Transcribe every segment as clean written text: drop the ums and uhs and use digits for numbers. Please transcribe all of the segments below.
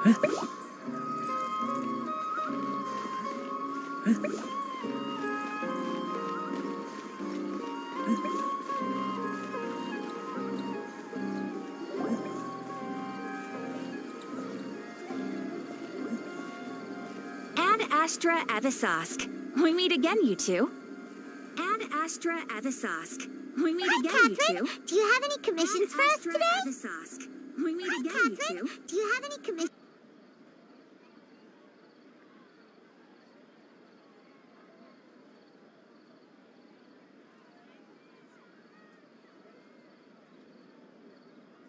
Ad Astra Avisosk. We meet again, you two. Ad Astra Avisosk. We meet again, Catherine, you two. do you have any commissions for us today? Avisosk. We meet again, Catherine, you two. do you have any commissions?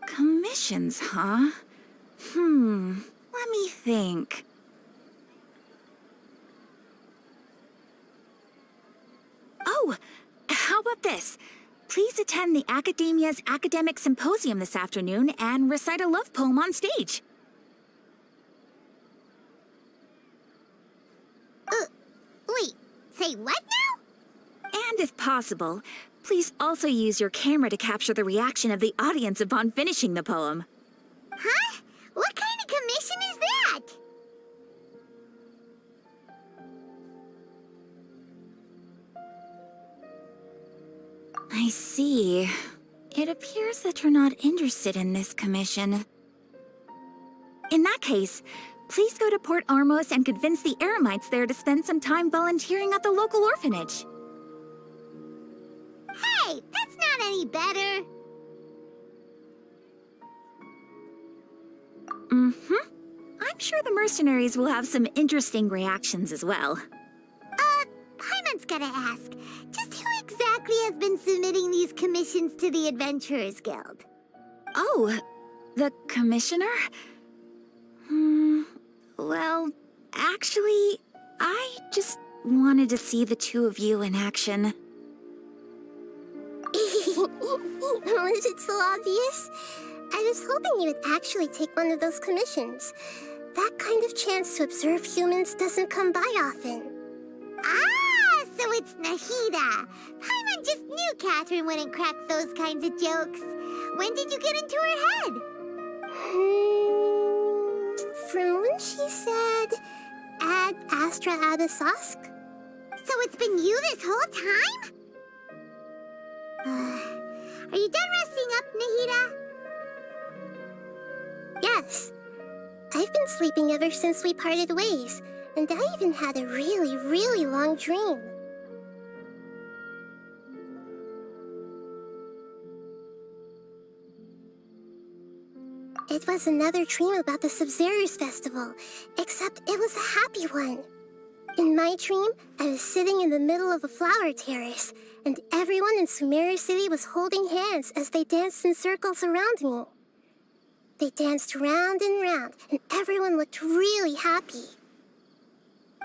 Commissions, huh? Let me think. Oh, how about this? Please attend the Academia's Academic Symposium this afternoon and recite a love poem on stage. Wait, say what now? And if possible, please also use your camera to capture the reaction of the audience upon finishing the poem. Huh? What kind of commission is that? I see. It appears that you're not interested in this commission. In that case, please go to Port Armos and convince the Eremites there to spend some time volunteering at the local orphanage. Hey, that's not any better. I'm sure the mercenaries will have some interesting reactions as well. Paimon's gotta ask, just who exactly has been submitting these commissions to the Adventurers Guild? Oh, the commissioner? Well, actually, I just wanted to see the two of you in action. Was it so obvious? I was hoping you would actually take one of those commissions. That kind of chance to observe humans doesn't come by often. Ah, so it's Nahida. Paimon just knew Catherine wouldn't crack those kinds of jokes. When did you get into her head? From when she said, Ad Astra Abisosk? So it's been you this whole time? Are you done resting up, Nahida? Yes. I've been sleeping ever since we parted ways, and I even had a really, really long dream. It was another dream about the Sumeru's festival, except it was a happy one. In my dream, I was sitting in the middle of a flower terrace, and everyone in Sumeru City was holding hands as they danced in circles around me. They danced round and round, and everyone looked really happy.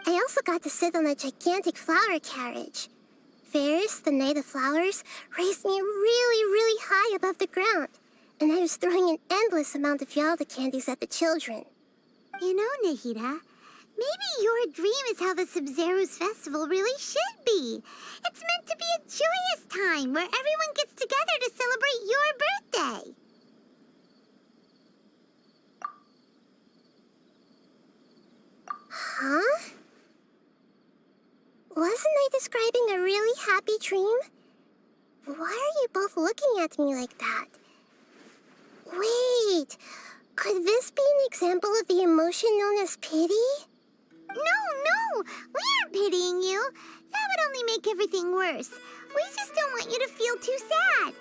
I also got to sit on a gigantic flower carriage. Ferris, the Knight of Flowers, raised me really, really high above the ground, and I was throwing an endless amount of Yalda candies at the children. You know, Nahida, maybe your dream is how the Sumeru's festival really should be. It's meant to be a joyous time where everyone gets together to celebrate your birthday. Huh? Wasn't I describing a really happy dream? Why are you both looking at me like that? Wait, could this be an example of the emotion known as pity? No, we aren't pitying you. That would only make everything worse. We just don't want you to feel too sad.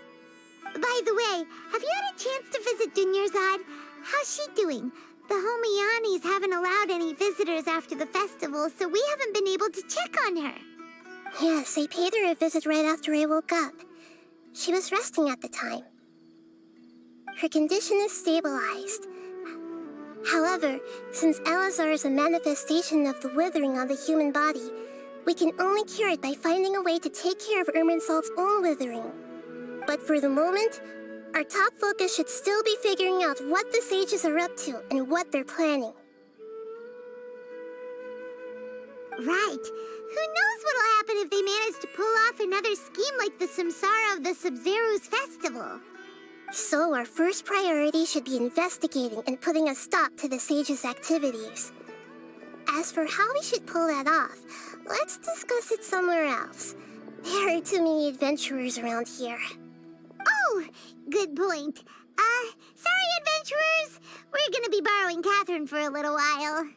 By the way, have you had a chance to visit Dunyarzad? How's she doing? The Homianis haven't allowed any visitors after the festival, so we haven't been able to check on her. Yes, I paid her a visit right after I woke up. She was resting at the time. Her condition is stabilized. However, since Elazar is a manifestation of the withering on the human body, we can only cure it by finding a way to take care of Irminsul's own withering. But for the moment, our top focus should still be figuring out what the sages are up to and what they're planning. Right. Who knows what'll happen if they manage to pull off another scheme like the Samsara of the Sumeru's festival? So our first priority should be investigating and putting a stop to the sage's activities. As for how we should pull that off, let's discuss it somewhere else. There are too many adventurers around here. Oh, good point. Sorry, adventurers. We're gonna be borrowing Catherine for a little while.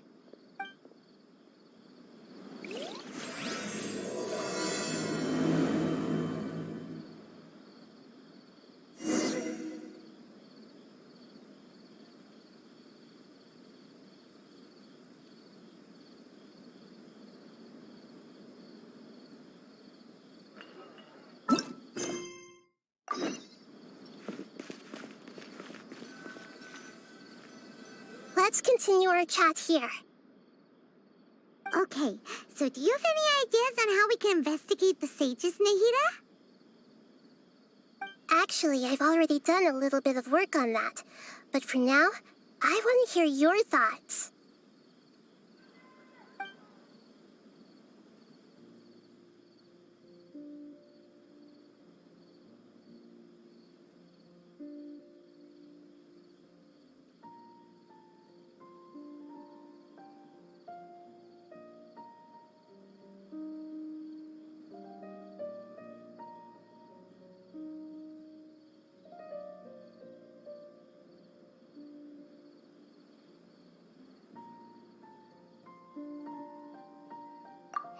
Let's continue our chat here. Okay, so do you have any ideas on how we can investigate the sages, Nahida? Actually, I've already done a little bit of work on that. But for now, I want to hear your thoughts.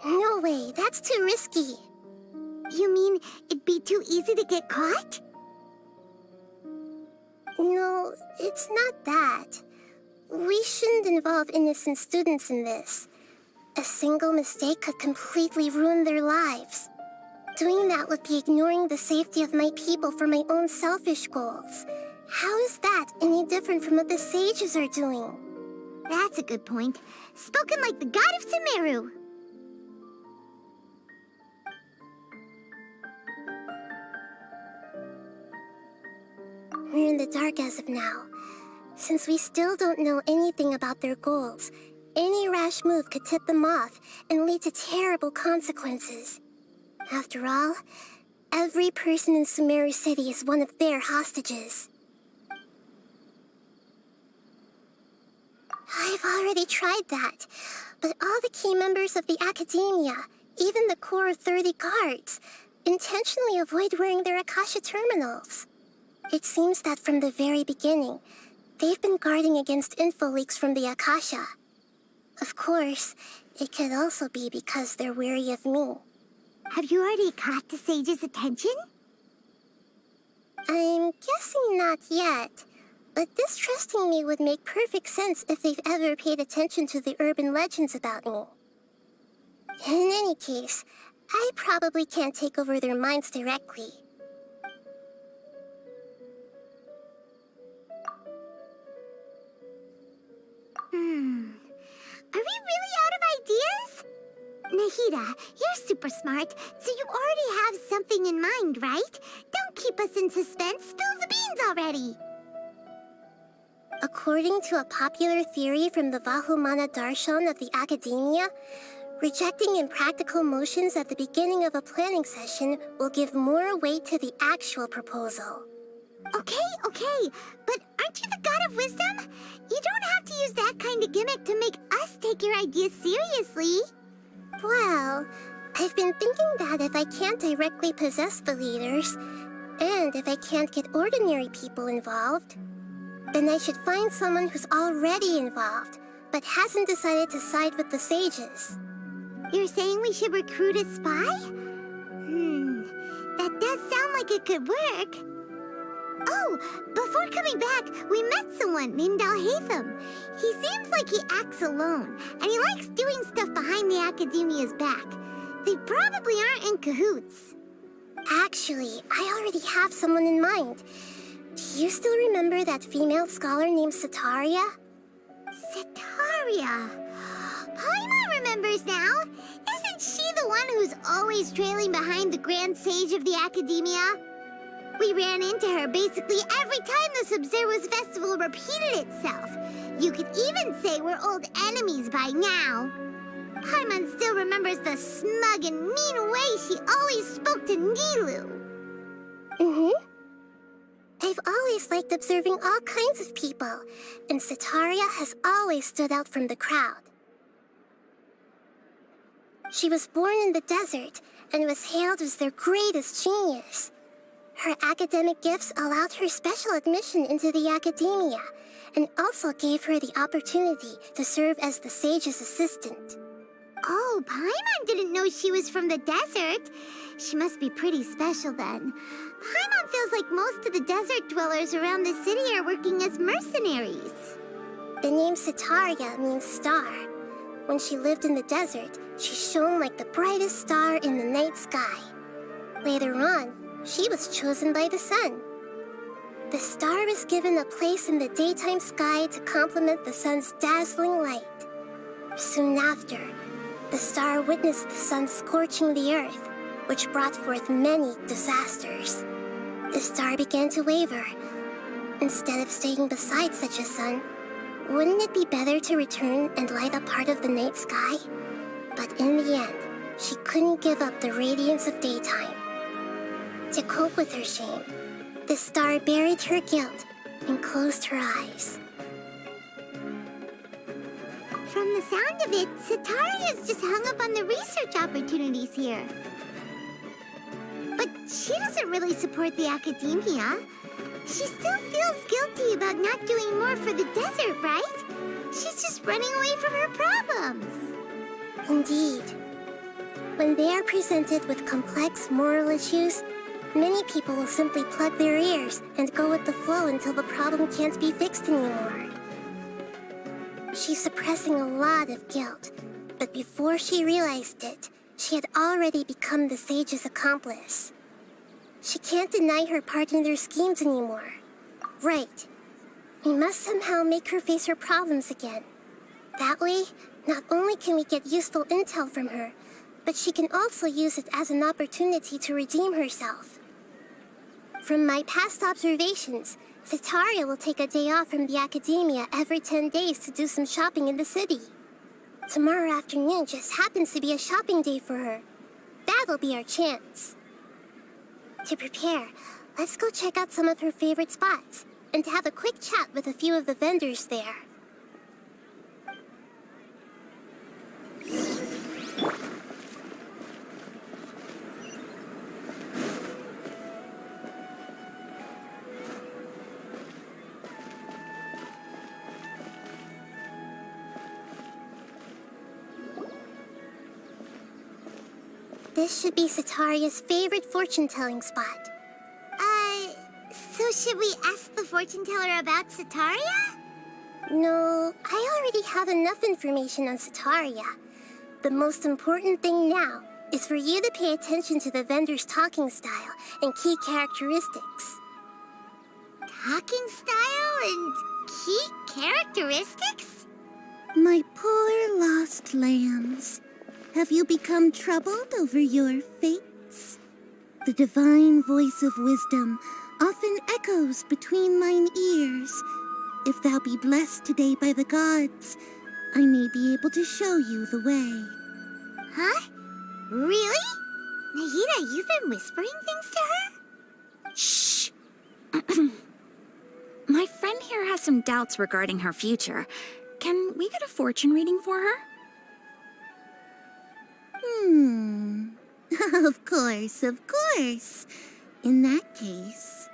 No way, that's too risky. You mean it'd be too easy to get caught? No, it's not that. We shouldn't involve innocent students in this. A single mistake could completely ruin their lives. Doing that would be ignoring the safety of my people for my own selfish goals. How is that any different from what the sages are doing? That's a good point. Spoken like the god of Sumeru. We're in the dark as of now. Since we still don't know anything about their goals, any rash move could tip them off and lead to terrible consequences. After all, every person in Sumeru City is one of their hostages. I've already tried that, but all the key members of the Academia, even the core 30 guards, intentionally avoid wearing their Akasha terminals. It seems that from the very beginning, they've been guarding against info leaks from the Akasha. Of course, it could also be because they're wary of me. Have you already caught the sage's attention? I'm guessing not yet, but distrusting me would make perfect sense if they've ever paid attention to the urban legends about me. In any case, I probably can't take over their minds directly. Are we really out of ideas? Nahida, you're super smart, so you already have something in mind, right? Don't keep us in suspense. Spill the beans already. According to a popular theory from the Vahumana Darshan of the Academia, rejecting impractical motions at the beginning of a planning session will give more weight to the actual proposal. Okay, but aren't you the god of wisdom? You don't have to use that kind of gimmick to make us take your ideas seriously. Well, I've been thinking that if I can't directly possess the leaders, and if I can't get ordinary people involved, then I should find someone who's already involved, but hasn't decided to side with the sages. You're saying we should recruit a spy? That does sound like it could work. Oh, before coming back, we met someone named Al-Haytham. He seems like he acts alone, and he likes doing stuff behind the Academia's back. They probably aren't in cahoots. Actually, I already have someone in mind. Do you still remember that female scholar named Setaria? Setaria? Paimon remembers now. Isn't she the one who's always trailing behind the Grand Sage of the Academia? We ran into her basically every time the Sumeru Festival repeated itself. You could even say we're old enemies by now. Paimon still remembers the smug and mean way she always spoke to Nilu. I've always liked observing all kinds of people, and Setaria has always stood out from the crowd. She was born in the desert and was hailed as their greatest genius. Her academic gifts allowed her special admission into the academia, and also gave her the opportunity to serve as the sage's assistant. Oh, Paimon didn't know she was from the desert. She must be pretty special then. Paimon feels like most of the desert dwellers around the city are working as mercenaries. The name Setaria means star. When she lived in the desert, she shone like the brightest star in the night sky. Later on, she was chosen by the sun. The star was given a place in the daytime sky to complement the sun's dazzling light. Soon after, the star witnessed the sun scorching the earth, which brought forth many disasters. The star began to waver. Instead of staying beside such a sun, wouldn't it be better to return and light up part of the night sky? But in the end, she couldn't give up the radiance of daytime. To cope with her shame, the star buried her guilt and closed her eyes. From the sound of it, Setaria's just hung up on the research opportunities here. But she doesn't really support the academia. She still feels guilty about not doing more for the desert, right? She's just running away from her problems. Indeed. When they are presented with complex moral issues, many people will simply plug their ears and go with the flow until the problem can't be fixed anymore. She's suppressing a lot of guilt, but before she realized it, she had already become the sage's accomplice. She can't deny her part in their schemes anymore. Right. We must somehow make her face her problems again. That way, not only can we get useful intel from her, but she can also use it as an opportunity to redeem herself. From my past observations, Setaria will take a day off from the academia every 10 days to do some shopping in the city. Tomorrow afternoon just happens to be a shopping day for her. That'll be our chance. To prepare, let's go check out some of her favorite spots and have a quick chat with a few of the vendors there. This should be Setaria's favorite fortune-telling spot. So should we ask the fortune teller about Setaria? No, I already have enough information on Setaria. The most important thing now is for you to pay attention to the vendor's talking style and key characteristics. Talking style and key characteristics? My poor lost lambs, have you become troubled over your fates? The divine voice of wisdom often echoes between mine ears. If thou be blessed today by the gods, I may be able to show you the way. Huh? Really? Nahida, you've been whispering things to her? Shh! My friend here has some doubts regarding her future. Can we get a fortune reading for her? Of course, of course. In that case...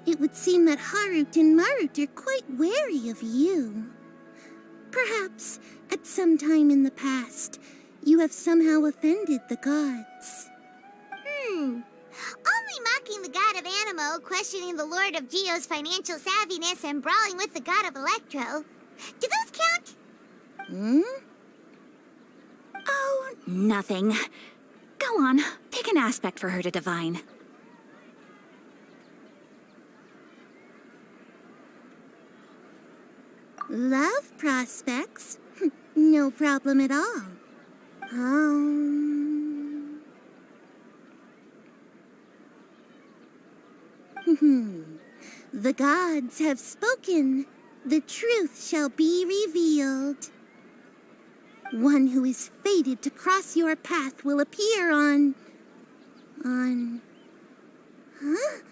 It would seem that Harut and Marut are quite wary of you. Perhaps, at some time in the past, you have somehow offended the gods. Only mocking the god of Animo, questioning the lord of Geo's financial savviness, and brawling with the god of Electro. Do those count? Oh, nothing. Go on, pick an aspect for her to divine. Love prospects? No problem at all. The gods have spoken. The truth shall be revealed. One who is fated to cross your path will appear on... Huh?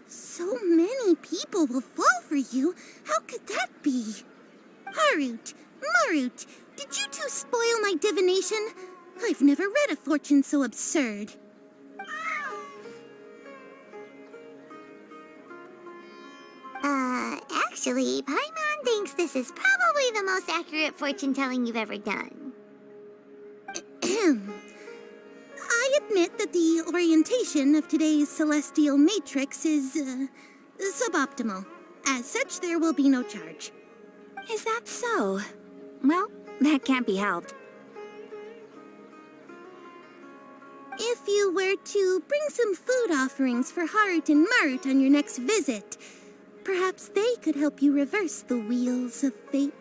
So many people will fall for you. How could that be? Harut, Marut, did you two spoil my divination? I've never read a fortune so absurd. Actually, Paimon thinks this is probably the most accurate fortune-telling you've ever done. I admit that the orientation of today's celestial matrix is, suboptimal. As such, there will be no charge. Is that so? Well, that can't be helped. If you were to bring some food offerings for Harut and Marut on your next visit, perhaps they could help you reverse the wheels of fate.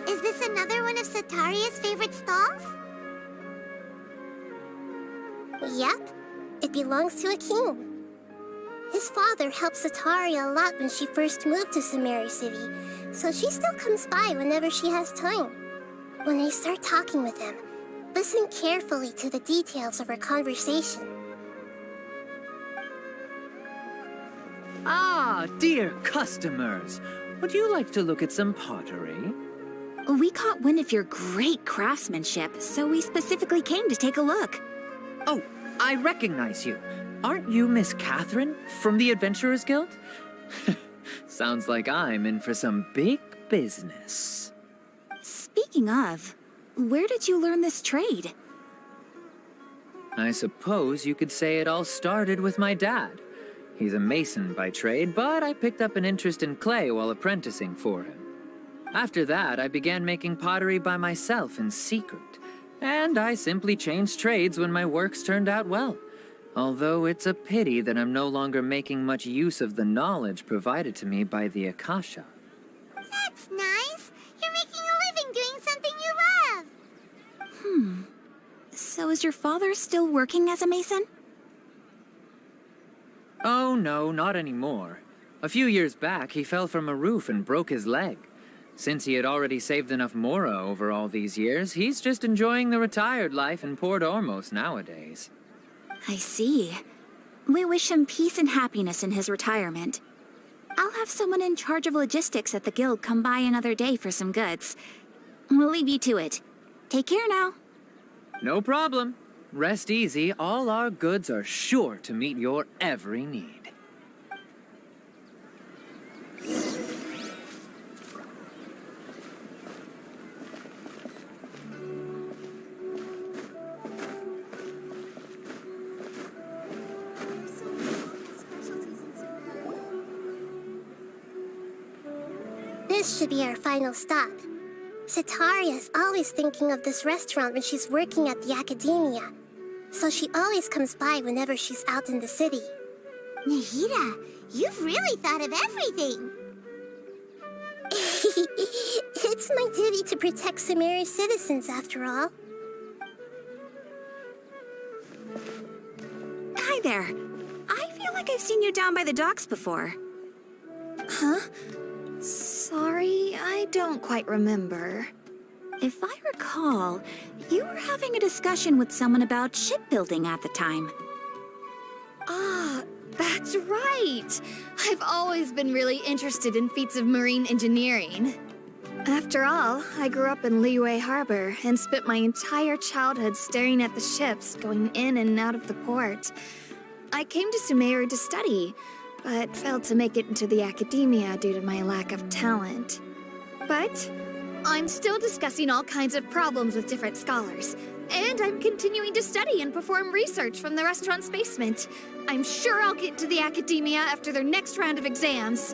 Is this another one of Sataria's favorite stalls? Yep. It belongs to a king. His father helped Sataria a lot when she first moved to Sumeru City, so she still comes by whenever she has time. When I start talking with him, listen carefully to the details of our conversation. Ah, dear customers, would you like to look at some pottery? We caught wind of your great craftsmanship, so we specifically came to take a look. Oh, I recognize you. Aren't you Miss Catherine from the Adventurers Guild? Sounds like I'm in for some big business. Speaking of, where did you learn this trade? I suppose you could say it all started with my dad. He's a mason by trade, but I picked up an interest in clay while apprenticing for him. After that, I began making pottery by myself in secret, and I simply changed trades when my works turned out well. Although it's a pity that I'm no longer making much use of the knowledge provided to me by the Akasha. That's nice. You're making a living doing something you love. So is your father still working as a mason? Oh no, not anymore. A few years back, he fell from a roof and broke his leg. Since he had already saved enough mora over all these years, he's just enjoying the retired life in Port Ormos nowadays. I see. We wish him peace and happiness in his retirement. I'll have someone in charge of logistics at the guild come by another day for some goods. We'll leave you to it. Take care now. No problem. Rest easy, all our goods are sure to meet your every need. This should be our final stop. Sataria's always thinking of this restaurant when she's working at the academia, so she always comes by whenever she's out in the city. Nahida, you've really thought of everything. It's my duty to protect Sumeru's citizens, after all. Hi there. I feel like I've seen you down by the docks before. Huh? Sorry, I don't quite remember. If I recall, you were having a discussion with someone about shipbuilding at the time. Ah, that's right! I've always been really interested in feats of marine engineering. After all, I grew up in Liyue Harbor and spent my entire childhood staring at the ships going in and out of the port. I came to Sumeru to study, but failed to make it into the academia due to my lack of talent. But I'm still discussing all kinds of problems with different scholars, and I'm continuing to study and perform research from the restaurant's basement. I'm sure I'll get to the academia after their next round of exams.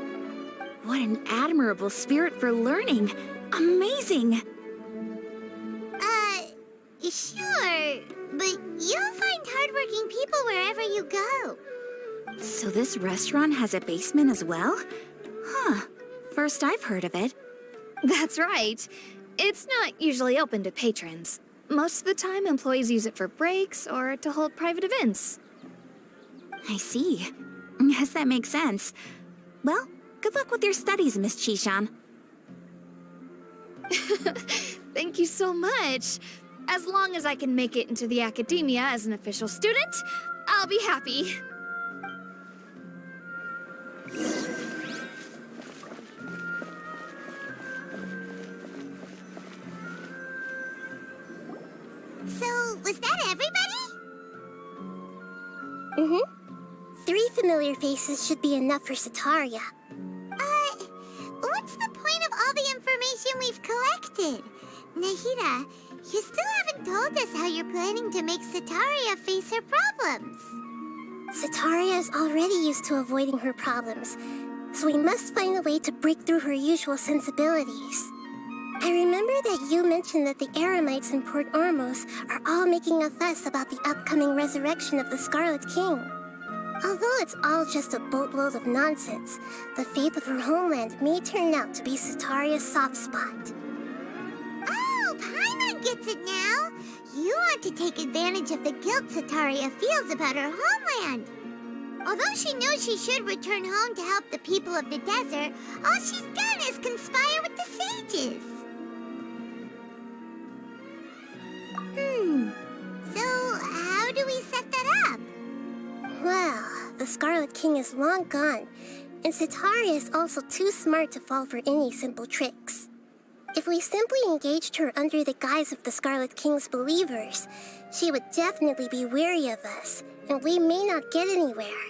What an admirable spirit for learning. Amazing. Sure, but you'll find hardworking people wherever you go. So this restaurant has a basement as well? Huh. First I've heard of it. That's right. It's not usually open to patrons. Most of the time, employees use it for breaks or to hold private events. I see. Yes, that makes sense. Well, good luck with your studies, Miss Chishan. Thank you so much. As long as I can make it into the academia as an official student, I'll be happy. So, was that everybody? Mm-hmm. 3 familiar faces should be enough for Sataria. What's the point of all the information we've collected? Nahida, you still haven't told us how you're planning to make Sataria face her problems. Sataria is already used to avoiding her problems, so we must find a way to break through her usual sensibilities. I remember that you mentioned that the Eremites in Port Ormos are all making a fuss about the upcoming resurrection of the Scarlet King. Although it's all just a boatload of nonsense, the fate of her homeland may turn out to be Sataria's soft spot. Oh, Paimon gets it now. You want to take advantage of the guilt Sataria feels about her homeland. Although she knows she should return home to help the people of the desert, all she's done is conspire with the sages. So how do we set that up? Well, the Scarlet King is long gone, and Sataria is also too smart to fall for any simple tricks. If we simply engaged her under the guise of the Scarlet King's believers, she would definitely be wary of us, and we may not get anywhere.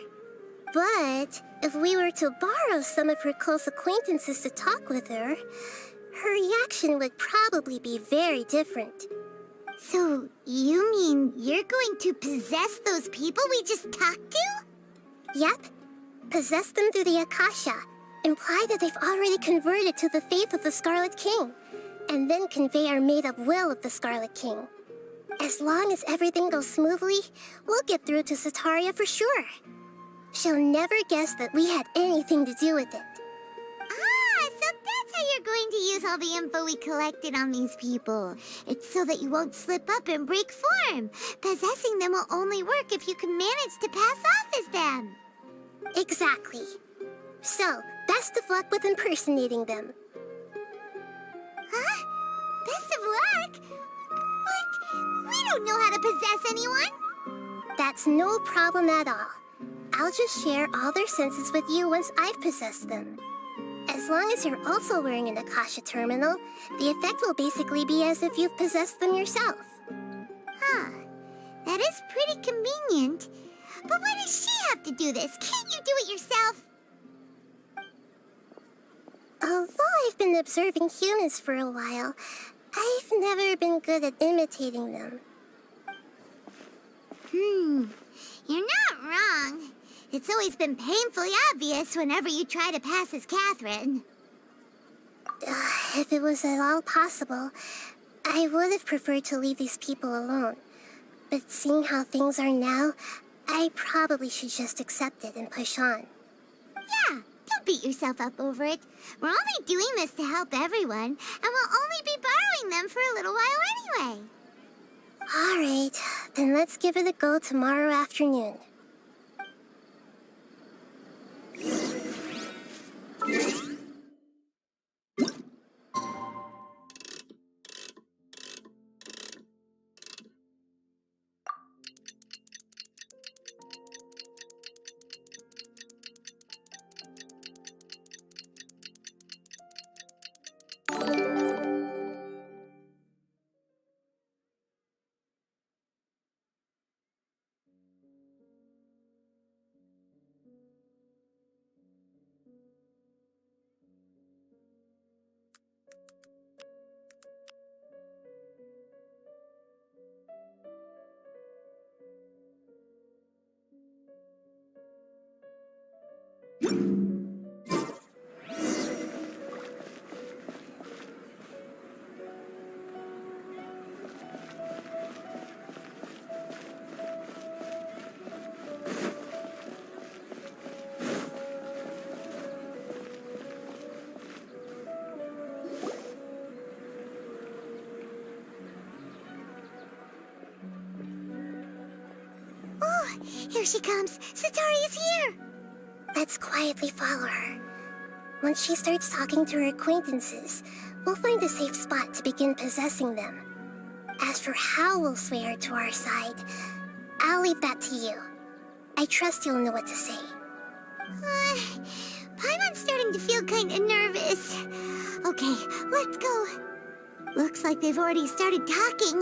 But if we were to borrow some of her close acquaintances to talk with her, her reaction would probably be very different. So you mean you're going to possess those people we just talked to? Yep. Possess them through the Akasha. Imply that they've already converted to the faith of the Scarlet King, and then convey our made-up will of the Scarlet King. As long as everything goes smoothly, we'll get through to Sataria for sure. She'll never guess that we had anything to do with it. So that's how you're going to use all the info we collected on these people. It's so that you won't slip up and break form. Possessing them will only work if you can manage to pass off as them. Exactly. So, best of luck with impersonating them. Huh? Best of luck? But we don't know how to possess anyone. That's no problem at all. I'll just share all their senses with you once I've possessed them. As long as you're also wearing an Akasha terminal, the effect will basically be as if you've possessed them yourself. Huh. That is pretty convenient. But why does she have to do this? Can't you do it yourself? Although I've been observing humans for a while, I've never been good at imitating them. You're not wrong. It's always been painfully obvious whenever you try to pass as Catherine. If it was at all possible, I would have preferred to leave these people alone. But seeing how things are now, I probably should just accept it and push on. Yeah, don't beat yourself up over it. We're only doing this to help everyone, and we'll only be borrowing them for a little while anyway. All right, then let's give it a go tomorrow afternoon. Here she comes. Satori is here! Let's quietly follow her. Once she starts talking to her acquaintances, we'll find a safe spot to begin possessing them. As for how we'll sway her to our side, I'll leave that to you. I trust you'll know what to say. Paimon's starting to feel kinda nervous. Okay, let's go. Looks like they've already started talking.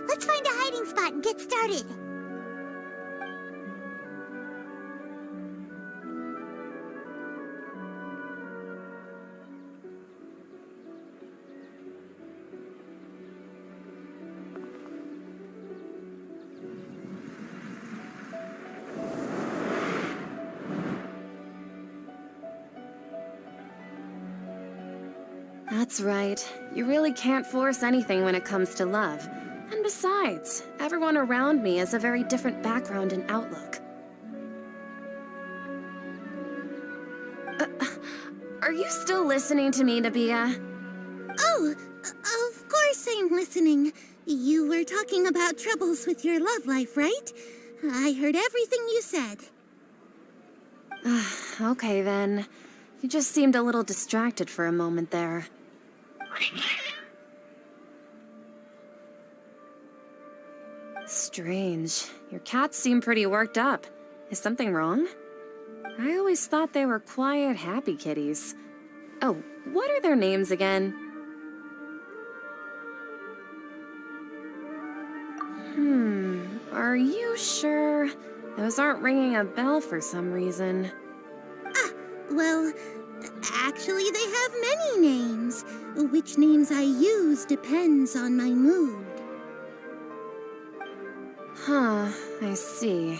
Let's find a hiding spot and get started. That's right. You really can't force anything when it comes to love. And besides, everyone around me has a very different background and outlook. Are you still listening to me, Nabia? Oh, of course I'm listening. You were talking about troubles with your love life, right? I heard everything you said. Okay then. You just seemed a little distracted for a moment there. Strange. Your cats seem pretty worked up. Is something wrong? I always thought they were quiet, happy kitties. Oh, what are their names again? Are you sure? Those aren't ringing a bell for some reason. Well, actually they have many names. Which names I use depends on my mood. Huh, I see.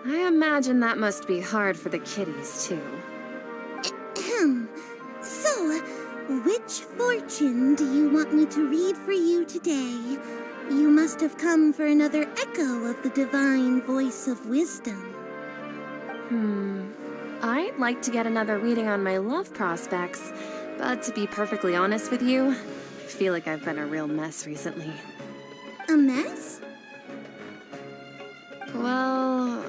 I imagine that must be hard for the kitties, too. Ahem. So, which fortune do you want me to read for you today? You must have come for another echo of the divine voice of wisdom. I'd like to get another reading on my love prospects, but to be perfectly honest with you, I feel like I've been a real mess recently. A mess? Well,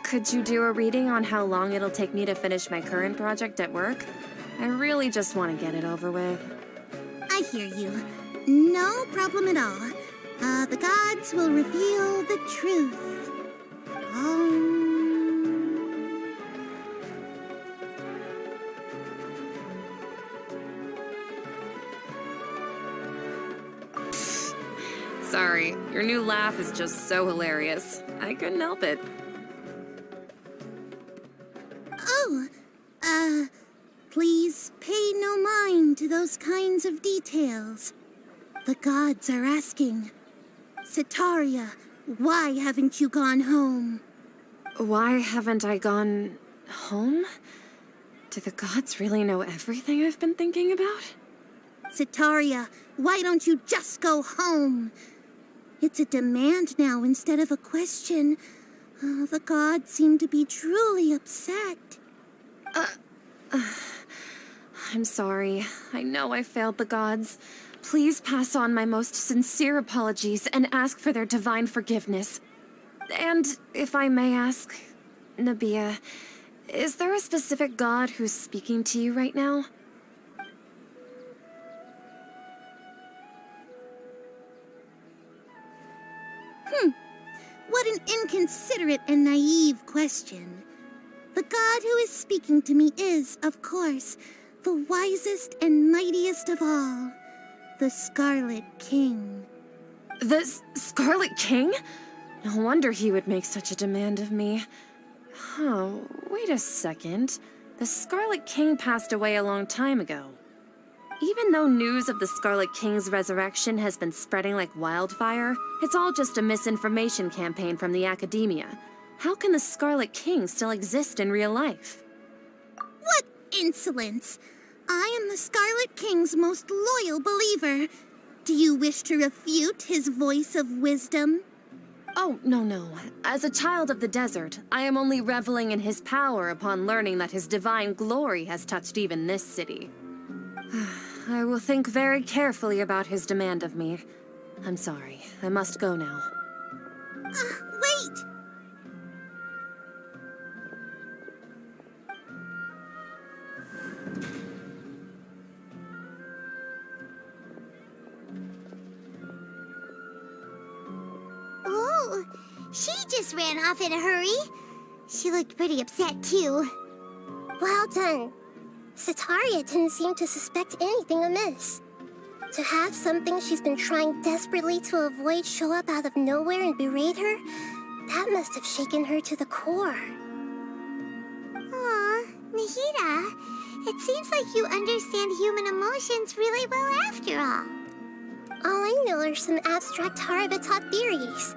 could you do a reading on how long it'll take me to finish my current project at work? I really just want to get it over with. I hear you. No problem at all. The gods will reveal the truth. Sorry, your new laugh is just so hilarious. I couldn't help it. Please pay no mind to those kinds of details. The gods are asking, Sitaria, why haven't you gone home? Why haven't I gone home? Do the gods really know everything I've been thinking about? Sitaria, why don't you just go home? It's a demand now instead of a question. The gods seem to be truly upset. I'm sorry. I know I failed the gods. Please pass on my most sincere apologies and ask for their divine forgiveness. And if I may ask, Nabia, is there a specific god who's speaking to you right now? What an inconsiderate and naive question. The god who is speaking to me is, of course, the wisest and mightiest of all, the Scarlet King. The Scarlet King? No wonder he would make such a demand of me. Oh, wait a second. The Scarlet King passed away a long time ago. Even though news of the Scarlet King's resurrection has been spreading like wildfire, it's all just a misinformation campaign from the academia. How can the Scarlet King still exist in real life? What insolence! I am the Scarlet King's most loyal believer. Do you wish to refute his voice of wisdom? Oh, no. As a child of the desert, I am only reveling in his power upon learning that his divine glory has touched even this city. I will think very carefully about his demand of me. I'm sorry. I must go now. Wait! She just ran off in a hurry. She looked pretty upset, too. Well done. Sataria didn't seem to suspect anything amiss. To have something she's been trying desperately to avoid show up out of nowhere and berate her, that must have shaken her to the core. Aw, Nahida, it seems like you understand human emotions really well after all. All I know are some abstract Harava-taught theories.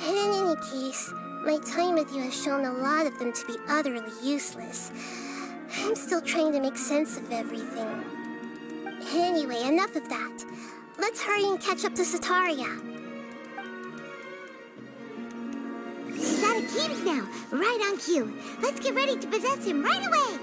And in any case, my time with you has shown a lot of them to be utterly useless. I'm still trying to make sense of everything. Anyway, enough of that. Let's hurry and catch up to Sataria. He's out of games now, right on cue. Let's get ready to possess him right away!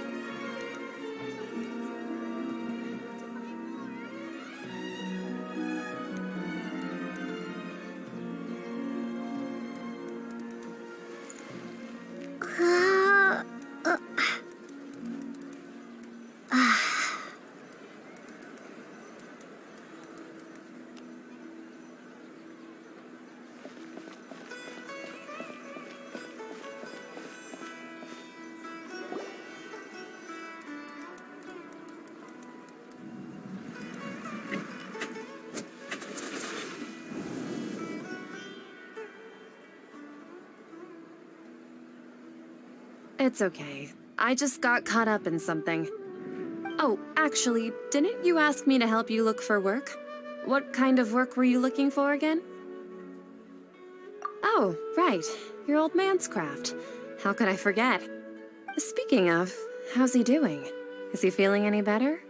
It's okay. I just got caught up in something. Oh, actually, didn't you ask me to help you look for work? What kind of work were you looking for again? Oh, right. Your old man's craft. How could I forget? Speaking of, how's he doing? Is he feeling any better?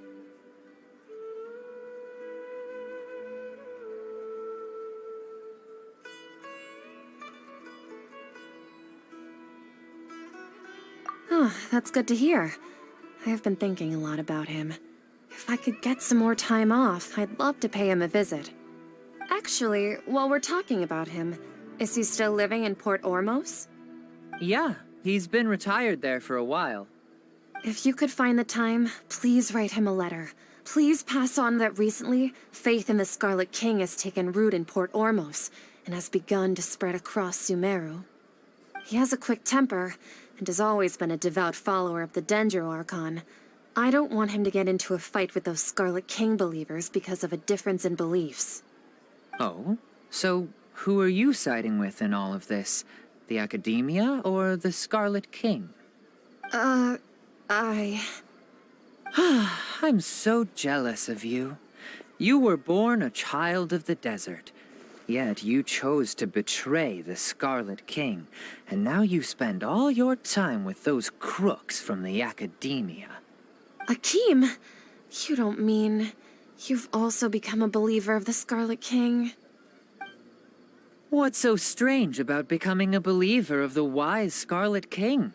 Oh, that's good to hear. I have been thinking a lot about him. If I could get some more time off, I'd love to pay him a visit. Actually, while we're talking about him, is he still living in Port Ormos? Yeah, he's been retired there for a while. If you could find the time, please write him a letter. Please pass on that recently, faith in the Scarlet King has taken root in Port Ormos and has begun to spread across Sumeru. He has a quick temper and has always been a devout follower of the Dendro Archon. I don't want him to get into a fight with those Scarlet King believers because of a difference in beliefs. Oh? So who are you siding with in all of this? The Academia or the Scarlet King? I'm so jealous of you. You were born a child of the desert. Yet you chose to betray the Scarlet King, and now you spend all your time with those crooks from the Academia. Akeem, you don't mean you've also become a believer of the Scarlet King? What's so strange about becoming a believer of the wise Scarlet King?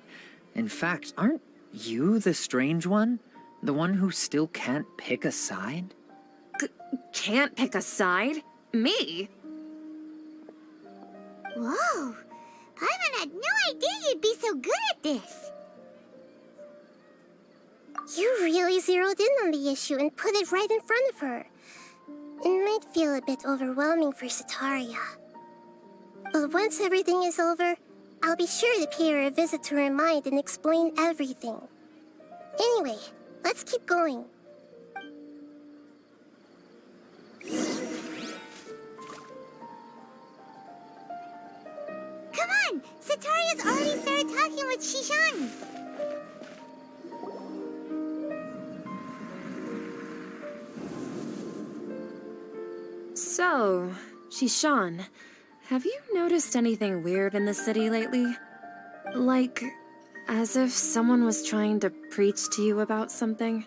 In fact, aren't you the strange one? The one who still can't pick a side? Can't pick a side? Me? Whoa! Paimon had no idea you'd be so good at this! You really zeroed in on the issue and put it right in front of her. It might feel a bit overwhelming for Sataria. But once everything is over, I'll be sure to pay her a visit to her mind and explain everything. Anyway, let's keep going. Come on! Sataria's already started talking with Shishan! So, Shishan, have you noticed anything weird in the city lately? Like, as if someone was trying to preach to you about something?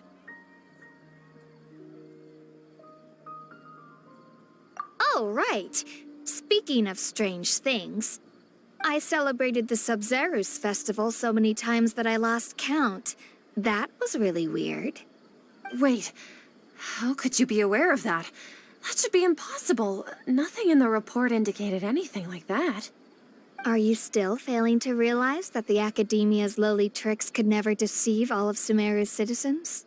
Oh, right. Speaking of strange things, I celebrated the Sub-Zerus festival so many times that I lost count. That was really weird. Wait, how could you be aware of that? That should be impossible. Nothing in the report indicated anything like that. Are you still failing to realize that the Academia's lowly tricks could never deceive all of Sumeru's citizens?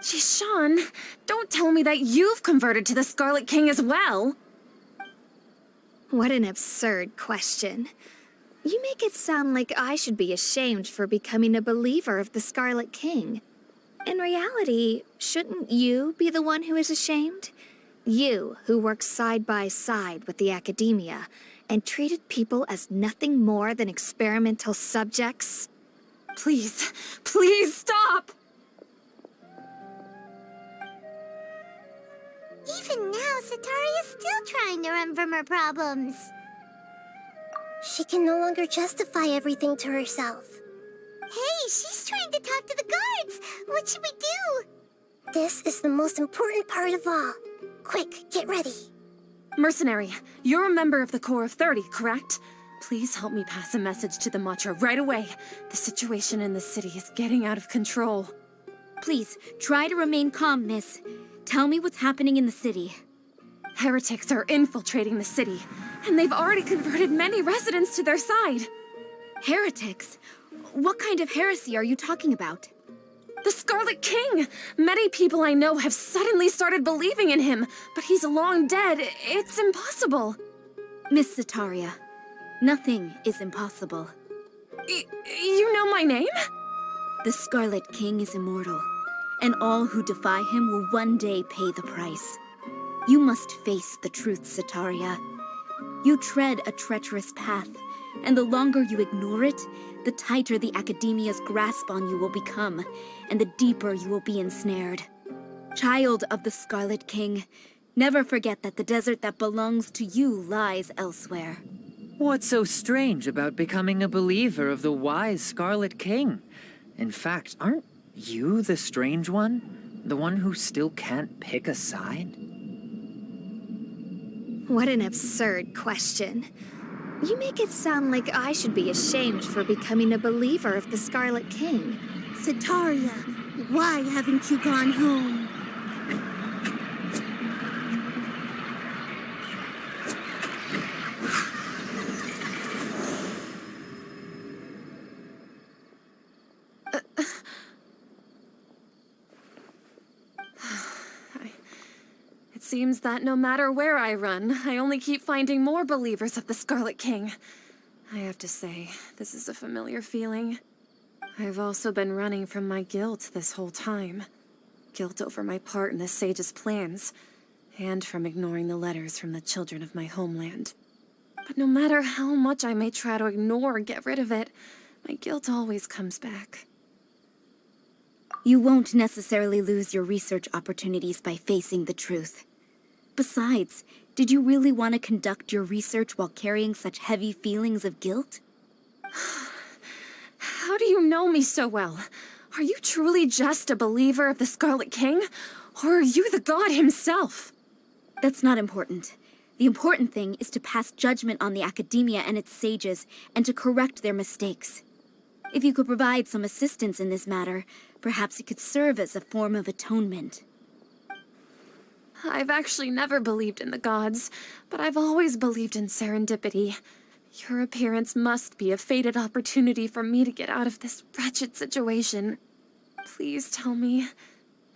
Shishan, don't tell me that you've converted to the Scarlet King as well! What an absurd question. You make it sound like I should be ashamed for becoming a believer of the Scarlet King. In reality, shouldn't you be the one who is ashamed? You, who worked side by side with the academia and treated people as nothing more than experimental subjects. Please, please stop! Even now, Satari is still trying to run from her problems. She can no longer justify everything to herself. Hey, she's trying to talk to the guards. What should we do? This is the most important part of all. Quick, get ready. Mercenary, you're a member of the Corps of 30, correct? Please help me pass a message to the Matra right away. The situation in the city is getting out of control. Please, try to remain calm, miss. Tell me what's happening in the city. Heretics are infiltrating the city, and they've already converted many residents to their side. Heretics? What kind of heresy are you talking about? The Scarlet King! Many people I know have suddenly started believing in him, but he's long dead. It's impossible. Miss Sataria, nothing is impossible. You know my name? The Scarlet King is immortal, and all who defy him will one day pay the price. You must face the truth, Sataria. You tread a treacherous path, and the longer you ignore it, the tighter the Academia's grasp on you will become, and the deeper you will be ensnared. Child of the Scarlet King, never forget that the desert that belongs to you lies elsewhere. What's so strange about becoming a believer of the wise Scarlet King? In fact, aren't you the strange one? The one who still can't pick a side? What an absurd question. You make it sound like I should be ashamed for becoming a believer of the Scarlet King. Sataria, why haven't you gone home? It seems that no matter where I run, I only keep finding more believers of the Scarlet King. I have to say, this is a familiar feeling. I've also been running from my guilt this whole time. Guilt over my part in the Sage's plans, and from ignoring the letters from the children of my homeland. But no matter how much I may try to ignore or get rid of it, my guilt always comes back. You won't necessarily lose your research opportunities by facing the truth. Besides, did you really want to conduct your research while carrying such heavy feelings of guilt? How do you know me so well? Are you truly just a believer of the Scarlet King? Or are you the god himself? That's not important. The important thing is to pass judgment on the Academia and its sages, and to correct their mistakes. If you could provide some assistance in this matter, perhaps it could serve as a form of atonement. I've actually never believed in the gods, but I've always believed in serendipity. Your appearance must be a fated opportunity for me to get out of this wretched situation. Please tell me,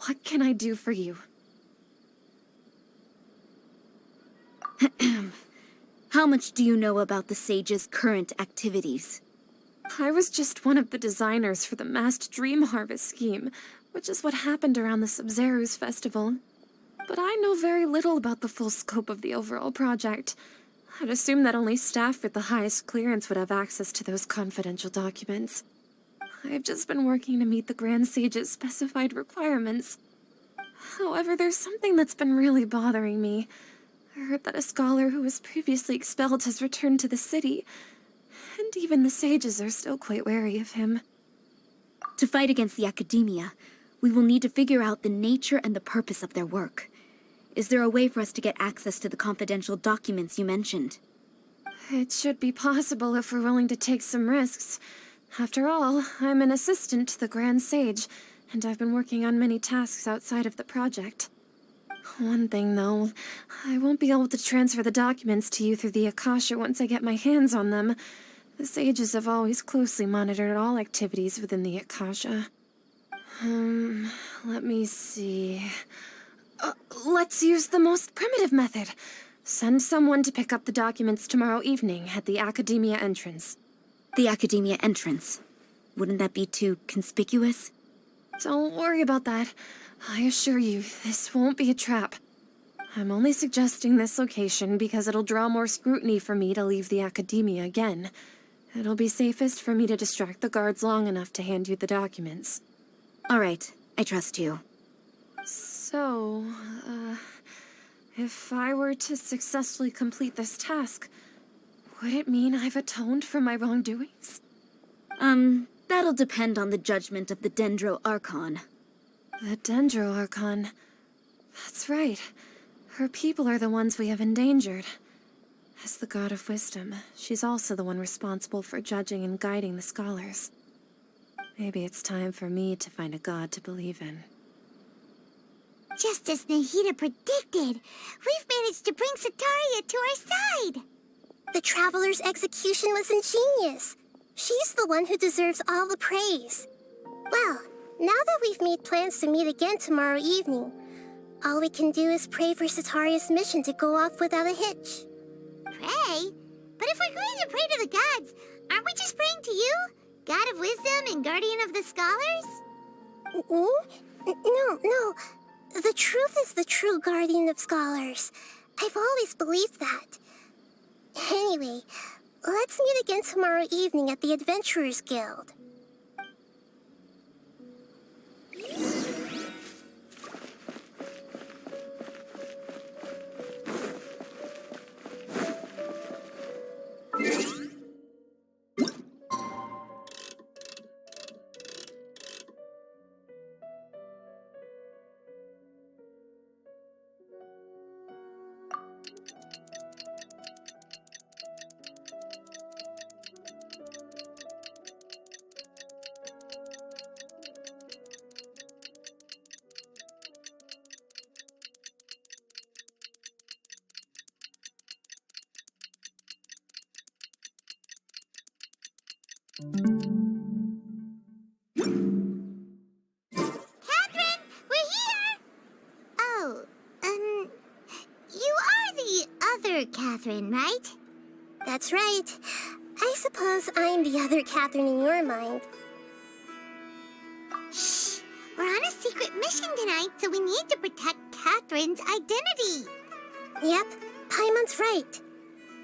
what can I do for you? How much do you know about the sage's current activities? I was just one of the designers for the massed dream harvest scheme, which is what happened around the Sumeru's festival. But I know very little about the full scope of the overall project. I'd assume that only staff with the highest clearance would have access to those confidential documents. I've just been working to meet the Grand Sage's specified requirements. However, there's something that's been really bothering me. I heard that a scholar who was previously expelled has returned to the city, and even the sages are still quite wary of him. To fight against the Academia, we will need to figure out the nature and the purpose of their work. Is there a way for us to get access to the confidential documents you mentioned? It should be possible if we're willing to take some risks. After all, I'm an assistant to the Grand Sage, and I've been working on many tasks outside of the project. One thing, though, I won't be able to transfer the documents to you through the Akasha once I get my hands on them. The sages have always closely monitored all activities within the Akasha. Let me see... let's use the most primitive method. Send someone to pick up the documents tomorrow evening at the Academia entrance. The Academia entrance. Wouldn't that be too conspicuous? Don't worry about that. I assure you, this won't be a trap. I'm only suggesting this location because it'll draw more scrutiny for me to leave the Academia again. It'll be safest for me to distract the guards long enough to hand you the documents. All right, I trust you. So, if I were to successfully complete this task, would it mean I've atoned for my wrongdoings? That'll depend on the judgment of the Dendro Archon. The Dendro Archon. That's right. Her people are the ones we have endangered. As the God of Wisdom, she's also the one responsible for judging and guiding the scholars. Maybe it's time for me to find a god to believe in. Just as Nahida predicted, we've managed to bring Sataria to our side. The Traveler's execution was ingenious. She's the one who deserves all the praise. Well, now that we've made plans to meet again tomorrow evening, all we can do is pray for Sataria's mission to go off without a hitch. Pray? But if we're going to pray to the gods, aren't we just praying to you? God of Wisdom and Guardian of the Scholars? No. The truth is the true Guardian of Scholars. I've always believed that. Anyway, let's meet again tomorrow evening at the Adventurers Guild. Catherine, we're here! Oh, you are the other Catherine, right? That's right. I suppose I'm the other Catherine in your mind. Shh! We're on a secret mission tonight, so we need to protect Catherine's identity. Yep, Paimon's right.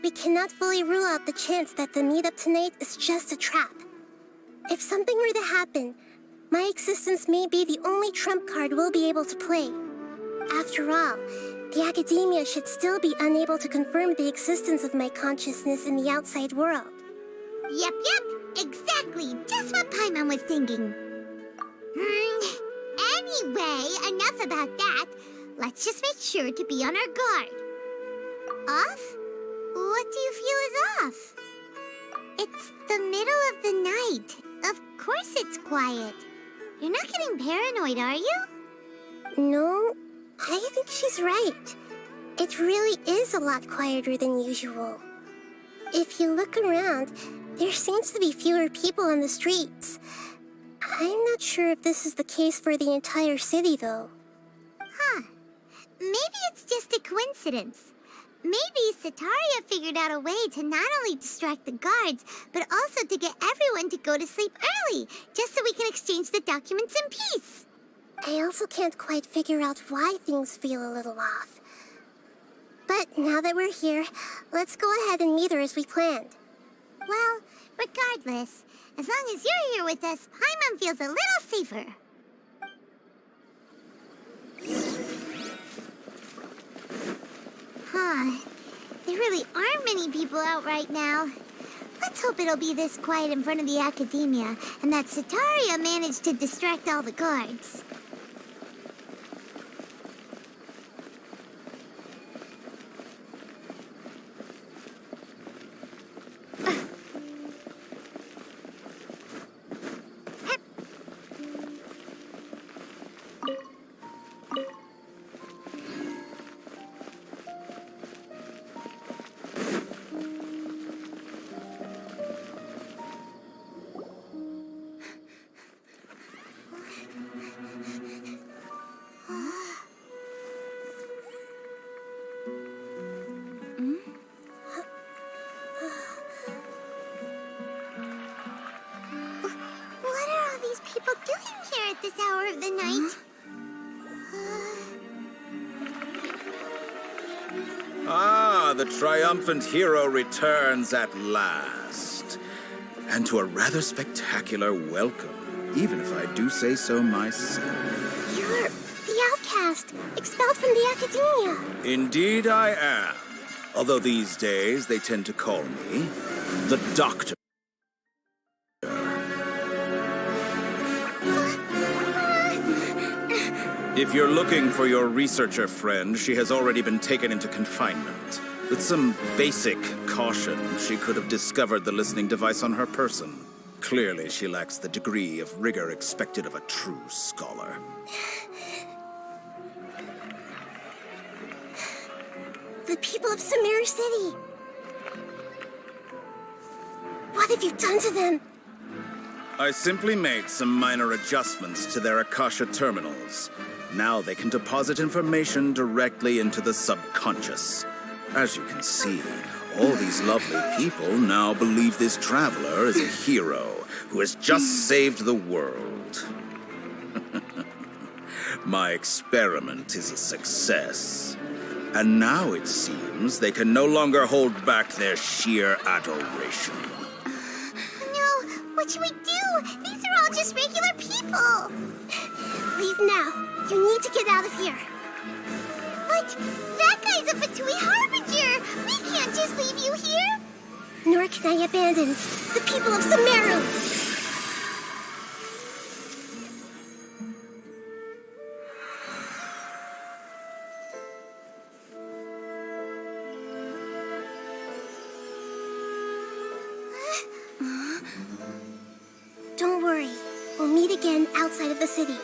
We cannot fully rule out the chance that the meetup tonight is just a trap. If something were to happen, my existence may be the only trump card we'll be able to play. After all, the Academia should still be unable to confirm the existence of my consciousness in the outside world. Yep, exactly. Just what Paimon was thinking. Anyway, enough about that. Let's just make sure to be on our guard. Off? What do you feel is off? It's the middle of the night. Of course it's quiet. You're not getting paranoid, are you? No, I think she's right. It really is a lot quieter than usual. If you look around, there seems to be fewer people on the streets. I'm not sure if this is the case for the entire city, though. Huh. Maybe it's just a coincidence. Maybe Sataria figured out a way to not only distract the guards, but also to get everyone to go to sleep early, just so we can exchange the documents in peace. I also can't quite figure out why things feel a little off. But now that we're here, let's go ahead and meet her as we planned. Well, regardless, as long as you're here with us, Paimon feels a little safer. There really aren't many people out right now. Let's hope it'll be this quiet in front of the Academia, and that Sataria managed to distract all the guards. hour of the night. Ah, the triumphant hero returns at last. And to a rather spectacular welcome, even if I do say so myself. You're the outcast, expelled from the academia. Indeed I am. Although these days they tend to call me the Doctor. If you're looking for your researcher friend, she has already been taken into confinement. With some basic caution, she could have discovered the listening device on her person. Clearly, she lacks the degree of rigor expected of a true scholar. The people of Sumeru City. What have you done to them? I simply made some minor adjustments to their Akasha terminals. Now they can deposit information directly into the subconscious. As you can see, all these lovely people now believe this traveler is a hero who has just saved the world. My experiment is a success. And now it seems they can no longer hold back their sheer adoration. No, what should we do? These are all just regular people. Leave now. You need to get out of here. But that guy's a Fatui Harbinger. We can't just leave you here. Nor can I abandon the people of Sumeru. Don't worry. We'll meet again outside of the city.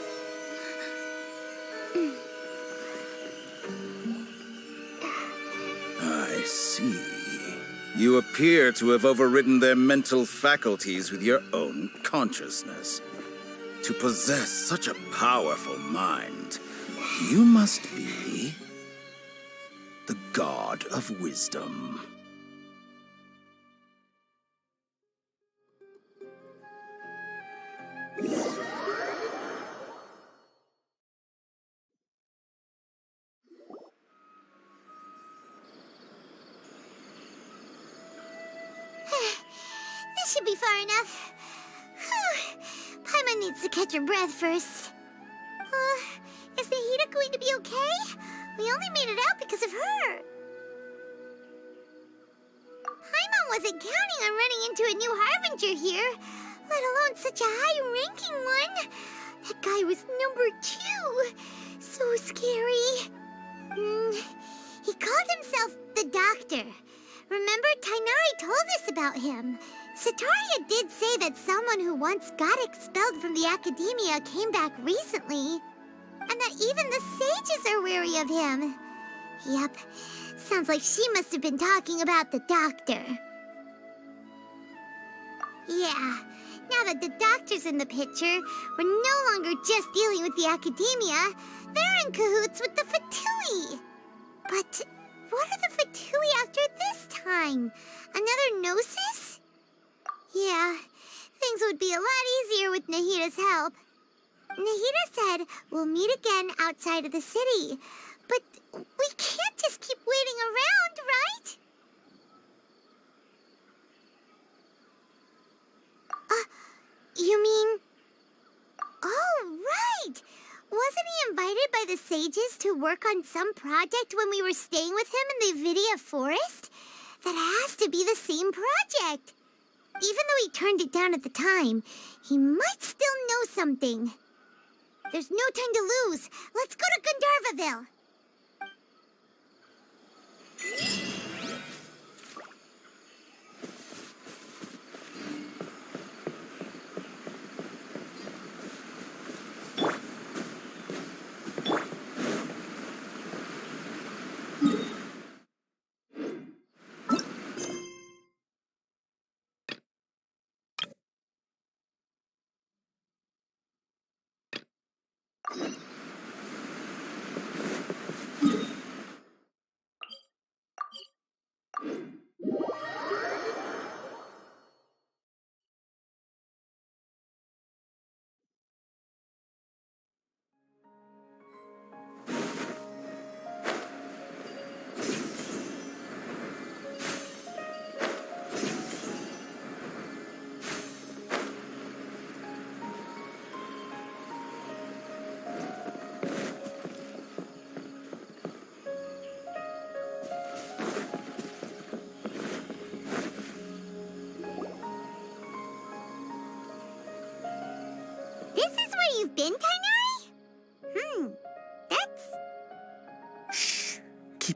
I see. You appear to have overridden their mental faculties with your own consciousness. To possess such a powerful mind, you must be the god of wisdom. This should be far enough. Whew. Paimon needs to catch her breath first. Is Nahida going to be okay? We only made it out because of her. Paimon wasn't counting on running into a new Harbinger here, let alone such a high-ranking one. That guy was number 2. So scary. He called himself the Doctor. Remember, Tainari told us about him. Sataria did say that someone who once got expelled from the academia came back recently. And that even the sages are wary of him. Yep, sounds like she must have been talking about the Doctor. Yeah, now that the Doctor's in the picture, we're no longer just dealing with the academia. They're in cahoots with the Fatui. But what are the Fatui after this time? Another Gnosis? Yeah, things would be a lot easier with Nahida's help. Nahida said we'll meet again outside of the city. But we can't just keep waiting around, right? You mean... Oh, right! Wasn't he invited by the sages to work on some project when we were staying with him in the Vidia Forest? That has to be the same project. Even though he turned it down at the time, he might still know something. There's no time to lose. Let's go to Gandharvaville.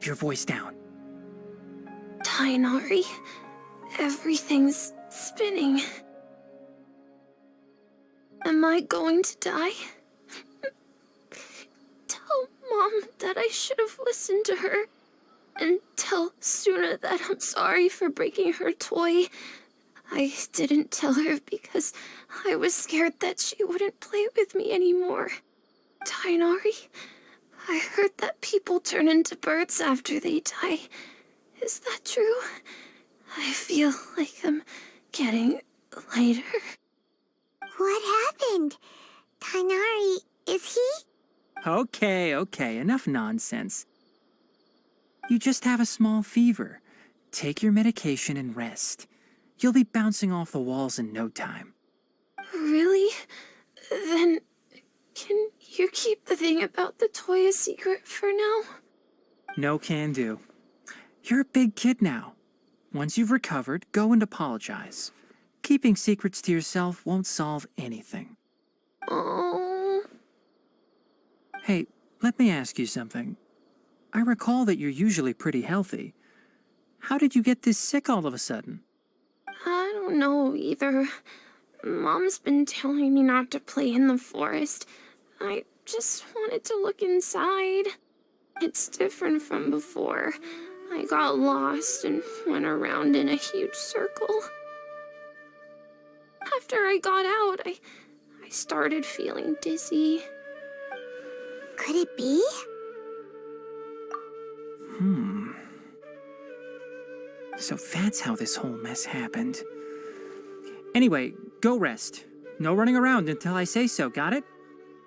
keep your voice down. Tainari, everything's spinning. Am I going to die? Tell Mom that I should have listened to her. And tell Suna that I'm sorry for breaking her toy. I didn't tell her because I was scared that she wouldn't play with me anymore. Tainari, I heard that people turn into birds after they die. Is that true? I feel like I'm getting lighter. What happened? Tainari, is he? Okay, enough nonsense. You just have a small fever. Take your medication and rest. You'll be bouncing off the walls in no time. Really? Then, can you keep the thing about the toy a secret for now? No can do. You're a big kid now. Once you've recovered, go and apologize. Keeping secrets to yourself won't solve anything. Oh. Hey, let me ask you something. I recall that you're usually pretty healthy. How did you get this sick all of a sudden? I don't know either. Mom's been telling me not to play in the forest. I just wanted to look inside. It's different from before. I got lost and went around in a huge circle. After I got out, I started feeling dizzy. Could it be? So that's how this whole mess happened. Anyway, go rest. No running around until I say so, got it?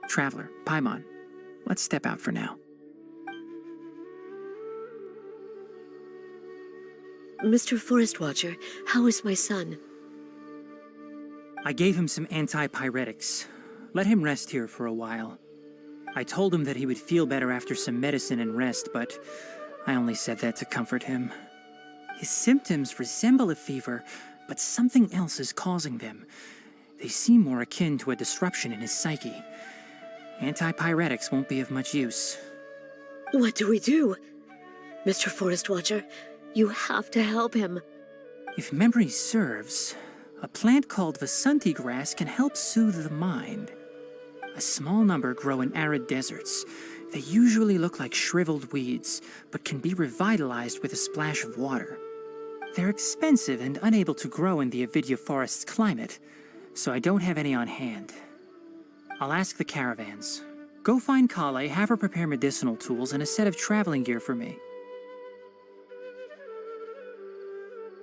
Traveler, Paimon, let's step out for now. Mr. Forest Watcher, how is my son? I gave him some antipyretics. Let him rest here for a while. I told him that he would feel better after some medicine and rest, but I only said that to comfort him. His symptoms resemble a fever, but something else is causing them. They seem more akin to a disruption in his psyche. Antipyretics won't be of much use. What do we do? Mr. Forest Watcher, you have to help him. If memory serves, a plant called Vasanti grass can help soothe the mind. A small number grow in arid deserts. They usually look like shriveled weeds, but can be revitalized with a splash of water. They're expensive and unable to grow in the Avidya forest's climate, so I don't have any on hand. I'll ask the caravans. Go find Kale, have her prepare medicinal tools and a set of traveling gear for me.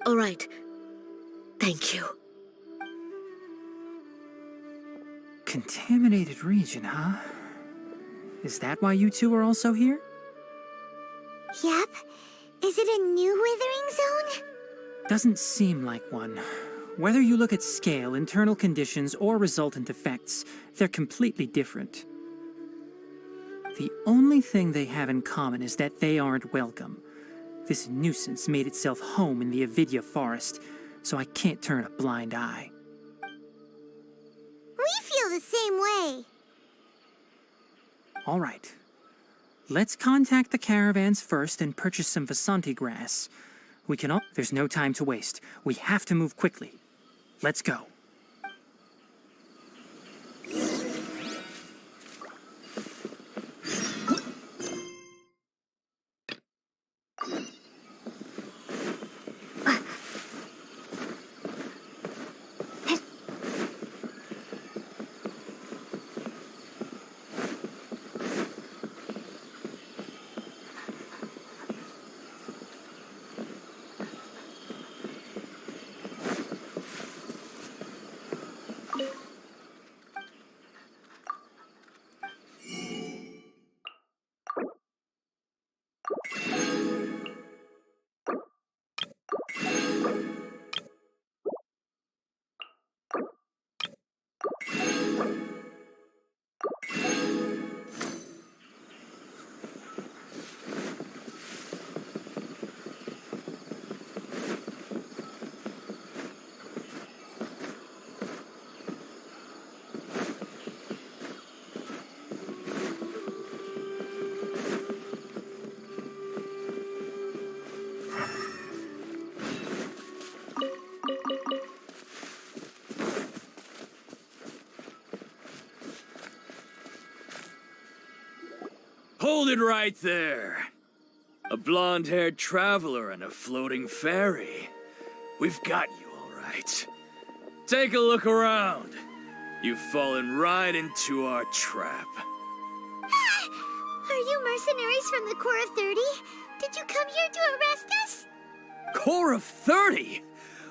All right. Thank you. Contaminated region, huh? Is that why you two are also here? Yep. Is it a new withering zone? Doesn't seem like one. Whether you look at scale, internal conditions, or resultant effects, they're completely different. The only thing they have in common is that they aren't welcome. This nuisance made itself home in the Avidya forest, so I can't turn a blind eye. We feel the same way. All right. Let's contact the caravans first and purchase some Vasanti grass. We can all... There's no time to waste. We have to move quickly. Let's go. Hold it right there. A blonde-haired traveler and a floating fairy. We've got you all right. Take a look around. You've fallen right into our trap. Are you mercenaries from the Corps of 30? Did you come here to arrest us? Corps of 30?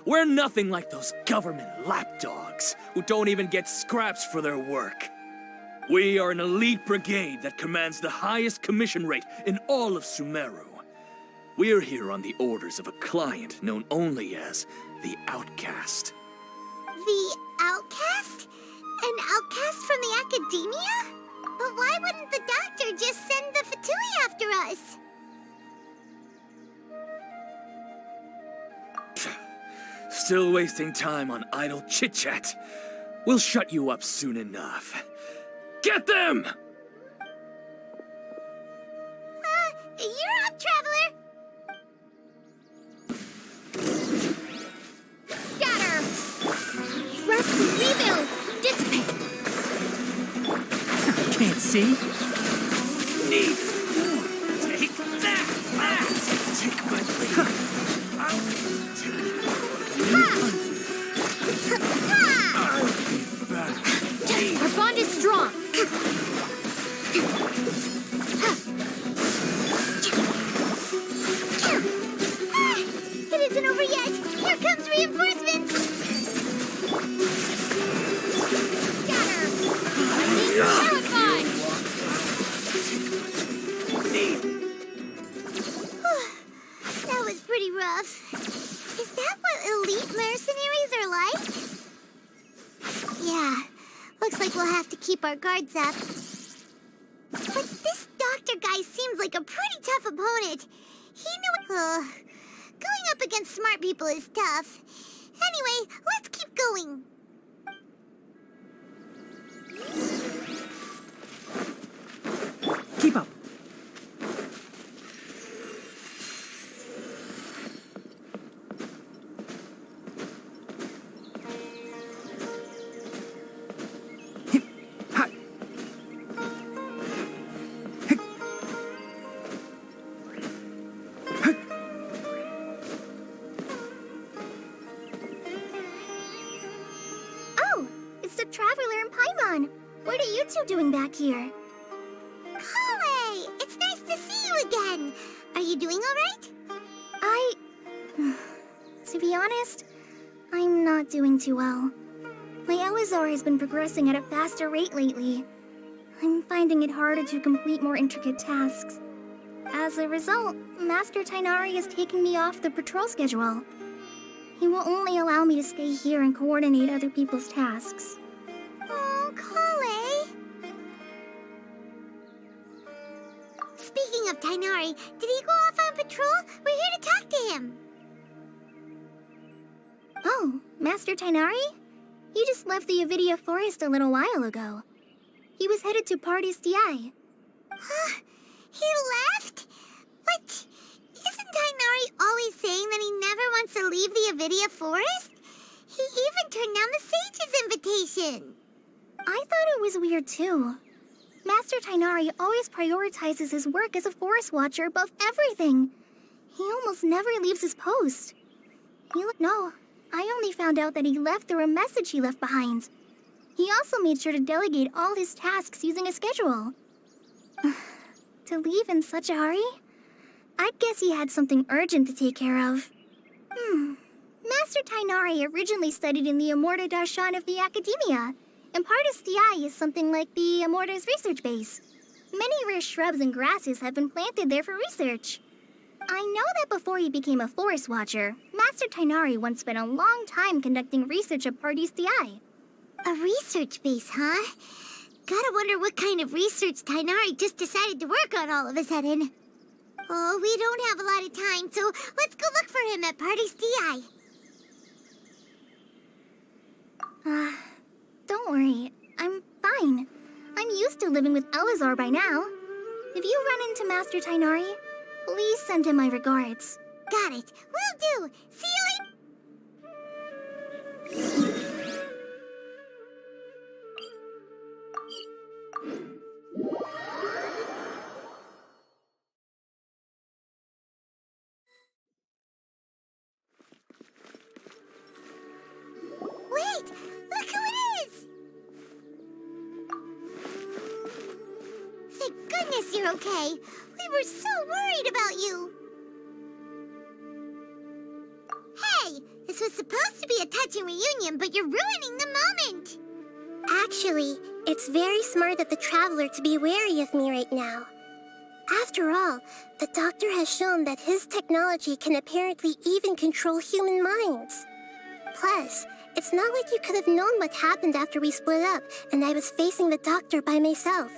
We're nothing like those government lapdogs who don't even get scraps for their work. We are an elite brigade that commands the highest commission rate in all of Sumeru. We're here on the orders of a client known only as the Outcast. The Outcast? An outcast from the Academia? But why wouldn't the doctor just send the Fatui after us? Still wasting time on idle chit-chat. We'll shut you up soon enough. Get them! You're up, Traveler! Scatter! Rest, rebuild, dissipate! Can't see? Need. Take that! Take my blade. I'll take Our bond is strong! It isn't over yet! Here comes reinforcements! Scatter! Terrified! That was pretty rough. Is that what elite mercenaries are like? Yeah, looks like we'll have to keep our guards up. But this doctor guy seems like a pretty tough opponent. He knew going up against smart people is tough. Anyway, let's keep going. Keep up. Oh, it's the Traveler and Paimon. What are you two doing back here? Kale, it's nice to see you again. Are you doing all right? To be honest, I'm not doing too well. My Elazar has been progressing at a faster rate lately. I'm finding it harder to complete more intricate tasks. As a result, Master Tainari is taking me off the patrol schedule. He will only allow me to stay here and coordinate other people's tasks. Oh, Kale. Speaking of Tainari, did he go off on patrol? We're here to talk to him. Oh, Master Tainari? He just left the Avidia Forest a little while ago. He was headed to Party's DI. Huh? He left? But isn't Tainari always saying that he never wants to leave the Avidia Forest? He even turned down the Sage's invitation. I thought it was weird too. Master Tainari always prioritizes his work as a forest watcher above everything. He almost never leaves his post. No, I only found out that he left through a message he left behind. He also made sure to delegate all his tasks using a schedule. To leave in such a hurry? I guess he had something urgent to take care of. Master Tainari originally studied in the Amorta Darshan of the Academia, and Partis DI is something like the Amorta's research base. Many rare shrubs and grasses have been planted there for research. I know that before he became a forest watcher, Master Tainari once spent a long time conducting research at Partis DI. A research base, huh? Gotta wonder what kind of research Tainari just decided to work on all of a sudden. Oh, we don't have a lot of time, so let's go look for him at Party's DI. Don't worry. I'm fine. I'm used to living with Elazar by now. If you run into Master Tainari, please send him my regards. Got it. Will do. See you later. course you're okay. We were so worried about you. Hey, this was supposed to be a touching reunion, but you're ruining the moment. Actually, it's very smart of the traveler to be wary of me right now. After all, the doctor has shown that his technology can apparently even control human minds. Plus, it's not like you could have known what happened after we split up and I was facing the doctor by myself.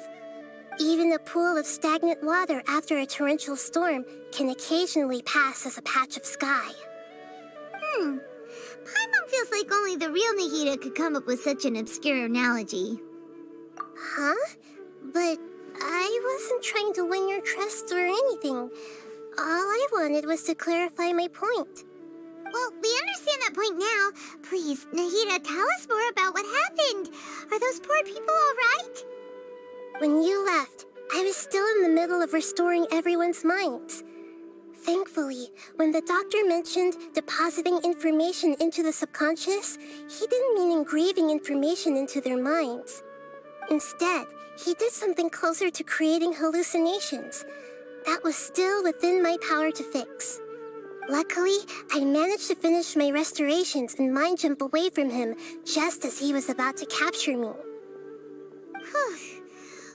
Even a pool of stagnant water after a torrential storm can occasionally pass as a patch of sky. Paimon feels like only the real Nahida could come up with such an obscure analogy. Huh? But I wasn't trying to win your trust or anything. All I wanted was to clarify my point. Well, we understand that point now. Please, Nahida, tell us more about what happened. Are those poor people all right? When you left, I was still in the middle of restoring everyone's minds. Thankfully, when the doctor mentioned depositing information into the subconscious, he didn't mean engraving information into their minds. Instead, he did something closer to creating hallucinations. That was still within my power to fix. Luckily, I managed to finish my restorations and mind jump away from him just as he was about to capture me. Whew.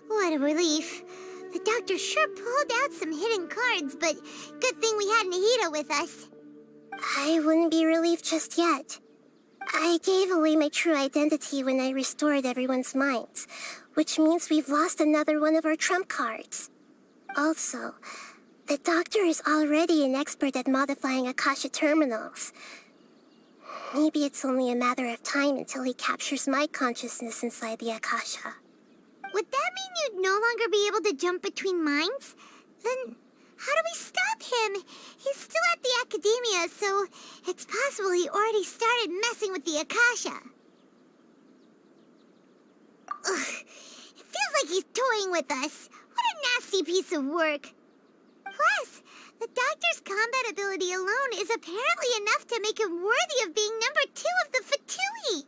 What a relief. The doctor sure pulled out some hidden cards, but good thing we had Nahida with us. I wouldn't be relieved just yet. I gave away my true identity when I restored everyone's minds, which means we've lost another one of our trump cards. Also, the doctor is already an expert at modifying Akasha terminals. Maybe it's only a matter of time until he captures my consciousness inside the Akasha. Would that mean you'd no longer be able to jump between minds? Then how do we stop him? He's still at the academia, so it's possible he already started messing with the Akasha. Ugh, it feels like he's toying with us. What a nasty piece of work. Plus, the doctor's combat ability alone is apparently enough to make him worthy of being number 2 of the Fatui.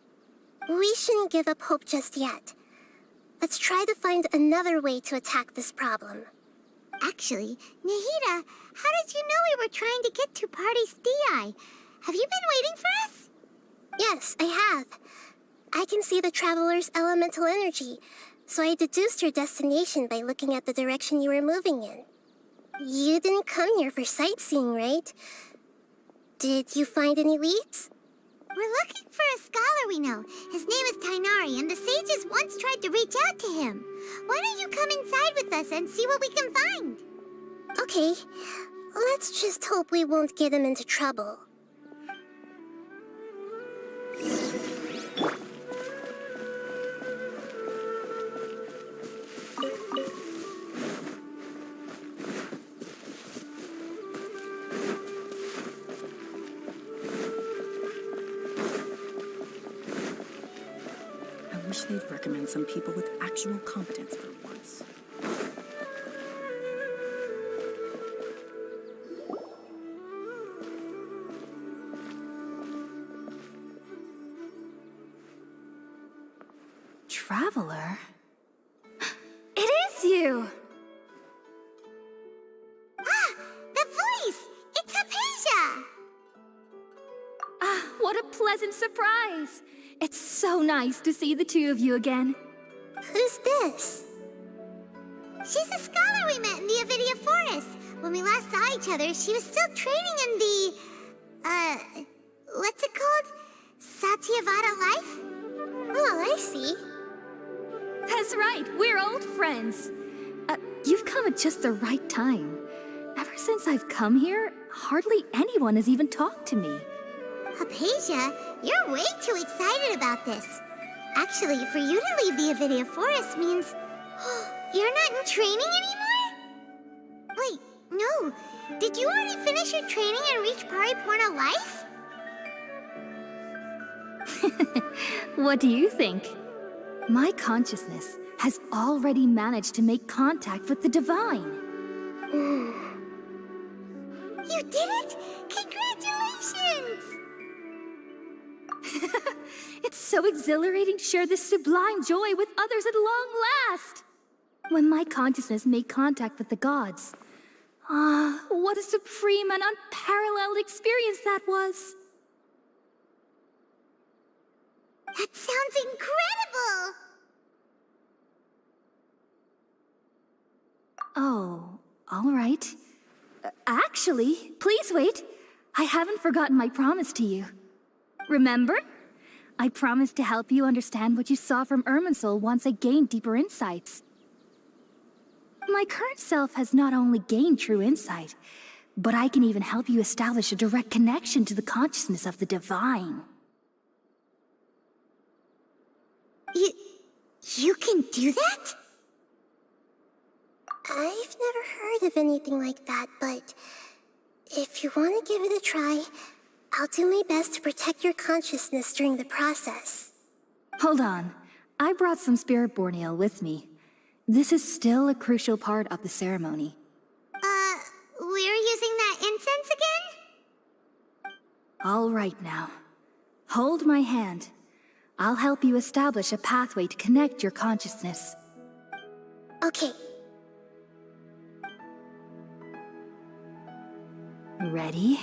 We shouldn't give up hope just yet. Let's try to find another way to attack this problem. Actually, Nahida, how did you know we were trying to get to Party's DI? Have you been waiting for us? Yes, I have. I can see the traveler's elemental energy, so I deduced your destination by looking at the direction you were moving in. You didn't come here for sightseeing, right? Did you find any leads? We're looking for a scholar we know. His name is Tainari, and the sages once tried to reach out to him. Why don't you come inside with us and see what we can find? Okay, let's just hope we won't get him into trouble. I wish they'd recommend some people with actual competence for once. Traveler? It is you! Ah, the voice! It's Hypatia! Ah, what a pleasant surprise! It's so nice to see the two of you again. Who's this? She's a scholar we met in the Avidia Forest. When we last saw each other, she was still training in the... what's it called? Satyavada life? Oh, I see. That's right, we're old friends. You've come at just the right time. Ever since I've come here, hardly anyone has even talked to me. Hypatia, you're way too excited about this. Actually, for you to leave the Avidia Forest means... you're not in training anymore? Wait, no. Did you already finish your training and reach Paripurna life? What do you think? My consciousness has already managed to make contact with the divine. You did it! Congratulations! It's so exhilarating to share this sublime joy with others at long last. when my consciousness made contact with the gods. Ah, what a supreme and unparalleled experience that was! That sounds incredible! Oh, all right. Actually, please wait. I haven't forgotten my promise to you. Remember? I promised to help you understand what you saw from Irminsul once I gained deeper insights. My current self has not only gained true insight, but I can even help you establish a direct connection to the consciousness of the divine. You can do that? I've never heard of anything like that, but if you want to give it a try, I'll do my best to protect your consciousness during the process. Hold on. I brought some spirit-born ale with me. This is still a crucial part of the ceremony. We're using that incense again? All right now. Hold my hand. I'll help you establish a pathway to connect your consciousness. Okay. Ready?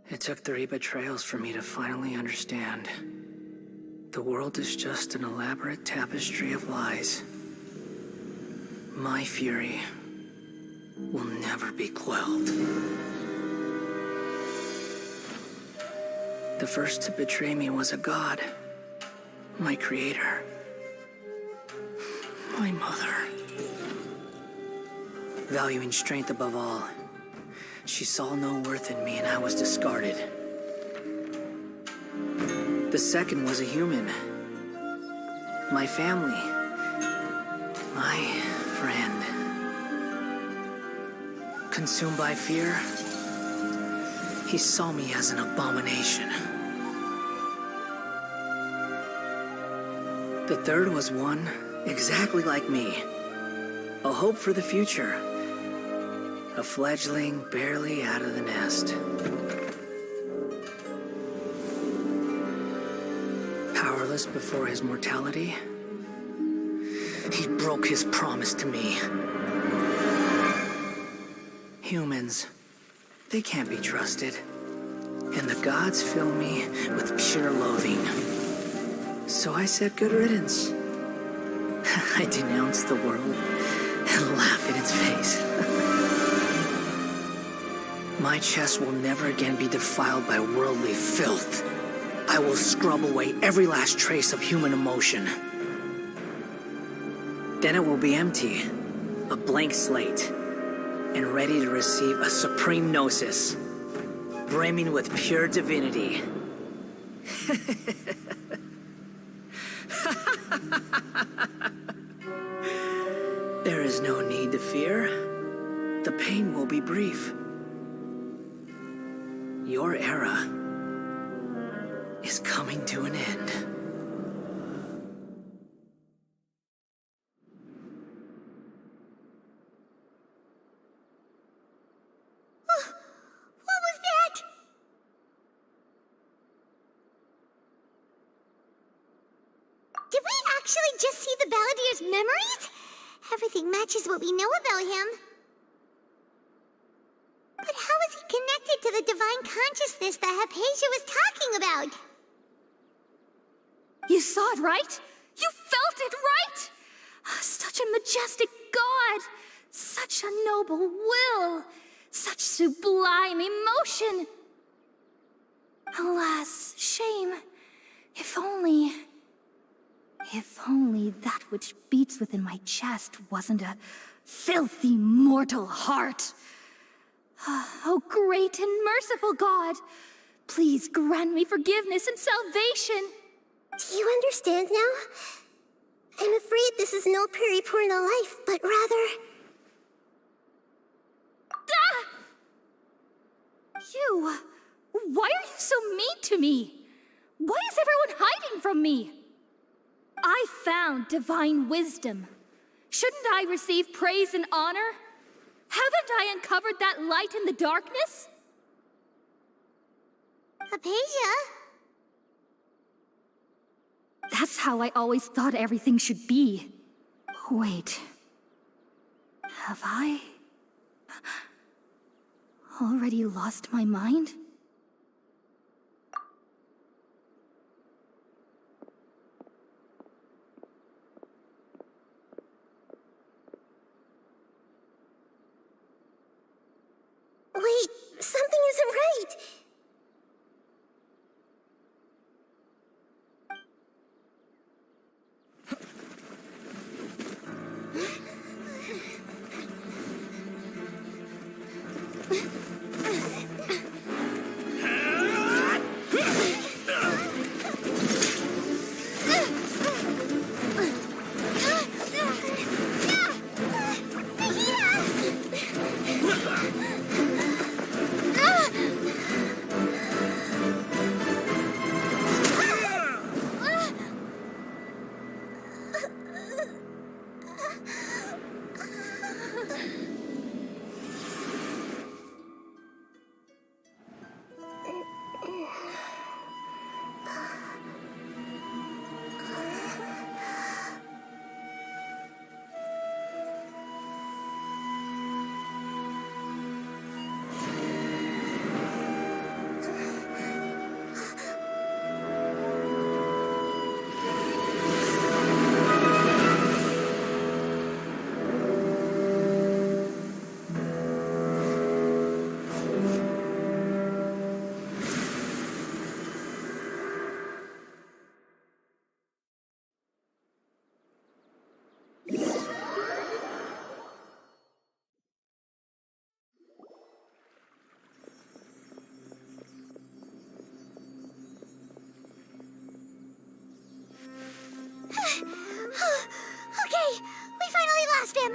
It took 3 betrayals for me to finally understand. The world is just an elaborate tapestry of lies. My fury will never be quelled. The first to betray me was a god. My creator. My mother. Valuing strength above all, she saw no worth in me and I was discarded. The second was a human. My family. My friend. Consumed by fear, he saw me as an abomination. The third was one exactly like me. A hope for the future. A fledgling barely out of the nest. Powerless before his mortality, he broke his promise to me. Humans, they can't be trusted. And the gods fill me with pure loathing. So I said good riddance. I denounce the world and laugh in its face. My chest will never again be defiled by worldly filth. I will scrub away every last trace of human emotion. Then it will be empty, a blank slate, and ready to receive a supreme gnosis, brimming with pure divinity. There is no need to fear. The pain will be brief. Your era is coming to an end. What was that? Did we actually just see the Balladier's memories? Everything matches what we know about him. But how is he connected to the divine consciousness that Hypatia was talking about? You saw it, right? You felt it, right? Such a majestic god! Such a noble will! Such sublime emotion! Alas, shame. If only that which beats within my chest wasn't a filthy mortal heart. Oh, great and merciful God, please grant me forgiveness and salvation. Do you understand now? I'm afraid this is no Purna life, but rather... Ah! You! Why are you so mean to me? Why is everyone hiding from me? I found divine wisdom. Shouldn't I receive praise and honor? Haven't I uncovered that light in the darkness? Hypatia? That's how I always thought everything should be. Wait. Have I already lost my mind? Wait, something isn't right. Okay, we finally lost him.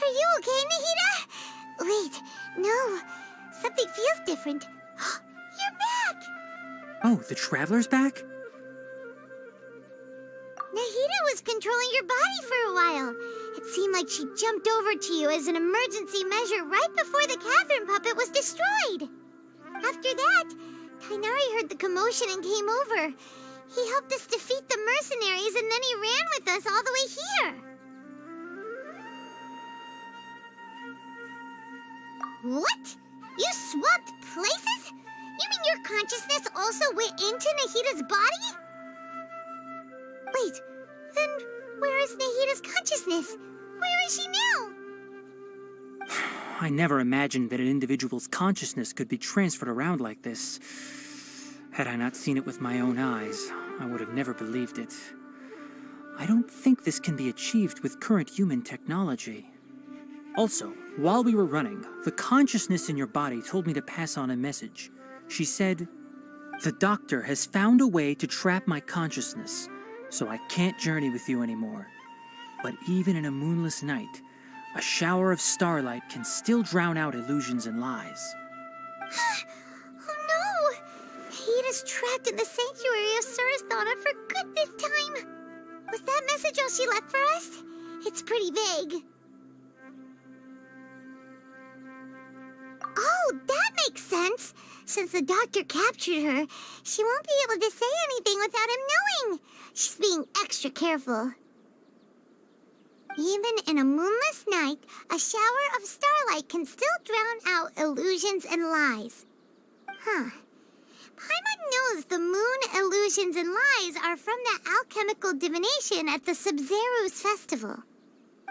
Are you okay, Nahida? Wait, no. Something feels different. You're back! Oh, the Traveler's back? Nahida was controlling your body for a while. It seemed like she jumped over to you as an emergency measure right before the Catherine puppet was destroyed. After that, Tainari heard the commotion and came over. He helped us defeat the mercenaries and then he ran with us all the way here. What? You swapped places? You mean your consciousness also went into Nahida's body? Wait, then where is Nahida's consciousness? Where is she now? I never imagined that an individual's consciousness could be transferred around like this. Had I not seen it with my own eyes, I would have never believed it. I don't think this can be achieved with current human technology. Also, while we were running, the consciousness in your body told me to pass on a message. She said, "The doctor has found a way to trap my consciousness, so I can't journey with you anymore. But even in a moonless night, a shower of starlight can still drown out illusions and lies." Oh no! Nahida's trapped in the sanctuary of Sumeru for good this time. Was that message all she left for us? It's pretty vague. Oh, that makes sense. Since the doctor captured her, she won't be able to say anything without him knowing. She's being extra careful. Even in a moonless night, a shower of starlight can still drown out illusions and lies. Huh. Paimon knows the moon illusions and lies are from the alchemical divination at the Sumeru's festival.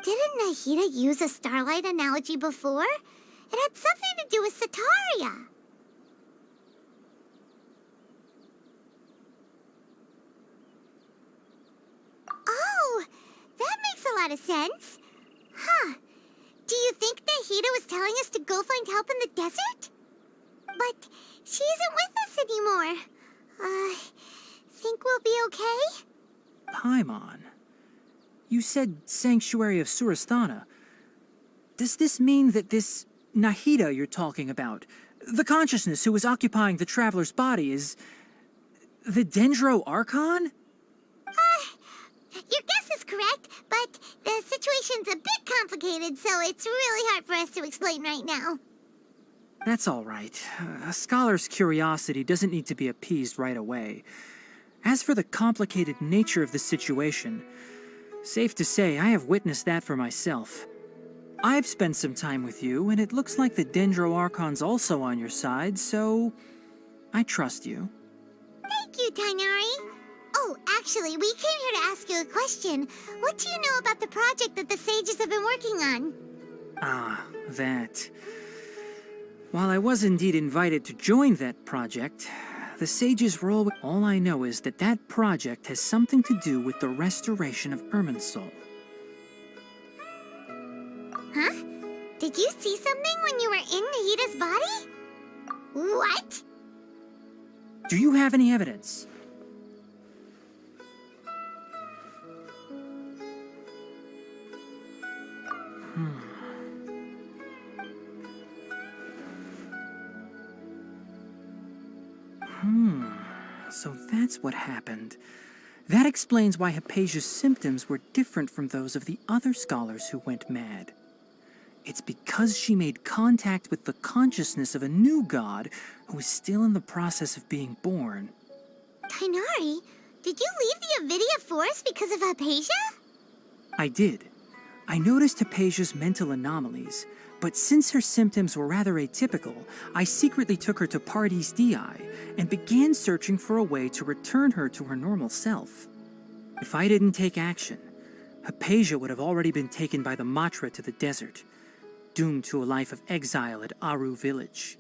Didn't Nahida use a starlight analogy before? It had something to do with Sataria. Oh, that makes a lot of sense. Huh. Do you think Nahida was telling us to go find help in the desert? But she isn't with us anymore. Think we'll be okay? Paimon, you said Sanctuary of Surasthana. Does this mean that this Nahida you're talking about, the consciousness who was occupying the traveler's body, is the Dendro Archon? correct? But the situation's a bit complicated, so it's really hard for us to explain right now. That's all right. A scholar's curiosity doesn't need to be appeased right away. As for the complicated nature of the situation, safe to say I have witnessed that for myself. I've spent some time with you, and it looks like the Dendro Archon's also on your side, so I trust you. Thank you, Tainari. Oh, actually, we came here to ask you a question. What do you know about the project that the sages have been working on? Ah, that. While I was indeed invited to join that project, the sages were all I know is that that project has something to do with the restoration of Irminsul. Huh? Did you see something when you were in Nahita's body? What? Do you have any evidence? So that's what happened. That explains why Hypatia's symptoms were different from those of the other scholars who went mad. It's because she made contact with the consciousness of a new god who is still in the process of being born. Tainari, did you leave the Avidia Forest because of Hypatia? I did. I noticed Hypatia's mental anomalies, but since her symptoms were rather atypical, I secretly took her to Pardis Dii and began searching for a way to return her to her normal self. If I didn't take action, Hypatia would have already been taken by the Matra to the desert, doomed to a life of exile at Aru village.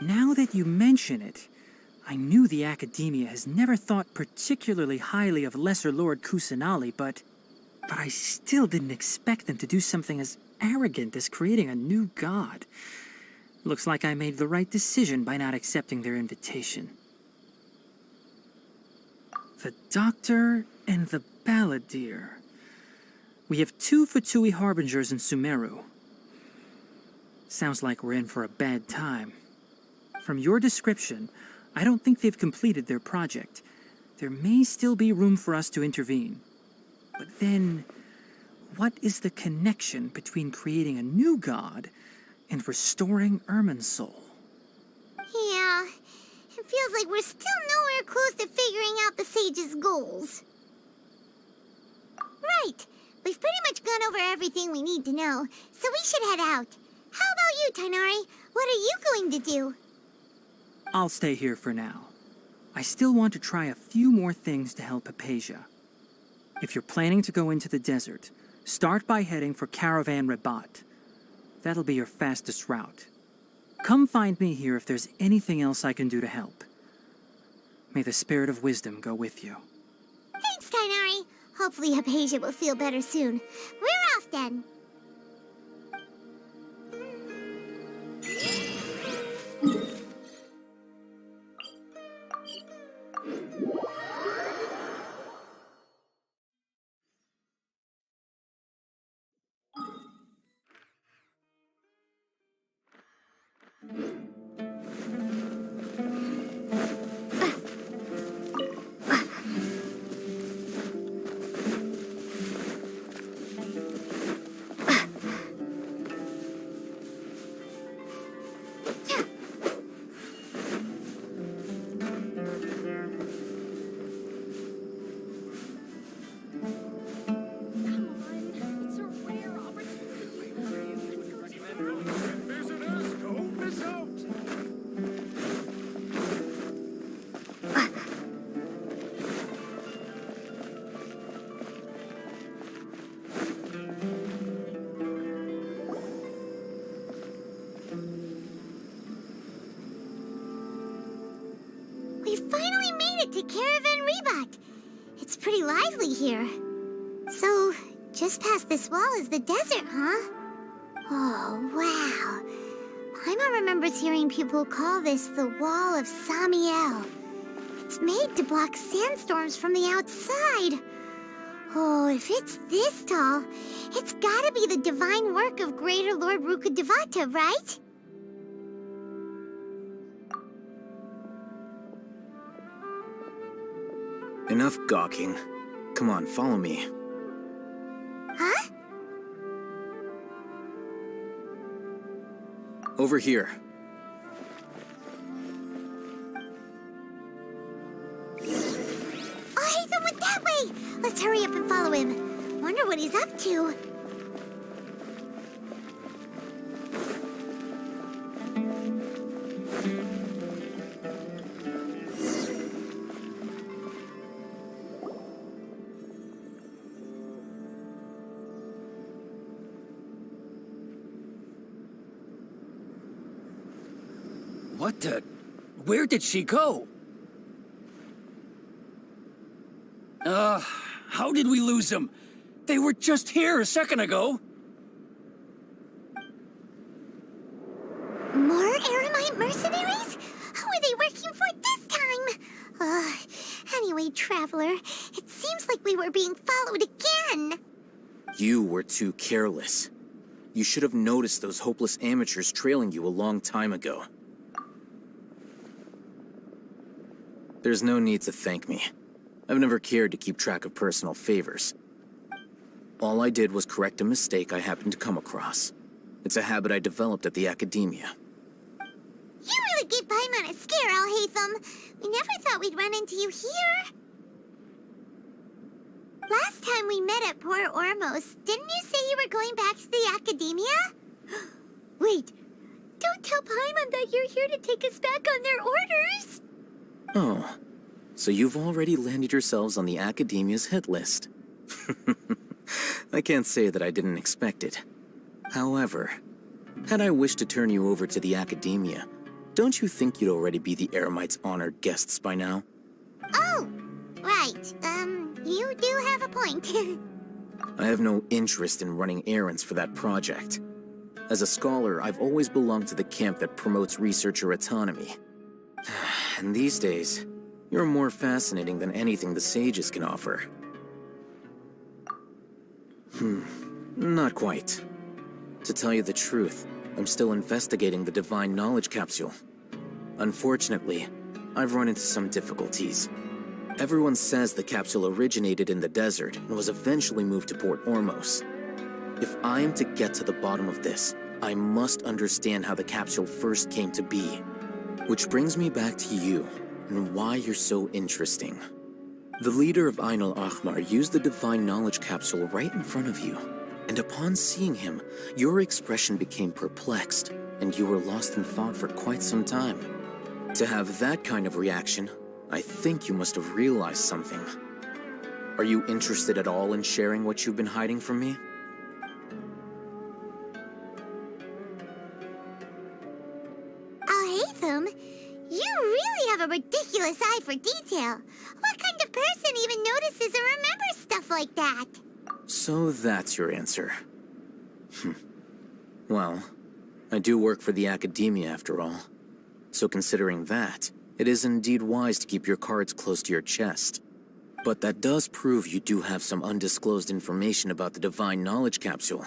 Now that you mention it, I knew the Academia has never thought particularly highly of Lesser Lord Kusanali, but I still didn't expect them to do something as arrogant as creating a new god. Looks like I made the right decision by not accepting their invitation. The Doctor and the Balladeer. We have 2 Fatui Harbingers in Sumeru. Sounds like we're in for a bad time. From your description, I don't think they've completed their project. There may still be room for us to intervene. But then, what is the connection between creating a new god and restoring Irminsul? Yeah, it feels like we're still nowhere close to figuring out the sage's goals. Right, we've pretty much gone over everything we need to know, so we should head out. How about you, Tainari? What are you going to do? I'll stay here for now. I still want to try a few more things to help Hypatia. If you're planning to go into the desert, start by heading for Caravan Rabat. That'll be your fastest route. Come find me here if there's anything else I can do to help. May the spirit of wisdom go with you. Thanks, Tainari. Hopefully Hypatia will feel better soon. We're off then. We finally made it to Caravan Rabat. It's pretty lively here. So, just past this wall is the desert, huh? Oh, wow. Paimon remembers hearing people call this the Wall of Samiel. It's made to block sandstorms from the outside. Oh, if it's this tall, it's gotta be the divine work of Greater Lord Rukkhadevata, right? Enough gawking. Come on, follow me. Over here. Oh, Hatham went that way! Let's hurry up and follow him. Wonder what he's up to. What the? Where did she go? How did we lose them? They were just here a second ago. More Eremite mercenaries? Who are they working for this time? Anyway, Traveler, it seems like we were being followed again. You were too careless. You should have noticed those hopeless amateurs trailing you a long time ago. There's no need to thank me. I've never cared to keep track of personal favors. All I did was correct a mistake I happened to come across. It's a habit I developed at the Academia. You really gave Paimon a scare, Alhaitham. We never thought we'd run into you here. Last time we met at Port Ormos, didn't you say you were going back to the Academia? Wait, don't tell Paimon that you're here to take us back on their orders. Oh, so you've already landed yourselves on the Academia's hit list. I can't say that I didn't expect it. However, had I wished to turn you over to the Academia, don't you think you'd already be the Eremites' honored guests by now? Oh, right. You do have a point. I have no interest in running errands for that project. As a scholar, I've always belonged to the camp that promotes researcher autonomy. And these days, you're more fascinating than anything the sages can offer. Not quite. To tell you the truth, I'm still investigating the Divine Knowledge Capsule. Unfortunately, I've run into some difficulties. Everyone says the capsule originated in the desert and was eventually moved to Port Ormos. If I am to get to the bottom of this, I must understand how the capsule first came to be. Which brings me back to you, and why you're so interesting. The leader of Ain al-Ahmar used the Divine Knowledge Capsule right in front of you, and upon seeing him, your expression became perplexed, and you were lost in thought for quite some time. To have that kind of reaction, I think you must have realized something. Are you interested at all in sharing what you've been hiding from me? Alhaitham, you really have a ridiculous eye for detail. What kind of person even notices or remembers stuff like that? So that's your answer. Well, I do work for the Academia after all. So considering that, it is indeed wise to keep your cards close to your chest. But that does prove you do have some undisclosed information about the Divine Knowledge Capsule.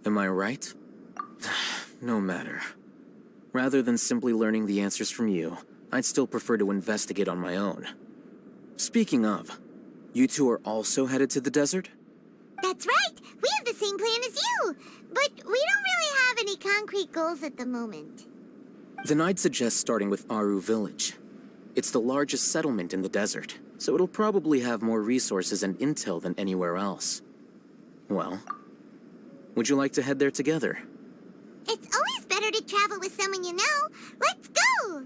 Am I right? No matter. Rather than simply learning the answers from you, I'd still prefer to investigate on my own. Speaking of, you two are also headed to the desert? That's right. We have the same plan as you. But we don't really have any concrete goals at the moment. Then I'd suggest starting with Aru Village. It's the largest settlement in the desert, so it'll probably have more resources and intel than anywhere else. Well, would you like to head there together? It's always better to travel with someone you know. Let's go!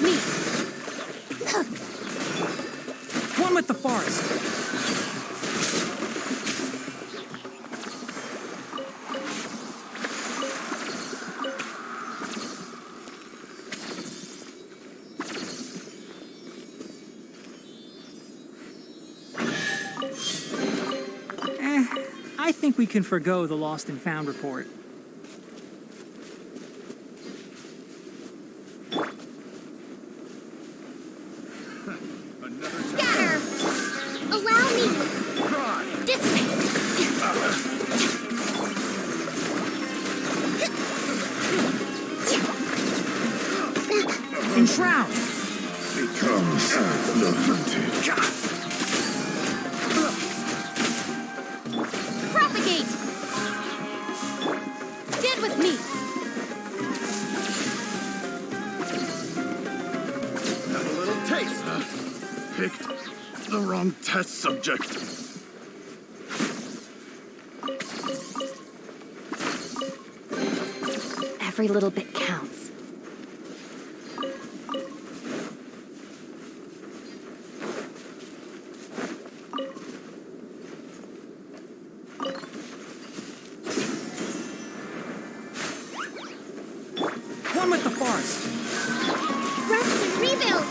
with me! One with the forest. I think we can forgo the lost and found report. Scatter! Allow me! Dissipate! Enshroud! Becomes the hunted. Propagate! Stand with me! Have a little taste, huh? Picked the wrong test subject. Every little bit counts. One with the forest. Rest and rebuild!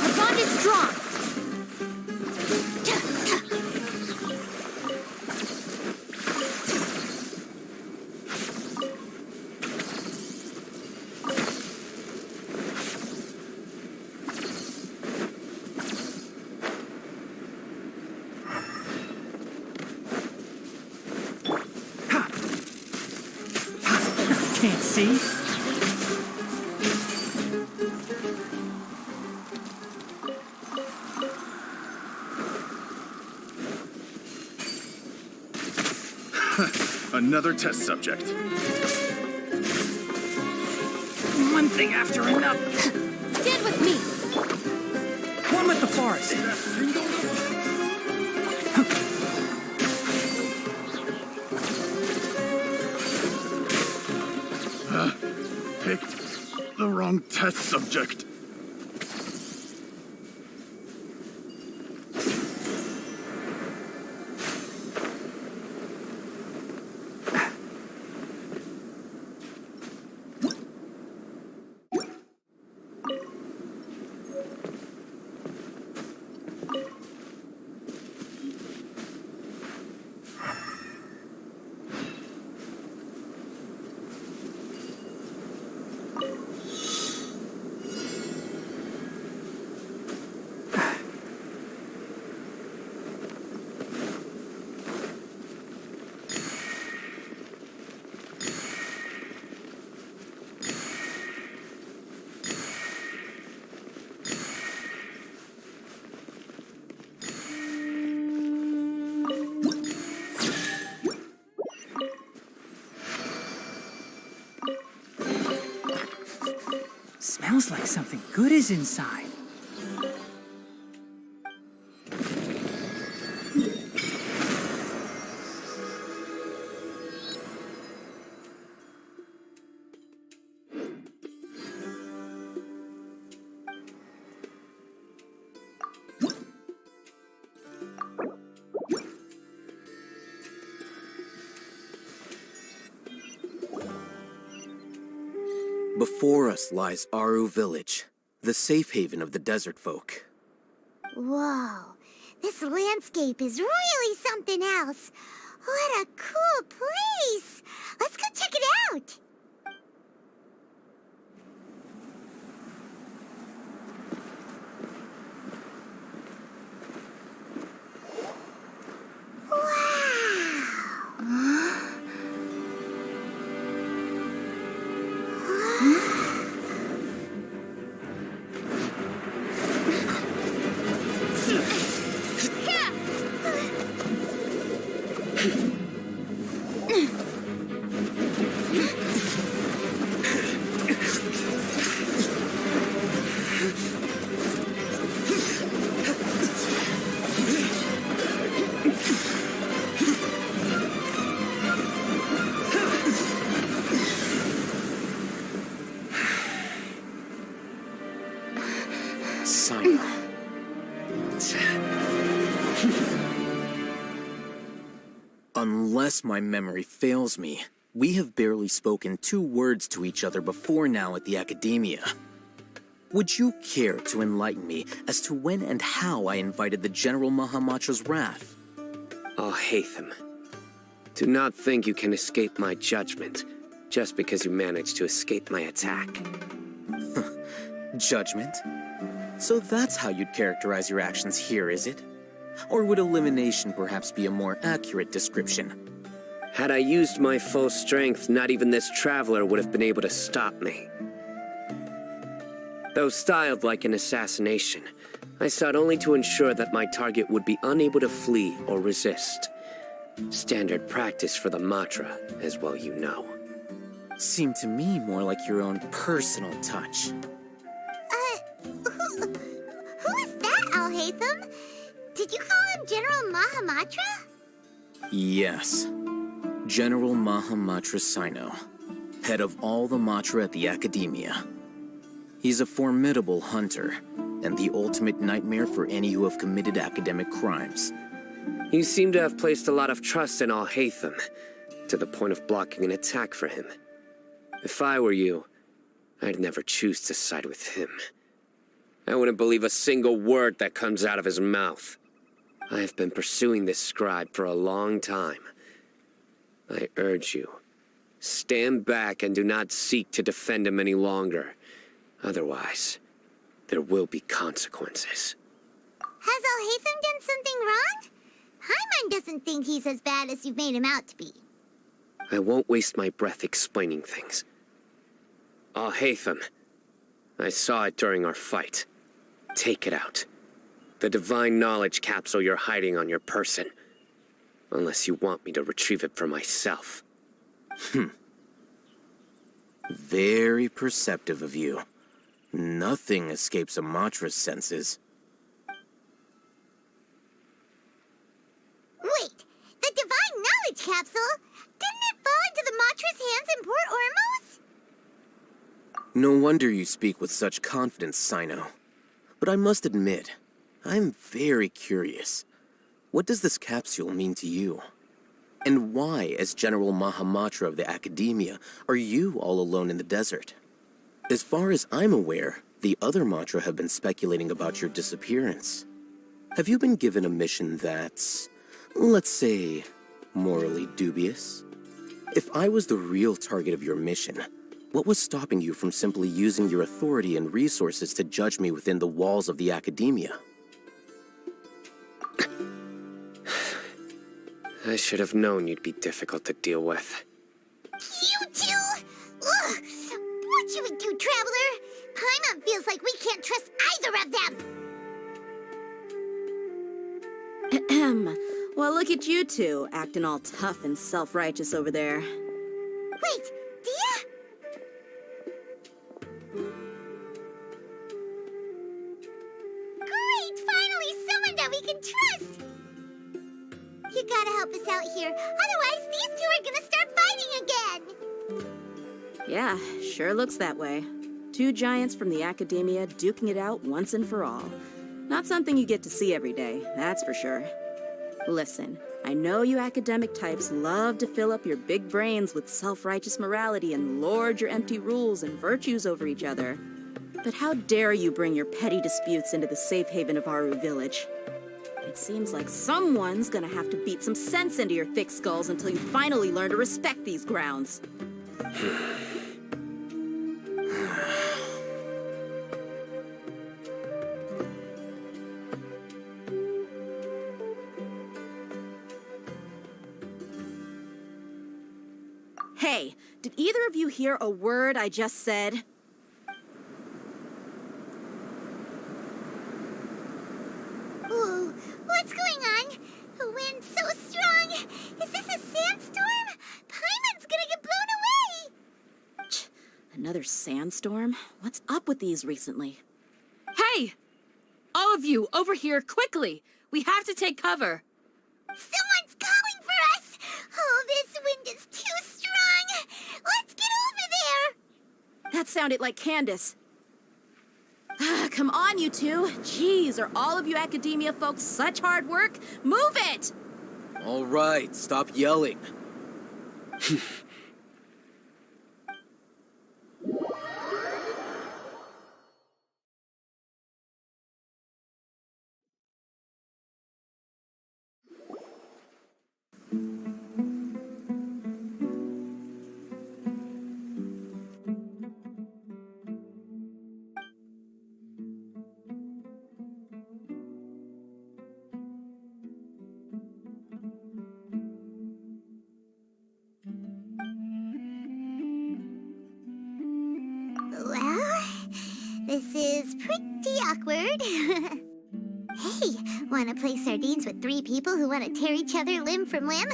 Our bond is strong! Can't see. Another test subject. One thing after another. Stand with me! One with the forest. Picked the wrong test subject. Smells like something good is inside. Before us lies Aru Village, the safe haven of the desert folk. Whoa, this landscape is really something else. What a cool place! Let's go check it out! Unless my memory fails me, we have barely spoken 2 words to each other before now at the Academia. Would you care to enlighten me as to when and how I invited the General Mahamatra's wrath? Al-Haytham, do not think you can escape my judgment just because you managed to escape my attack. Judgment? So that's how you'd characterize your actions here, is it? Or would elimination perhaps be a more accurate description? Had I used my full strength, not even this traveler would have been able to stop me. Though styled like an assassination, I sought only to ensure that my target would be unable to flee or resist. Standard practice for the Matra, as well you know. Seemed to me more like your own personal touch. Who is that, Al-Haytham? Did you call him General Mahamatra? Yes. General Mahamatra Sino, head of all the Matra at the Academia. He's a formidable hunter, and the ultimate nightmare for any who have committed academic crimes. You seem to have placed a lot of trust in Al-Haytham, to the point of blocking an attack for him. If I were you, I'd never choose to side with him. I wouldn't believe a single word that comes out of his mouth. I have been pursuing this scribe for a long time. I urge you, stand back and do not seek to defend him any longer. Otherwise, there will be consequences. Has Al-Haytham done something wrong? Paimon doesn't think he's as bad as you've made him out to be. I won't waste my breath explaining things. Al-Haytham, I saw it during our fight. Take it out. The divine knowledge capsule you're hiding on your person. Unless you want me to retrieve it for myself. Very perceptive of you. Nothing escapes a Matra's senses. Wait, the divine knowledge capsule? Didn't it fall into the Matra's hands in Port Ormos? No wonder you speak with such confidence, Sino. But I must admit, I'm very curious. What does this capsule mean to you? And why, as General Mahamatra of the Academia, are you all alone in the desert? As far as I'm aware, the other Matra have been speculating about your disappearance. Have you been given a mission that's, let's say, morally dubious? If I was the real target of your mission, what was stopping you from simply using your authority and resources to judge me within the walls of the Academia? I should have known you'd be difficult to deal with. You two? Ugh! What should we do, Traveler? Paimon feels like we can't trust either of them. Well, look at you two, acting all tough and self-righteous over there. Wait, Dia? Great! Finally, someone that we can trust! You gotta help us out here, otherwise these two are gonna start fighting again! Yeah, sure looks that way. 2 giants from the Academia duking it out once and for all. Not something you get to see every day, that's for sure. Listen, I know you academic types love to fill up your big brains with self-righteous morality and lord your empty rules and virtues over each other. But how dare you bring your petty disputes into the safe haven of Aru Village? It seems like someone's gonna have to beat some sense into your thick skulls until you finally learn to respect these grounds. Hey, did either of you hear a word I just said? Ooh, what's going on? The wind's so strong. Is this a sandstorm? Paimon's gonna get blown away. Another sandstorm? What's up with these recently? Hey! All of you, over here, quickly! We have to take cover. Someone's calling for us! Oh, this wind is too strong! Let's get over there! That sounded like Candace. Come on, you two. Jeez, are all of you Academia folks such hard work? Move it! All right, stop yelling. Well, this is pretty awkward. Hey, wanna play sardines with 3 people who wanna tear each other limb from limb?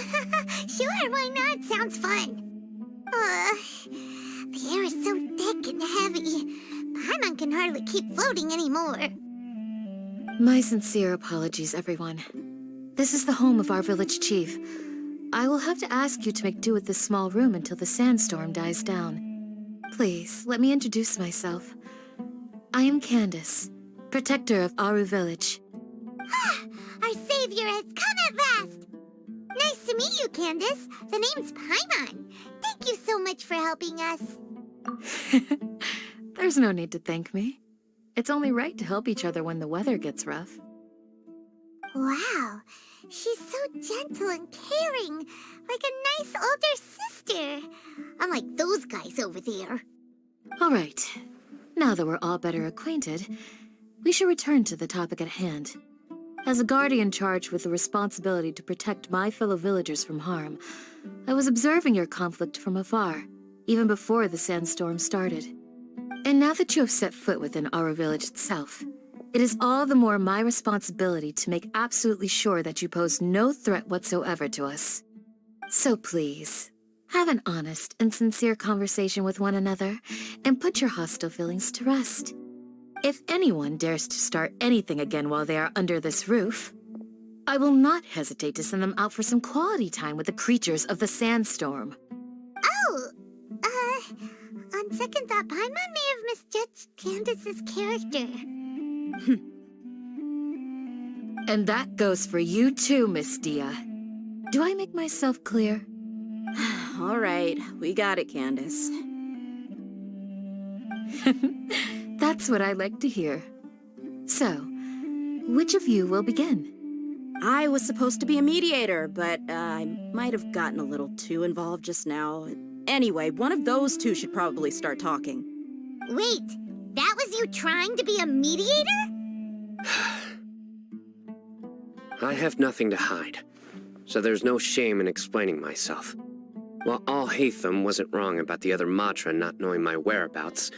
Sure, why not? Sounds fun. The air is so thick and heavy. Paimon can hardly keep floating anymore. My sincere apologies, everyone. This is the home of our village chief. I will have to ask you to make do with this small room until the sandstorm dies down. Please, let me introduce myself. I am Candace, protector of Aru Village. Our savior has come at last! Nice to meet you, Candace. The name's Paimon. Thank you so much for helping us. There's no need to thank me. It's only right to help each other when the weather gets rough. Wow, she's so gentle and caring, like a nice older sister. Unlike those guys over there. All right. Now that we're all better acquainted, we should return to the topic at hand. As a guardian charged with the responsibility to protect my fellow villagers from harm, I was observing your conflict from afar, even before the sandstorm started. And now that you have set foot within our village itself, it is all the more my responsibility to make absolutely sure that you pose no threat whatsoever to us. So please, have an honest and sincere conversation with one another, and put your hostile feelings to rest. If anyone dares to start anything again while they are under this roof, I will not hesitate to send them out for some quality time with the creatures of the sandstorm. Oh, on second thought, Paimon may have misjudged Candace's character. And that goes for you too, Miss Dia. Do I make myself clear? All right, we got it, Candace. That's what I like to hear. So, which of you will begin? I was supposed to be a mediator, but I might have gotten a little too involved just now. Anyway, one of those two should probably start talking. Wait, that was you trying to be a mediator? I have nothing to hide, so there's no shame in explaining myself. While All Hatham wasn't wrong about the other Matra not knowing my whereabouts,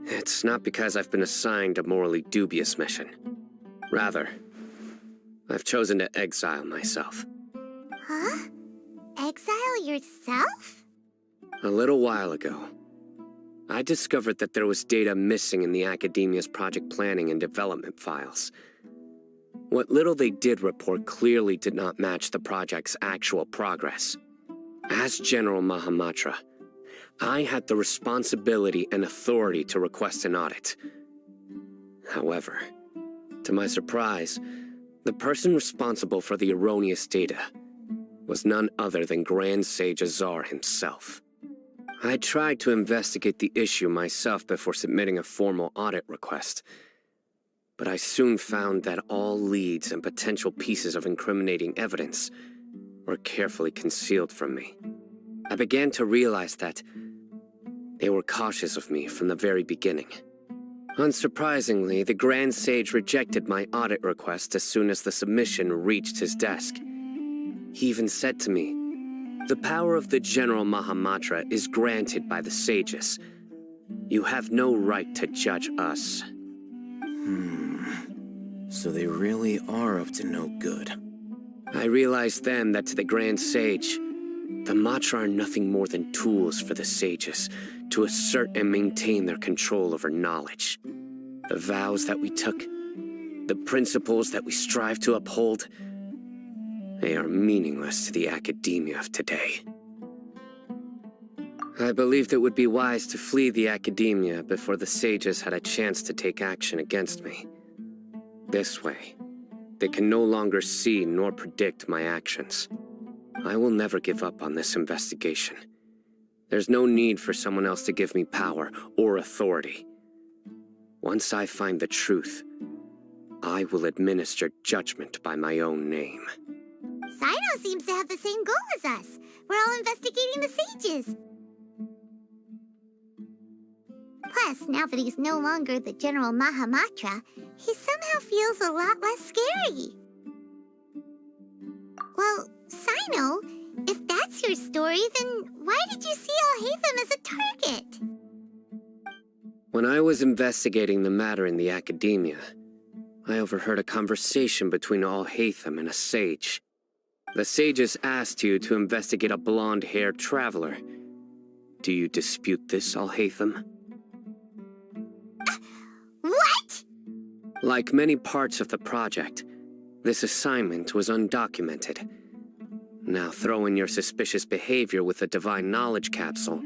it's not because I've been assigned a morally dubious mission. Rather, I've chosen to exile myself. Huh? Exile yourself? A little while ago, I discovered that there was data missing in the Academia's project planning and development files. What little they did report clearly did not match the project's actual progress. As General Mahamatra, I had the responsibility and authority to request an audit. However, to my surprise, the person responsible for the erroneous data was none other than Grand Sage Azar himself. I tried to investigate the issue myself before submitting a formal audit request, but I soon found that all leads and potential pieces of incriminating evidence were carefully concealed from me. I began to realize that they were cautious of me from the very beginning. Unsurprisingly, the Grand Sage rejected my audit request as soon as the submission reached his desk. He even said to me, "The power of the General Mahamatra is granted by the sages. You have no right to judge us." So they really are up to no good. I realized then that to the Grand Sage, the Matra are nothing more than tools for the sages to assert and maintain their control over knowledge. The vows that we took, the principles that we strive to uphold, they are meaningless to the academia of today. I believed it would be wise to flee the academia before the sages had a chance to take action against me. This way, They can no longer see nor predict my actions. I will never give up on this investigation. There's no need for someone else to give me power or authority. Once I find the truth, I will administer judgment by my own name. Sino seems to have the same goal as us. We're all investigating the sages. Plus, now that he's no longer the General Mahamatra, he somehow feels a lot less scary. Well, Sino, if that's your story, then why did you see Alhaitham as a target? When I was investigating the matter in the academia, I overheard a conversation between Alhaitham and a sage. The sages asked you to investigate a blonde-haired traveler. Do you dispute this, Alhaitham? What? Like many parts of the project, this assignment was undocumented. Now throw in your suspicious behavior with the Divine Knowledge Capsule,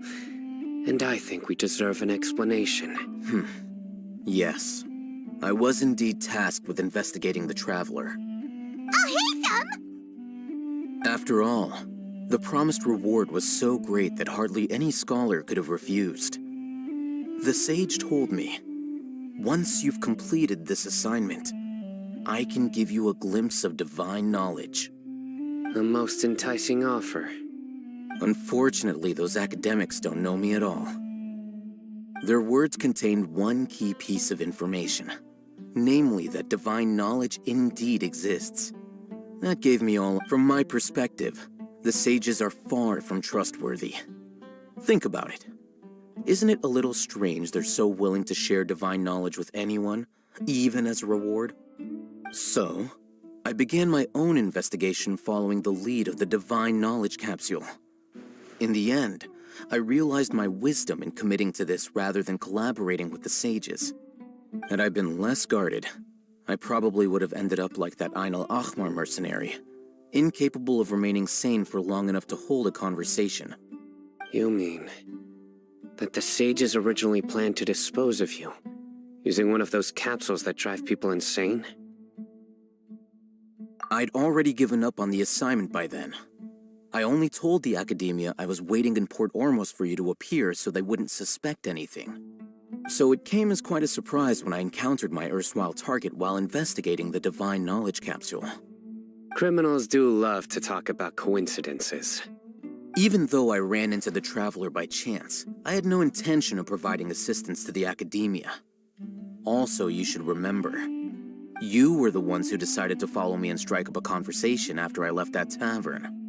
and I think we deserve an explanation. Yes. I was indeed tasked with investigating the Traveler. Alhaitham! After all, the promised reward was so great that hardly any scholar could have refused. The sage told me, once you've completed this assignment, I can give you a glimpse of divine knowledge. A most enticing offer. Unfortunately, those academics don't know me at all. Their words contained one key piece of information, namely that divine knowledge indeed exists. That gave me all. From my perspective, the sages are far from trustworthy. Think about it. Isn't it a little strange they're so willing to share divine knowledge with anyone, even as a reward? So, I began my own investigation following the lead of the Divine Knowledge Capsule. In the end, I realized my wisdom in committing to this rather than collaborating with the sages. Had I been less guarded, I probably would have ended up like that Ain al-Ahmar mercenary, incapable of remaining sane for long enough to hold a conversation. You mean that the sages originally planned to dispose of you, using one of those capsules that drive people insane? I'd already given up on the assignment by then. I only told the Academia I was waiting in Port Ormos for you to appear so they wouldn't suspect anything. So it came as quite a surprise when I encountered my erstwhile target while investigating the Divine Knowledge Capsule. Criminals do love to talk about coincidences. Even though I ran into the Traveler by chance, I had no intention of providing assistance to the Academia. Also, you should remember, you were the ones who decided to follow me and strike up a conversation after I left that tavern.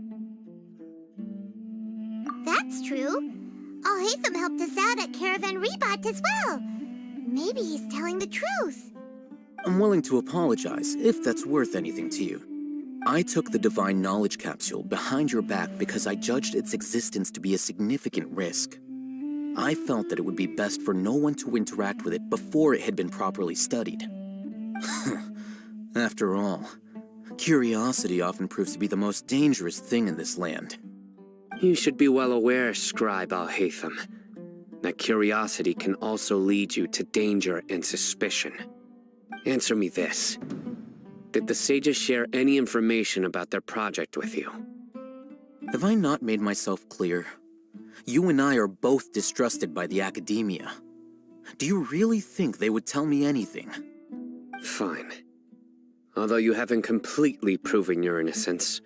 That's true. Alhaitham helped us out at Caravan Rebat as well. Maybe he's telling the truth. I'm willing to apologize, if that's worth anything to you. I took the Divine Knowledge Capsule behind your back because I judged its existence to be a significant risk. I felt that it would be best for no one to interact with it before it had been properly studied. After all, curiosity often proves to be the most dangerous thing in this land. You should be well aware, Scribe Alhaitham, that curiosity can also lead you to danger and suspicion. Answer me this. Did the sages share any information about their project with you? Have I not made myself clear? You and I are both distrusted by the Academia. Do you really think they would tell me anything? Fine. Although you haven't completely proven your innocence,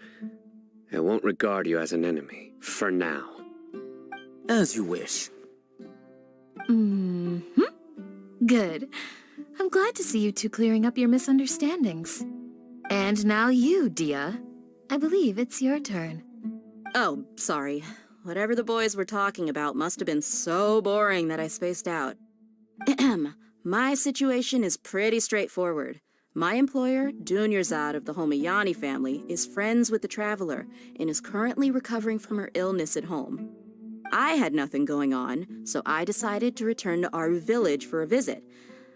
I won't regard you as an enemy, for now. As you wish. Good. I'm glad to see you two clearing up your misunderstandings. And now you, Dia. I believe it's your turn. Oh, sorry. Whatever the boys were talking about must have been so boring that I spaced out. My situation is pretty straightforward. My employer, Dunyarzad of the Homayani family, is friends with the Traveler and is currently recovering from her illness at home. I had nothing going on, so I decided to return to Aru village for a visit.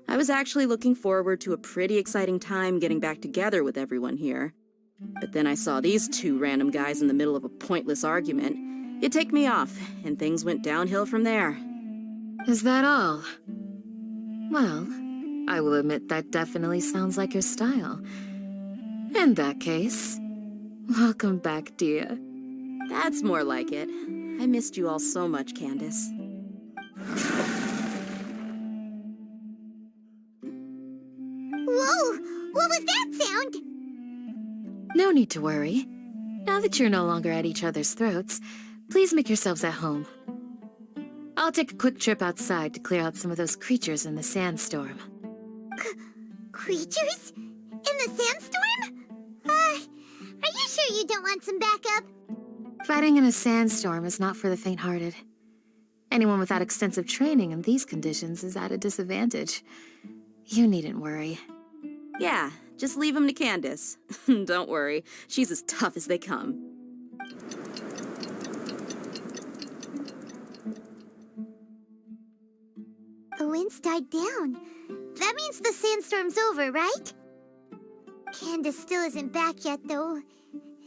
I was actually looking forward to a pretty exciting time getting back together with everyone here. But then I saw these two random guys in the middle of a pointless argument. It ticked me off, and things went downhill from there. Is that all? Well, I will admit that definitely sounds like your style. In that case, welcome back, dear. That's more like it. I missed you all so much, Candace. Whoa! What was that sound? No need to worry. Now that you're no longer at each other's throats, please make yourselves at home. I'll take a quick trip outside to clear out some of those creatures in the sandstorm. Creatures? In the sandstorm? Are you sure you don't want some backup? Fighting in a sandstorm is not for the faint-hearted. Anyone without extensive training in these conditions is at a disadvantage. You needn't worry. Yeah, just leave him to Candace. Don't worry, she's as tough as they come. The wind's died down. That means the sandstorm's over, right? Candace still isn't back yet, though.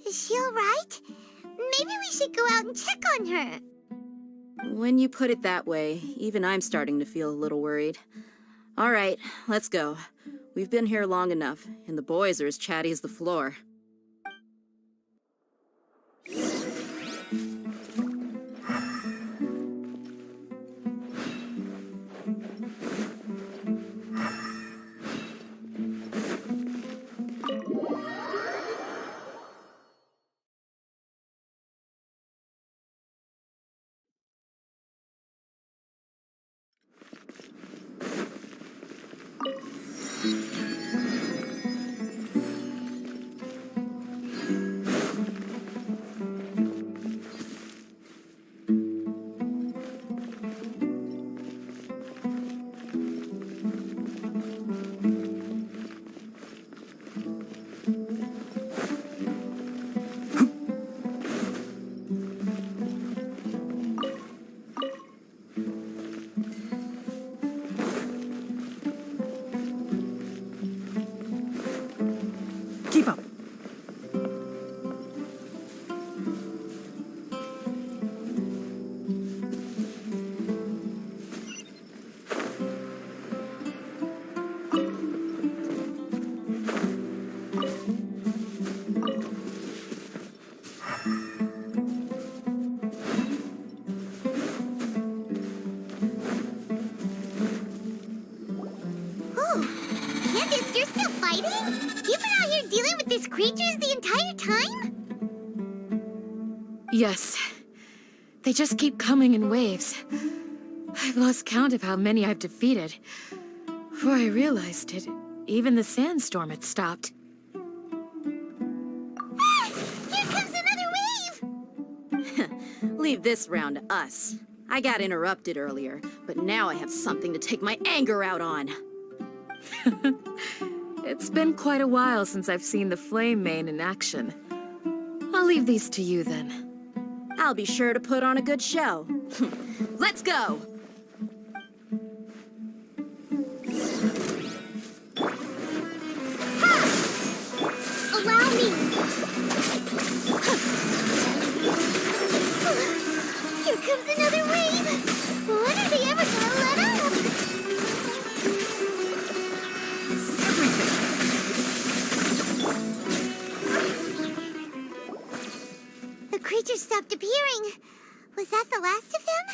Is she alright? Maybe we should go out and check on her. When you put it that way, even I'm starting to feel a little worried. All right, let's go. We've been here long enough, and the boys are as chatty as the floor. Keep up. Candace, you're still fighting? You've been out here dealing with these creatures the entire time? Yes. They just keep coming in waves. I've lost count of how many I've defeated. Before I realized it, even the sandstorm had stopped. Ah! Here comes another wave! Leave this round to us. I got interrupted earlier, but now I have something to take my anger out on. It's been quite a while since I've seen the Flame Mane in action. I'll leave these to you then. I'll be sure to put on a good show. Let's go! Allow me! Here comes another wave! When are they ever gonna let up? The creatures stopped appearing. Was that the last of them?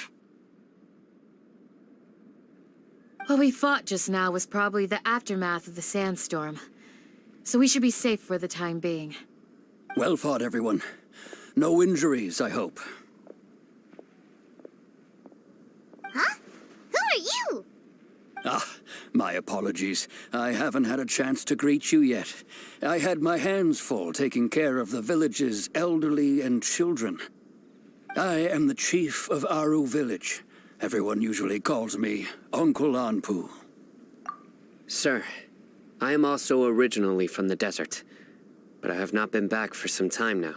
What we fought just now was probably the aftermath of the sandstorm. So we should be safe for the time being. Well fought, everyone. No injuries, I hope. Huh? Who are you? Ah, my apologies. I haven't had a chance to greet you yet. I had my hands full taking care of the village's elderly and children. I am the chief of Aru village. Everyone usually calls me Uncle Anpu. Sir, I am also originally from the desert, but I have not been back for some time now.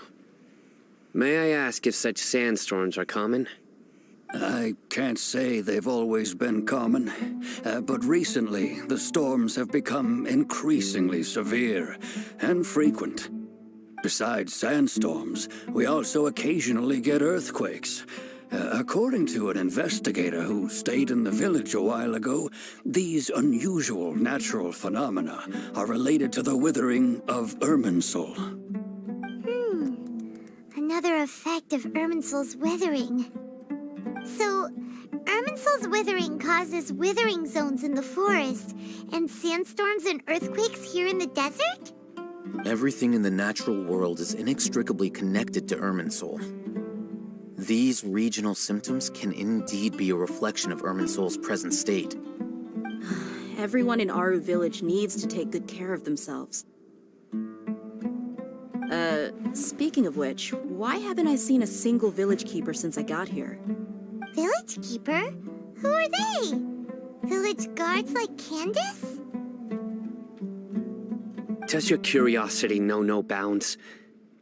May I ask if such sandstorms are common? I can't say they've always been common, but recently the storms have become increasingly severe and frequent. Besides sandstorms, we also occasionally get earthquakes, According to an investigator who stayed in the village a while ago, these unusual natural phenomena are related to the withering of Irminsul. Another effect of Irminsul's withering. So, Irminsul's withering causes withering zones in the forest, and sandstorms and earthquakes here in the desert? Everything in the natural world is inextricably connected to Irminsul. These regional symptoms can indeed be a reflection of Irminsul's present state. Everyone in Aru Village needs to take good care of themselves. Speaking of which, why haven't I seen a single village keeper since I got here? Village keeper? Who are they? Village guards like Candace? Does your curiosity know no bounds?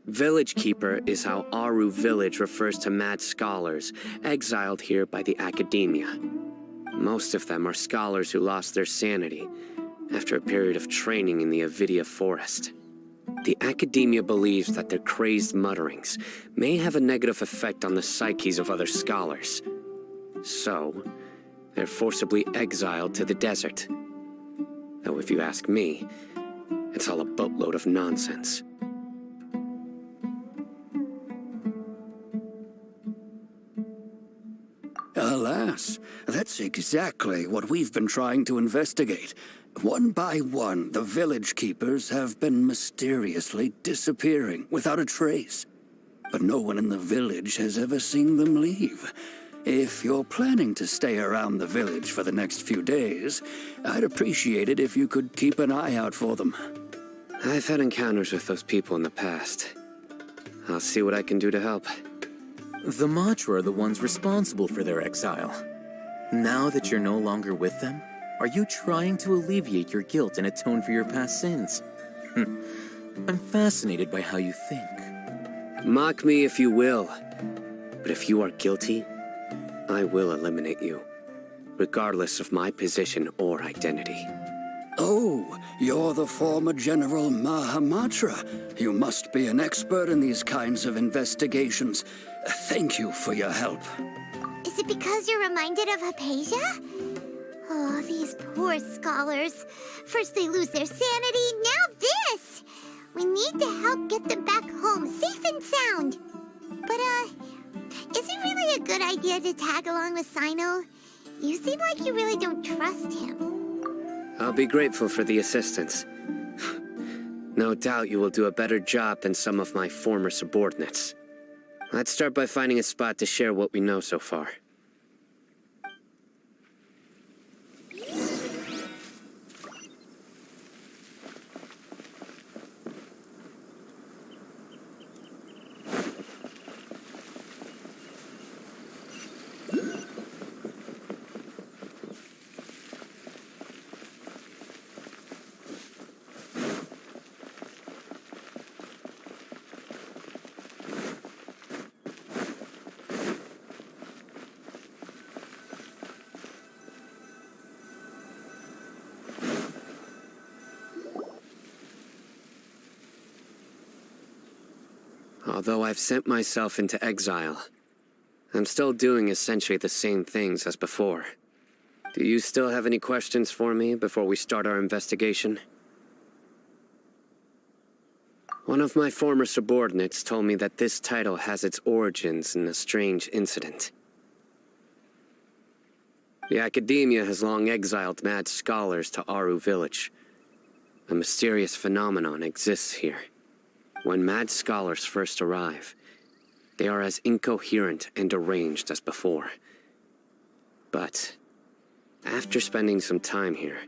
Village Keeper is how Aru Village refers to mad scholars exiled here by the Academia. Most of them are scholars who lost their sanity after a period of training in the Avidia Forest. The Academia believes that their crazed mutterings may have a negative effect on the psyches of other scholars. So, they're forcibly exiled to the desert. Though if you ask me, it's all a boatload of nonsense. Alas, that's exactly what we've been trying to investigate. One by one, the village keepers have been mysteriously disappearing without a trace. But no one in the village has ever seen them leave. If you're planning to stay around the village for the next few days, I'd appreciate it if you could keep an eye out for them. I've had encounters with those people in the past. I'll see what I can do to help. The Matra are the ones responsible for their exile. Now that you're no longer with them, are you trying to alleviate your guilt and atone for your past sins? I'm fascinated by how you think. Mock me if you will, but if you are guilty, I will eliminate you, regardless of my position or identity. Oh, you're the former General Mahamatra. You must be an expert in these kinds of investigations. Thank you for your help. Is it because you're reminded of Hypatia? Oh, these poor scholars. First they lose their sanity, now this! We need to help get them back home, safe and sound. But, is it really a good idea to tag along with Sino? You seem like you really don't trust him. I'll be grateful for the assistance. No doubt you will do a better job than some of my former subordinates. Let's start by finding a spot to share what we know so far. Although I've sent myself into exile, I'm still doing essentially the same things as before. Do you still have any questions for me before we start our investigation? One of my former subordinates told me that this title has its origins in a strange incident. The Academia has long exiled mad scholars to Aru Village. A mysterious phenomenon exists here. When mad scholars first arrive, they are as incoherent and deranged as before. But after spending some time here,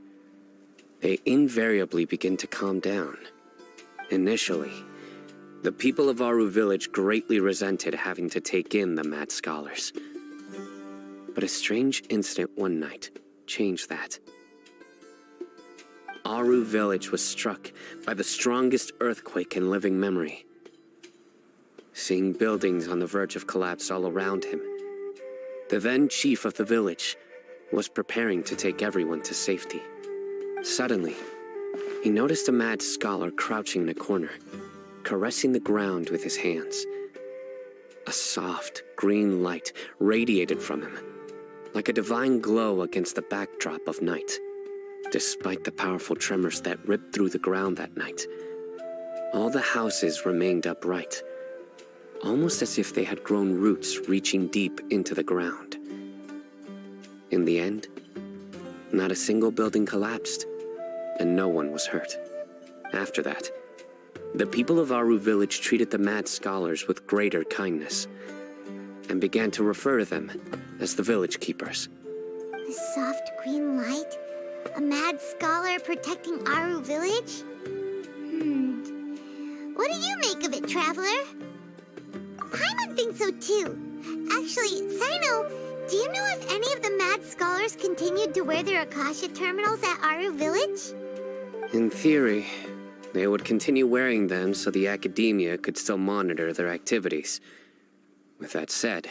they invariably begin to calm down. Initially, the people of Aru Village greatly resented having to take in the mad scholars. But a strange incident one night changed that. Aru Village was struck by the strongest earthquake in living memory. Seeing buildings on the verge of collapse all around him, the then chief of the village was preparing to take everyone to safety. Suddenly, he noticed a mad scholar crouching in a corner, caressing the ground with his hands. A soft, green light radiated from him, like a divine glow against the backdrop of night. Despite the powerful tremors that ripped through the ground that night, all the houses remained upright, almost as if they had grown roots reaching deep into the ground. In the end, not a single building collapsed, and no one was hurt. After that, the people of Aru village treated the mad scholars with greater kindness, and began to refer to them as the village keepers. A soft green light? A mad scholar protecting Aru village? What do you make of it, Traveler? Paimon thinks so too. Actually, Sino, do you know if any of the mad scholars continued to wear their Akasha terminals at Aru village? In theory, they would continue wearing them so the academia could still monitor their activities. With that said,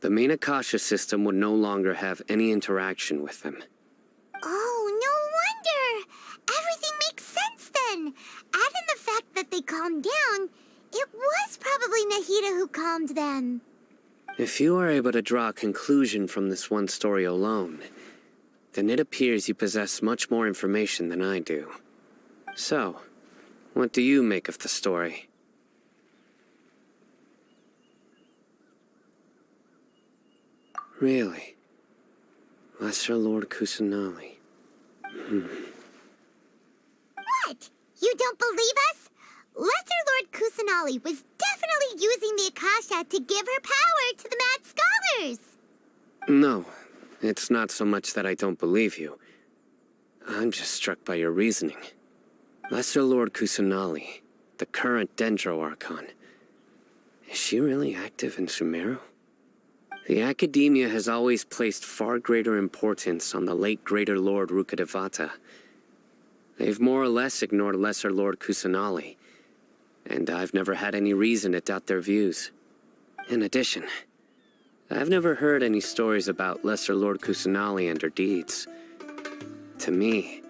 the main Akasha system would no longer have any interaction with them. Oh, no wonder! Everything makes sense then! Add in the fact that they calmed down, it was probably Nahida who calmed them. If you are able to draw a conclusion from this one story alone, then it appears you possess much more information than I do. So, what do you make of the story? Really? Lesser Lord Kusanali. What? You don't believe us? Lesser Lord Kusanali was definitely using the Akasha to give her power to the mad scholars! No, it's not so much that I don't believe you. I'm just struck by your reasoning. Lesser Lord Kusanali, the current Dendro Archon. Is she really active in Sumeru? The Academia has always placed far greater importance on the late Greater Lord Rukkhadevata. They've more or less ignored Lesser Lord Kusanali, and I've never had any reason to doubt their views. In addition, I've never heard any stories about Lesser Lord Kusanali and her deeds. To me,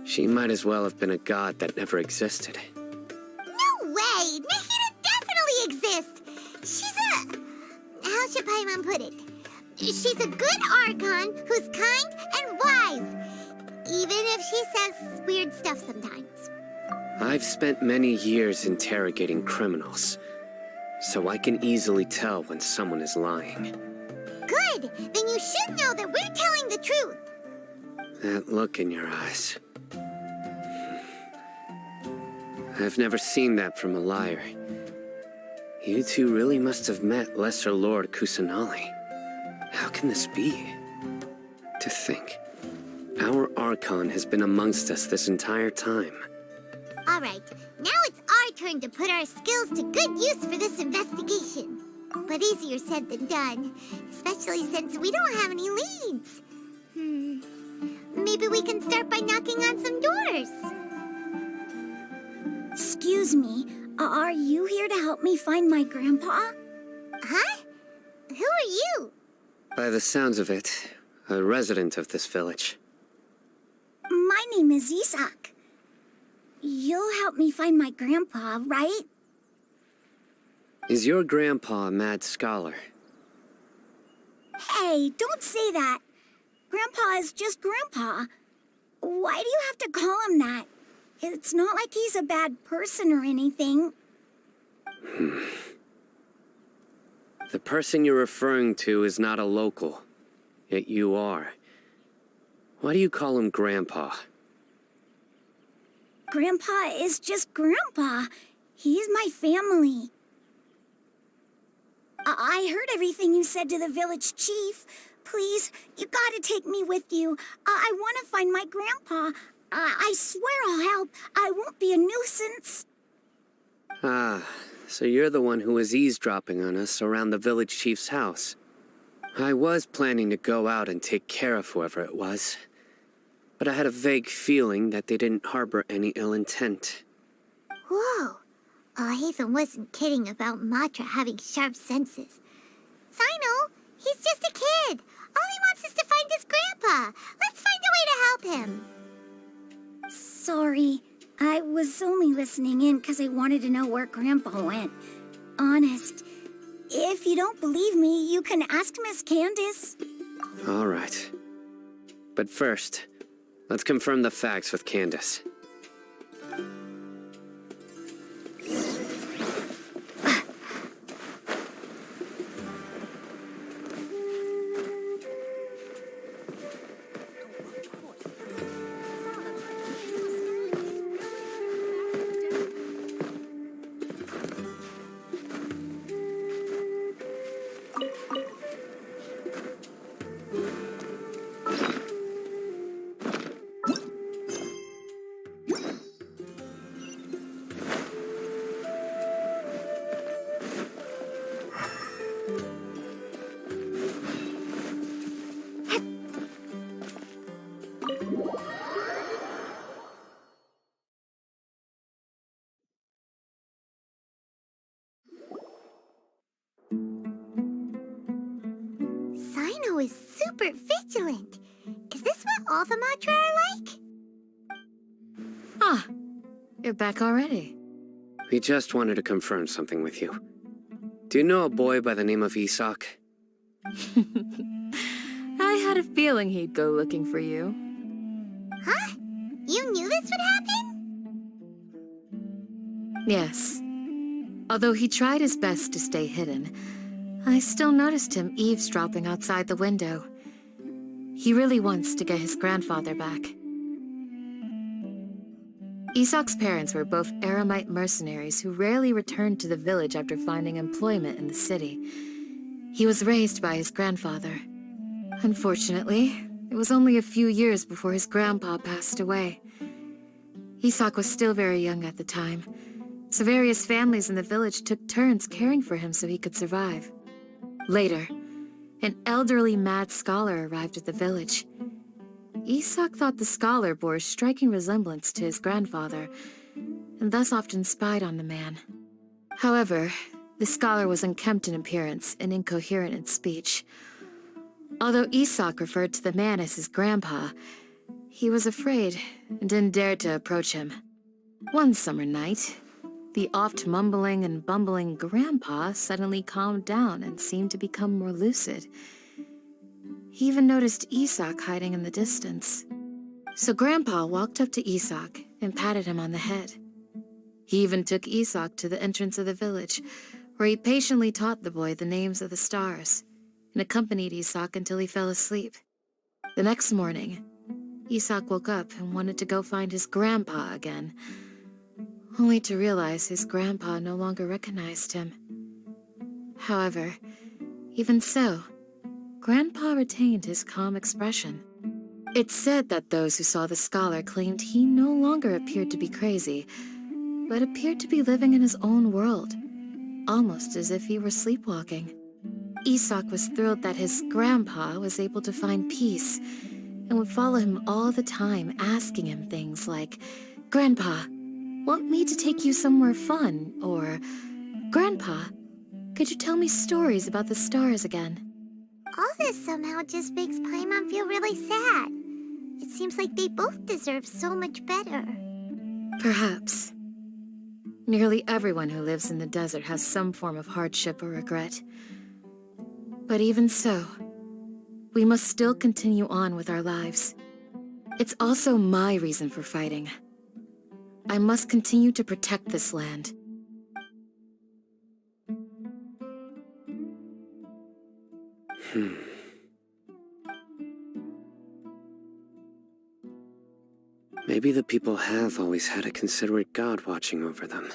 she might as well have been a god that never existed. No way! Nahida definitely exists! She's a... how should Paimon put it? She's a good Archon who's kind and wise, even if she says weird stuff sometimes. I've spent many years interrogating criminals, so I can easily tell when someone is lying. Good! Then you should know that we're telling the truth! That look in your eyes. I've never seen that from a liar. You two really must have met Lesser Lord Kusanali. How can this be? To think, our Archon has been amongst us this entire time. Alright, now it's our turn to put our skills to good use for this investigation. But easier said than done, especially since we don't have any leads. Maybe we can start by knocking on some doors. Excuse me, are you here to help me find my grandpa? Huh? Who are you? By the sounds of it, a resident of this village. My name is Isak. You'll help me find my grandpa, right? Is your grandpa a mad scholar? Hey, don't say that. Grandpa is just Grandpa. Why do you have to call him that? It's not like he's a bad person or anything. The person you're referring to is not a local, yet you are. Why do you call him Grandpa? Grandpa is just Grandpa. He's my family. I heard everything you said to the village chief. Please, you gotta take me with you. I want to find my grandpa. I swear I'll help. I won't be a nuisance. Ah, so you're the one who was eavesdropping on us around the village chief's house. I was planning to go out and take care of whoever it was, but I had a vague feeling that they didn't harbor any ill intent. Whoa. Hatham wasn't kidding about Matra having sharp senses. Sino, he's just a kid. All he wants is to find his grandpa. Let's find a way to help him. Sorry, I was only listening in because I wanted to know where Grandpa went. Honest, If you don't believe me, you can ask Miss Candace. All right. But first, let's confirm the facts with Candace. Sino is super vigilant. Is this what all the Matra are like? Ah, you're back already. We just wanted to confirm something with you. Do you know a boy by the name of Isak? I had a feeling he'd go looking for you. Huh? You knew this would happen? Yes. Although he tried his best to stay hidden, I still noticed him eavesdropping outside the window. He really wants to get his grandfather back. Isak's parents were both Aramite mercenaries who rarely returned to the village after finding employment in the city. He was raised by his grandfather. Unfortunately, it was only a few years before his grandpa passed away. Isak was still very young at the time, so various families in the village took turns caring for him so he could survive. Later, an elderly mad scholar arrived at the village. Isak thought the scholar bore a striking resemblance to his grandfather, and thus often spied on the man. However, the scholar was unkempt in appearance and incoherent in speech. Although Isak referred to the man as his grandpa, he was afraid and didn't dare to approach him. One summer night, the oft mumbling and bumbling grandpa suddenly calmed down and seemed to become more lucid. He even noticed Isak hiding in the distance. So Grandpa walked up to Isak and patted him on the head. He even took Isak to the entrance of the village, where he patiently taught the boy the names of the stars and accompanied Isak until he fell asleep. The next morning, Isak woke up and wanted to go find his grandpa again, only to realize his grandpa no longer recognized him. However, even so, Grandpa retained his calm expression. It's said that those who saw the scholar claimed he no longer appeared to be crazy, but appeared to be living in his own world, almost as if he were sleepwalking. Isak was thrilled that his grandpa was able to find peace and would follow him all the time, asking him things like, "Grandpa, want me to take you somewhere fun?" Or, "Grandpa, could you tell me stories about the stars again?" All this somehow just makes Paimon feel really sad. It seems like they both deserve so much better. Perhaps. Nearly everyone who lives in the desert has some form of hardship or regret. But even so, we must still continue on with our lives. It's also my reason for fighting. I must continue to protect this land. Maybe the people have always had a considerate god watching over them.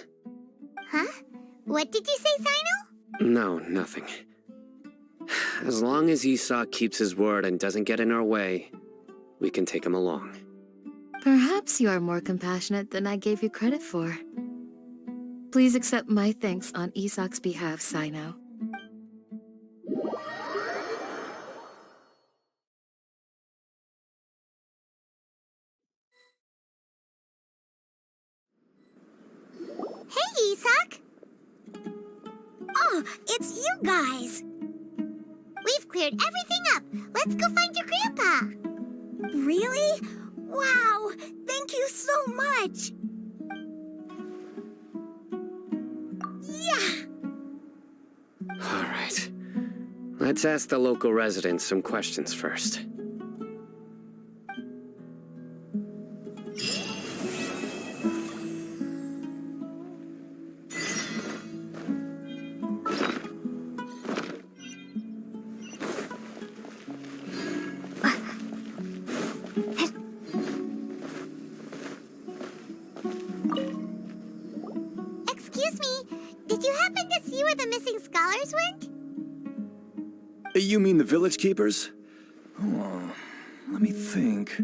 Huh? What did you say, Sino? No, nothing. As long as Isak keeps his word and doesn't get in our way, we can take him along. Perhaps you are more compassionate than I gave you credit for. Please accept my thanks on Isak's behalf, Sino. Hey, Isak! Oh, it's you guys! We've cleared everything up. Let's go find your grandpa. Really? Wow! Thank you so much! Yeah! All right. Let's ask the local residents some questions first. Excuse me, did you happen to see where the missing scholars went? You mean the village keepers? Oh, let me think.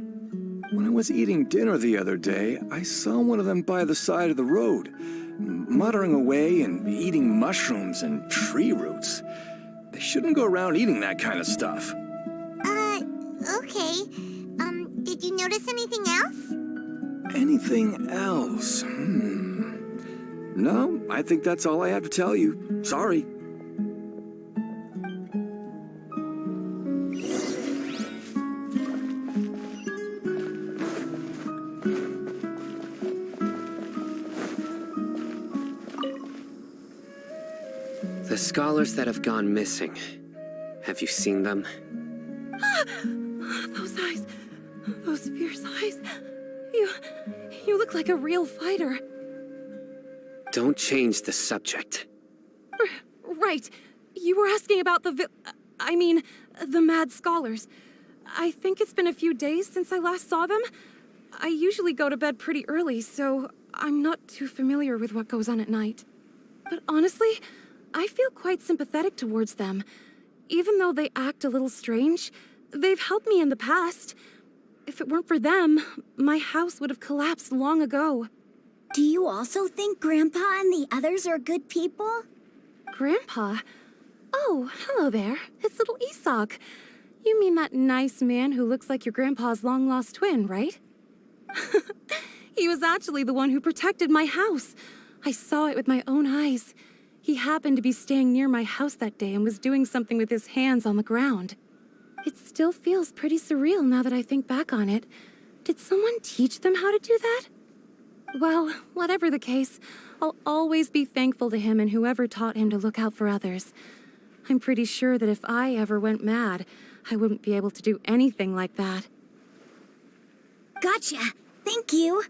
When I was eating dinner the other day, I saw one of them by the side of the road, muttering away and eating mushrooms and tree roots. They shouldn't go around eating that kind of stuff. Okay. Did you notice anything else? Anything else? No, I think that's all I have to tell you. Sorry. The scholars that have gone missing. Have you seen them? Those eyes. Those fierce eyes. You look like a real fighter. Don't change the subject. Right. You were asking about the mad scholars. I think it's been a few days since I last saw them. I usually go to bed pretty early, so I'm not too familiar with what goes on at night. But honestly, I feel quite sympathetic towards them. Even though they act a little strange, they've helped me in the past. If it weren't for them, my house would have collapsed long ago. Do you also think Grandpa and the others are good people? Grandpa? Oh, hello there. It's little Isak. You mean that nice man who looks like your grandpa's long-lost twin, right? He was actually the one who protected my house. I saw it with my own eyes. He happened to be staying near my house that day and was doing something with his hands on the ground. It still feels pretty surreal now that I think back on it. Did someone teach them how to do that? Well, whatever the case, I'll always be thankful to him and whoever taught him to look out for others. I'm pretty sure that if I ever went mad, I wouldn't be able to do anything like that. Gotcha. Thank you.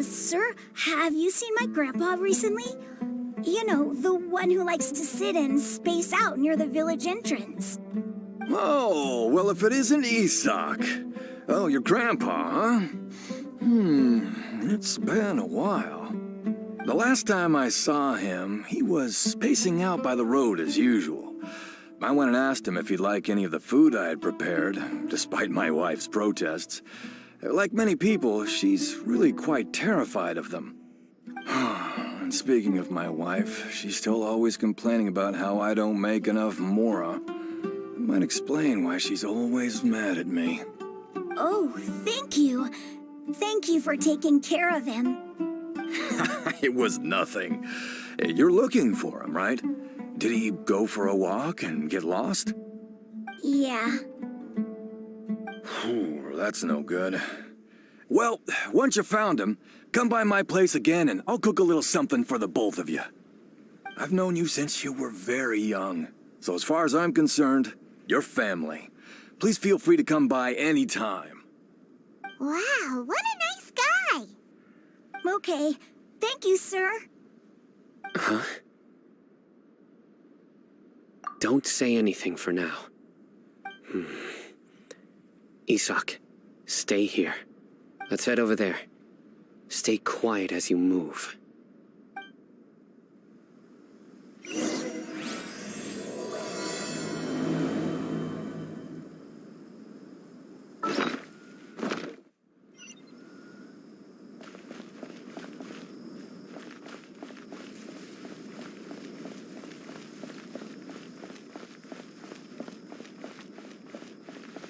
Sir, have you seen my grandpa recently? You know, the one who likes to sit and space out near the village entrance. Oh, well, if it isn't Isak. Oh, your grandpa, huh? It's been a while. The last time I saw him, he was spacing out by the road as usual. I went and asked him if he'd like any of the food I had prepared, despite my wife's protests. Like many people, she's really quite terrified of them. And speaking of my wife, she's still always complaining about how I don't make enough mora. It might explain why she's always mad at me. Oh, thank you. Thank you for taking care of him. It was nothing. You're looking for him, right? Did he go for a walk and get lost? Yeah. That's no good. Well, once you found him, come by my place again and I'll cook a little something for the both of you. I've known you since you were very young, so as far as I'm concerned, you're family. Please feel free to come by anytime. Wow, what a nice guy! Okay, thank you, sir. Huh? Don't say anything for now. Isak, stay here. Let's head over there. Stay quiet as you move.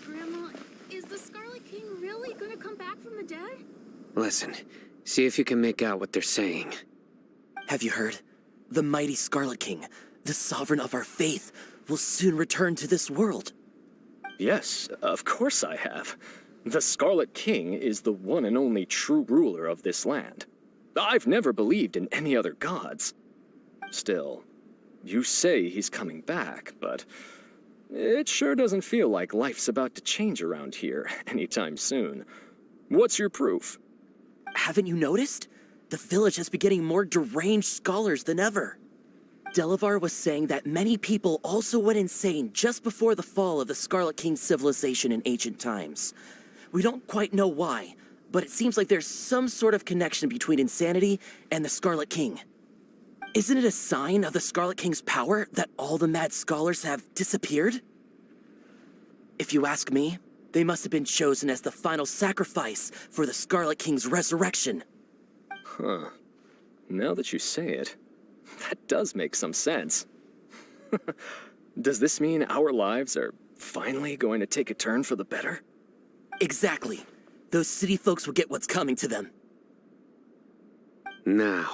Grandma, is the Scarlet King really gonna come back from the dead? Listen, see if you can make out what they're saying. Have you heard? The mighty Scarlet King, the sovereign of our faith, will soon return to this world. Yes, of course I have. The Scarlet King is the one and only true ruler of this land. I've never believed in any other gods. Still, you say he's coming back, but it sure doesn't feel like life's about to change around here anytime soon. What's your proof? Haven't you noticed? The village has been getting more deranged scholars than ever. Delavar was saying that many people also went insane just before the fall of the Scarlet King civilization in ancient times. We don't quite know why, but it seems like there's some sort of connection between insanity and the Scarlet King. Isn't it a sign of the Scarlet King's power that all the mad scholars have disappeared? If you ask me, they must have been chosen as the final sacrifice for the Scarlet King's resurrection. Huh. Now that you say it, that does make some sense. Does this mean our lives are finally going to take a turn for the better? Exactly. Those city folks will get what's coming to them. Now,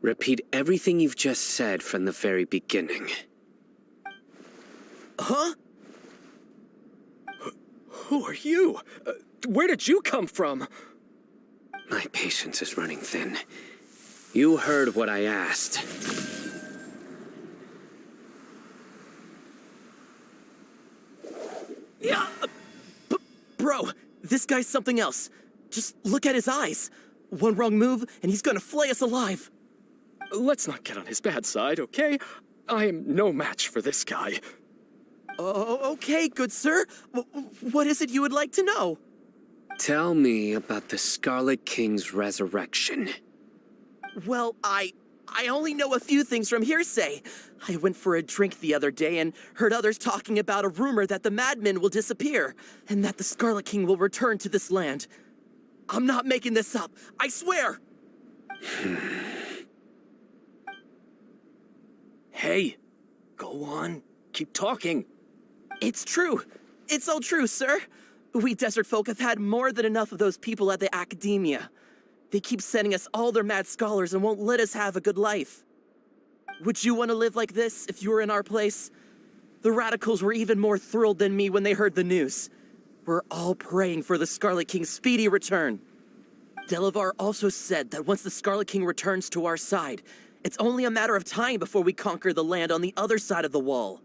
repeat everything you've just said from the very beginning. Huh? Who are you? Where did you come from? My patience is running thin. You heard what I asked. Yeah, bro, this guy's something else. Just look at his eyes. One wrong move, and he's gonna flay us alive. Let's not get on his bad side, okay? I am no match for this guy. Oh, okay, good sir. What is it you would like to know? Tell me about the Scarlet King's resurrection. Well, I only know a few things from hearsay. I went for a drink the other day and heard others talking about a rumor that the madmen will disappear, and that the Scarlet King will return to this land. I'm not making this up, I swear! Hey, go on, keep talking. It's true. It's all true, sir. We desert folk have had more than enough of those people at the academia. They keep sending us all their mad scholars and won't let us have a good life. Would you want to live like this if you were in our place? The radicals were even more thrilled than me when they heard the news. We're all praying for the Scarlet King's speedy return. Delavar also said that once the Scarlet King returns to our side, it's only a matter of time before we conquer the land on the other side of the wall.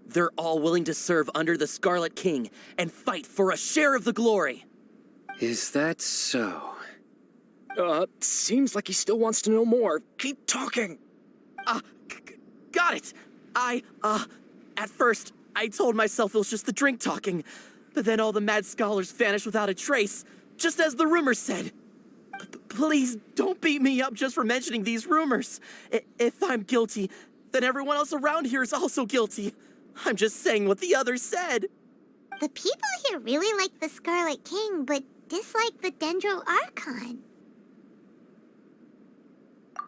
They're all willing to serve under the Scarlet King and fight for a share of the glory. Is that so? Seems like he still wants to know more. Keep talking. Got it. At first, I told myself it was just the drink talking, but then all the mad scholars vanished without a trace, just as the rumors said. Please don't beat me up just for mentioning these rumors. If I'm guilty, then everyone else around here is also guilty. I'm just saying what the others said. The people here really like the Scarlet King, but dislike the Dendro Archon.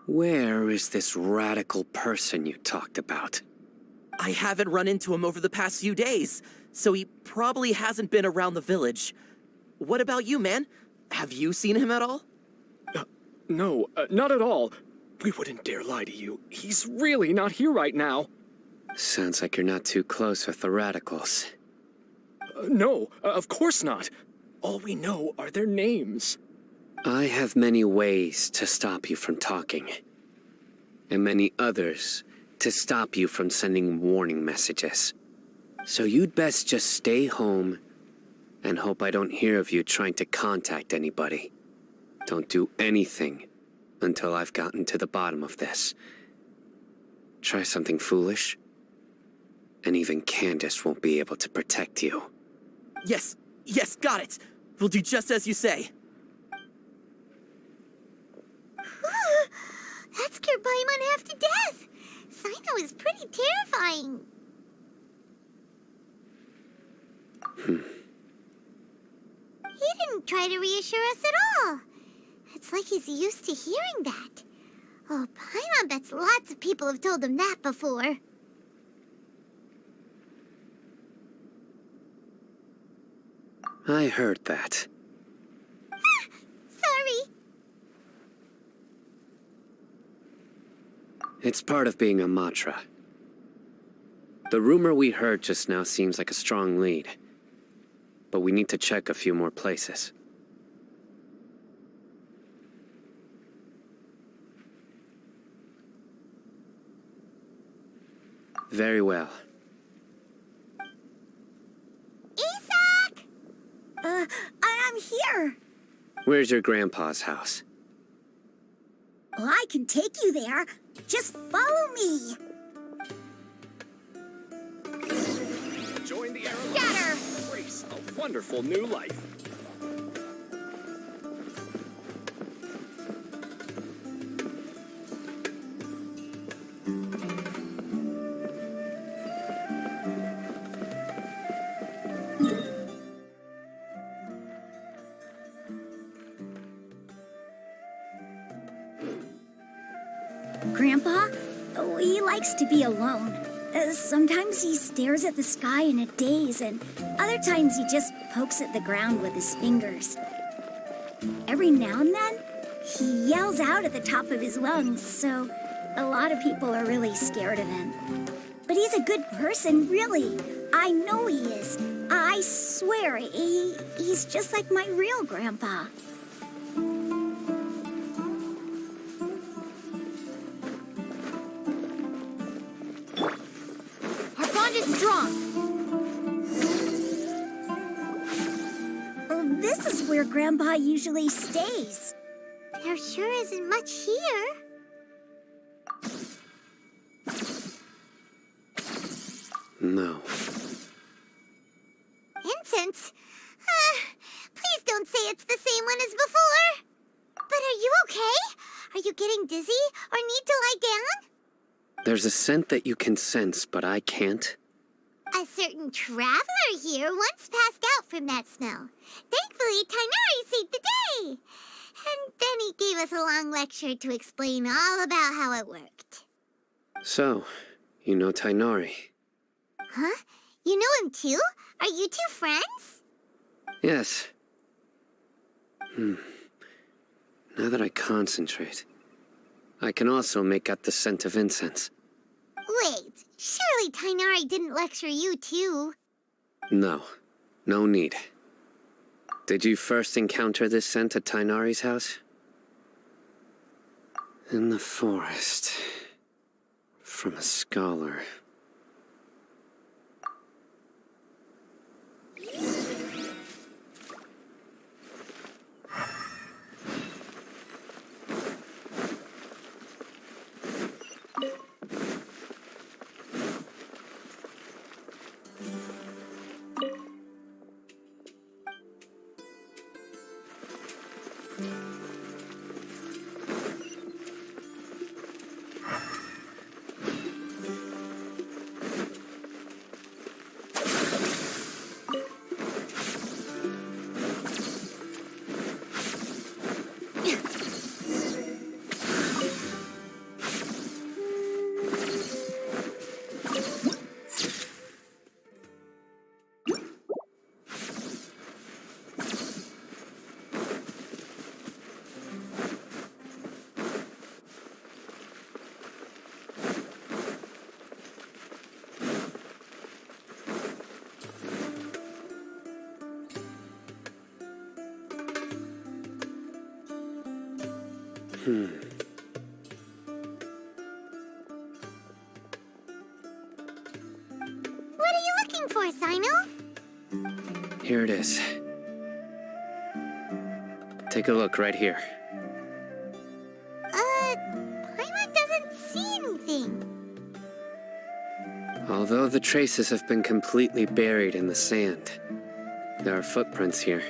Where is this radical person you talked about? I haven't run into him over the past few days, so he probably hasn't been around the village. What about you, man? Have you seen him at all? No, not at all. We wouldn't dare lie to you. He's really not here right now. Sounds like you're not too close with the radicals. No, of course not. All we know are their names. I have many ways to stop you from talking, and many others to stop you from sending warning messages. So you'd best just stay home and hope I don't hear of you trying to contact anybody. Don't do anything until I've gotten to the bottom of this. Try something foolish, And even Candace won't be able to protect you. Yes, got it. We'll do just as you say. That scared Paimon half to death. Sino is pretty terrifying. He didn't try to reassure us at all. It's like he's used to hearing that. Oh, Paimon bets lots of people have told him that before. I heard that. Sorry. It's part of being a Matra. The rumor we heard just now seems like a strong lead. But we need to check a few more places. Very well. Isak! I'm here. Where's your grandpa's house? Well, I can take you there. Just follow me. Join the arrow. Scatter! Embrace a wonderful new life. Grandpa, he likes to be alone. Sometimes he stares at the sky in a daze, and other times he just pokes at the ground with his fingers. Every now and then, he yells out at the top of his lungs, so a lot of people are really scared of him. But he's a good person, really. I know he is. I swear, he's just like my real grandpa. Strong. This is where Grandpa usually stays. There sure isn't much here. No. Incense? Please don't say it's the same one as before. But are you okay? Are you getting dizzy or need to lie down? There's a scent that you can sense, but I can't. A certain traveler here once passed out from that smell. Thankfully, Tighnari saved the day. And then he gave us a long lecture to explain all about how it worked. So, you know Tighnari? Huh? You know him too? Are you two friends? Yes. Now that I concentrate, I can also make out the scent of incense. Wait, surely Tighnari didn't lecture you too? No, no need. Did you first encounter this scent at Tighnari's house? In the forest. From a scholar. What are you looking for, Sino? Here it is. Take a look right here. Paimon doesn't see anything. Although the traces have been completely buried in the sand, there are footprints here.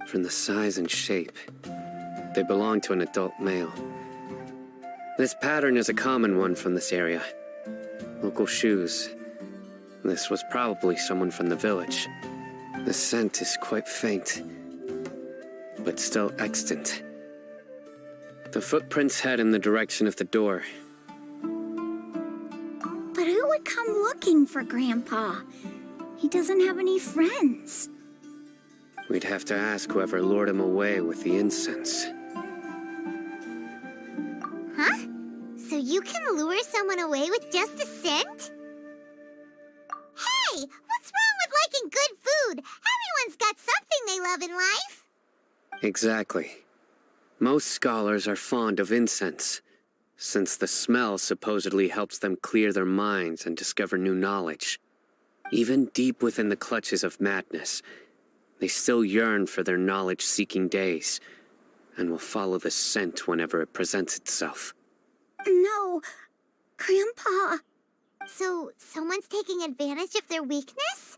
From the size and shape, they belong to an adult male. This pattern is a common one from this area. Local shoes. This was probably someone from the village. The scent is quite faint, but still extant. The footprints head in the direction of the door. But who would come looking for Grandpa? He doesn't have any friends. We'd have to ask whoever lured him away with the incense. Huh? So you can lure someone away with just a scent? Hey! What's wrong with liking good food? Everyone's got something they love in life. Exactly. Most scholars are fond of incense, since the smell supposedly helps them clear their minds and discover new knowledge. Even deep within the clutches of madness, they still yearn for their knowledge-seeking days, and will follow the scent whenever it presents itself. No, Grandpa. So, someone's taking advantage of their weakness?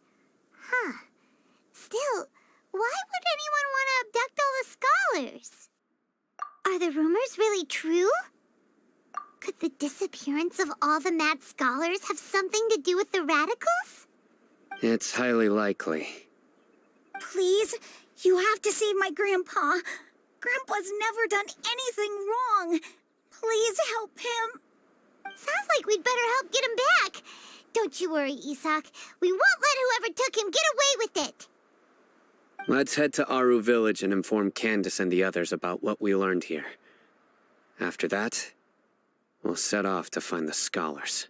Huh. Still, why would anyone want to abduct all the scholars? Are the rumors really true? Could the disappearance of all the mad scholars have something to do with the radicals? It's highly likely. Please, you have to save my Grandpa. Grandpa's never done anything wrong. Please help him. Sounds like we'd better help get him back. Don't you worry, Isak. We won't let whoever took him get away with it. Let's head to Aru Village and inform Candace and the others about what we learned here. After that, we'll set off to find the scholars.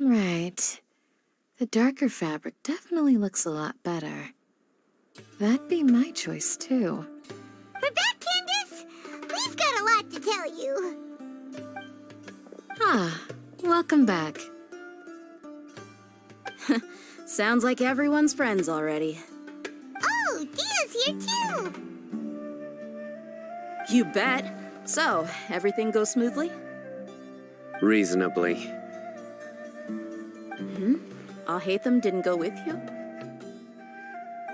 Right. The darker fabric definitely looks a lot better. That'd be my choice, too. We're back, Candace! We've got a lot to tell you. Ah, welcome back. Sounds like everyone's friends already. Oh, Dia's here, too! You bet. So, everything goes smoothly? Reasonably. Alhaitham didn't go with you?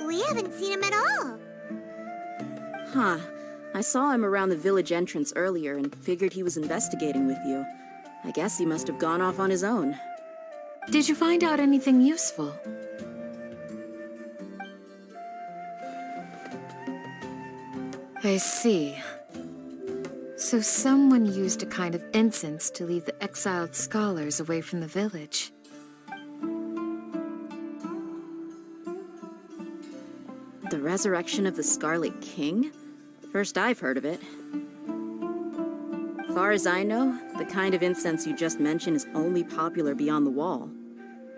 We haven't seen him at all. Huh. I saw him around the village entrance earlier and figured he was investigating with you. I guess he must have gone off on his own. Did you find out anything useful? I see. So someone used a kind of incense to lead the exiled scholars away from the village. The resurrection of the Scarlet King? First I've heard of it. Far as I know, the kind of incense you just mentioned is only popular beyond the wall.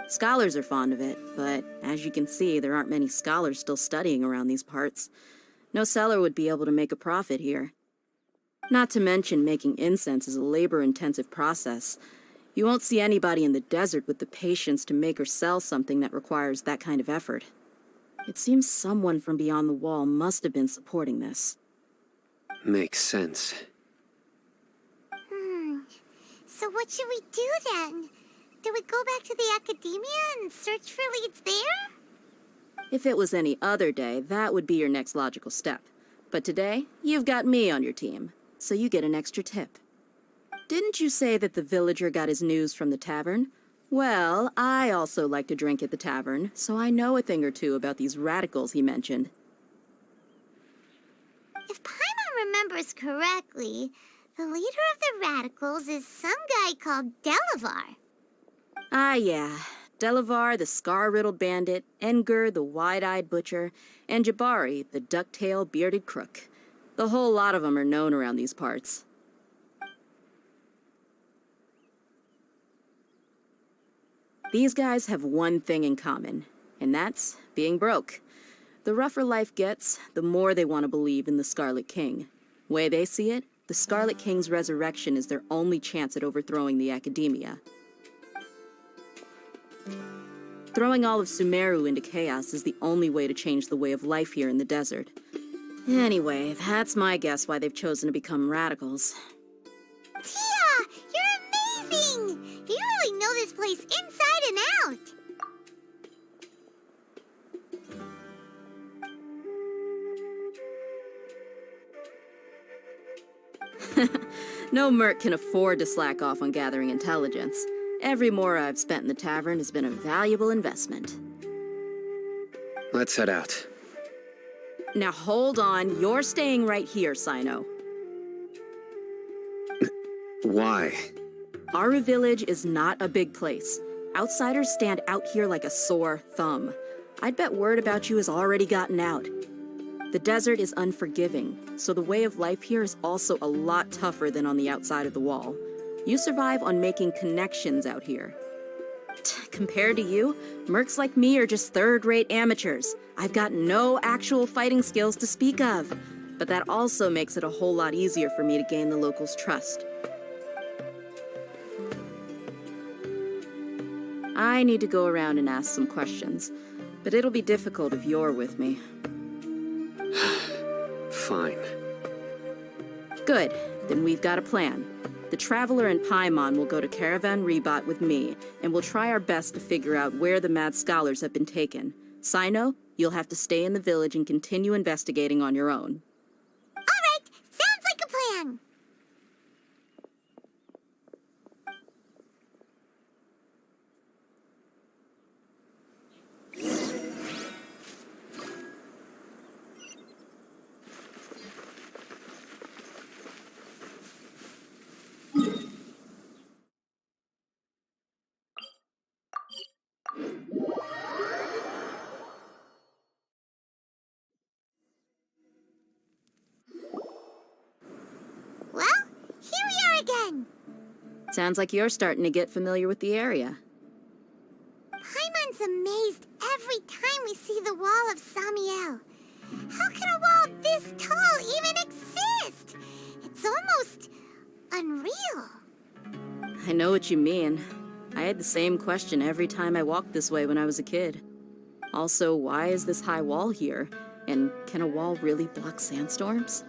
Scholars are fond of it, but as you can see, there aren't many scholars still studying around these parts. No seller would be able to make a profit here. Not to mention making incense is a labor-intensive process. You won't see anybody in the desert with the patience to make or sell something that requires that kind of effort. It seems someone from beyond the wall must have been supporting this. Makes sense. So what should we do then? Do we go back to the academia and search for leads there? If it was any other day, that would be your next logical step. But today, you've got me on your team, so you get an extra tip. Didn't you say that the villager got his news from the tavern? Well, I also like to drink at the tavern, so I know a thing or two about these radicals he mentioned. If Paimon remembers correctly, the leader of the radicals is some guy called Delavar. Ah, yeah. Delavar, the scar-riddled bandit, Engur, the wide-eyed butcher, and Jabari, the duck-tailed bearded crook. The whole lot of them are known around these parts. These guys have one thing in common, and that's being broke. The rougher life gets, the more they want to believe in the Scarlet King. Way they see it, the Scarlet King's resurrection is their only chance at overthrowing the Academia. Throwing all of Sumeru into chaos is the only way to change the way of life here in the desert. Anyway, that's my guess why they've chosen to become radicals. Tia! You're amazing! You really know this place inside and out! No merc can afford to slack off on gathering intelligence. Every mora I've spent in the tavern has been a valuable investment. Let's head out. Now hold on, you're staying right here, Sino. Why? Aru Village is not a big place. Outsiders stand out here like a sore thumb. I'd bet word about you has already gotten out. The desert is unforgiving, so the way of life here is also a lot tougher than on the outside of the wall. You survive on making connections out here. Compared to you, mercs like me are just third-rate amateurs. I've got no actual fighting skills to speak of, but that also makes it a whole lot easier for me to gain the locals' trust. I need to go around and ask some questions, but it'll be difficult if you're with me. Fine. Good, then we've got a plan. The Traveler and Paimon will go to Caravan Rebot with me, and we'll try our best to figure out where the mad scholars have been taken. Sino, you'll have to stay in the village and continue investigating on your own. All right, sounds like a plan. Well, here we are again. Sounds like you're starting to get familiar with the area. Paimon's amazed every time we see the wall of Samiel. How can a wall this tall even exist? It's almost unreal. I know what you mean. I had the same question every time I walked this way when I was a kid. Also, why is this high wall here? And can a wall really block sandstorms?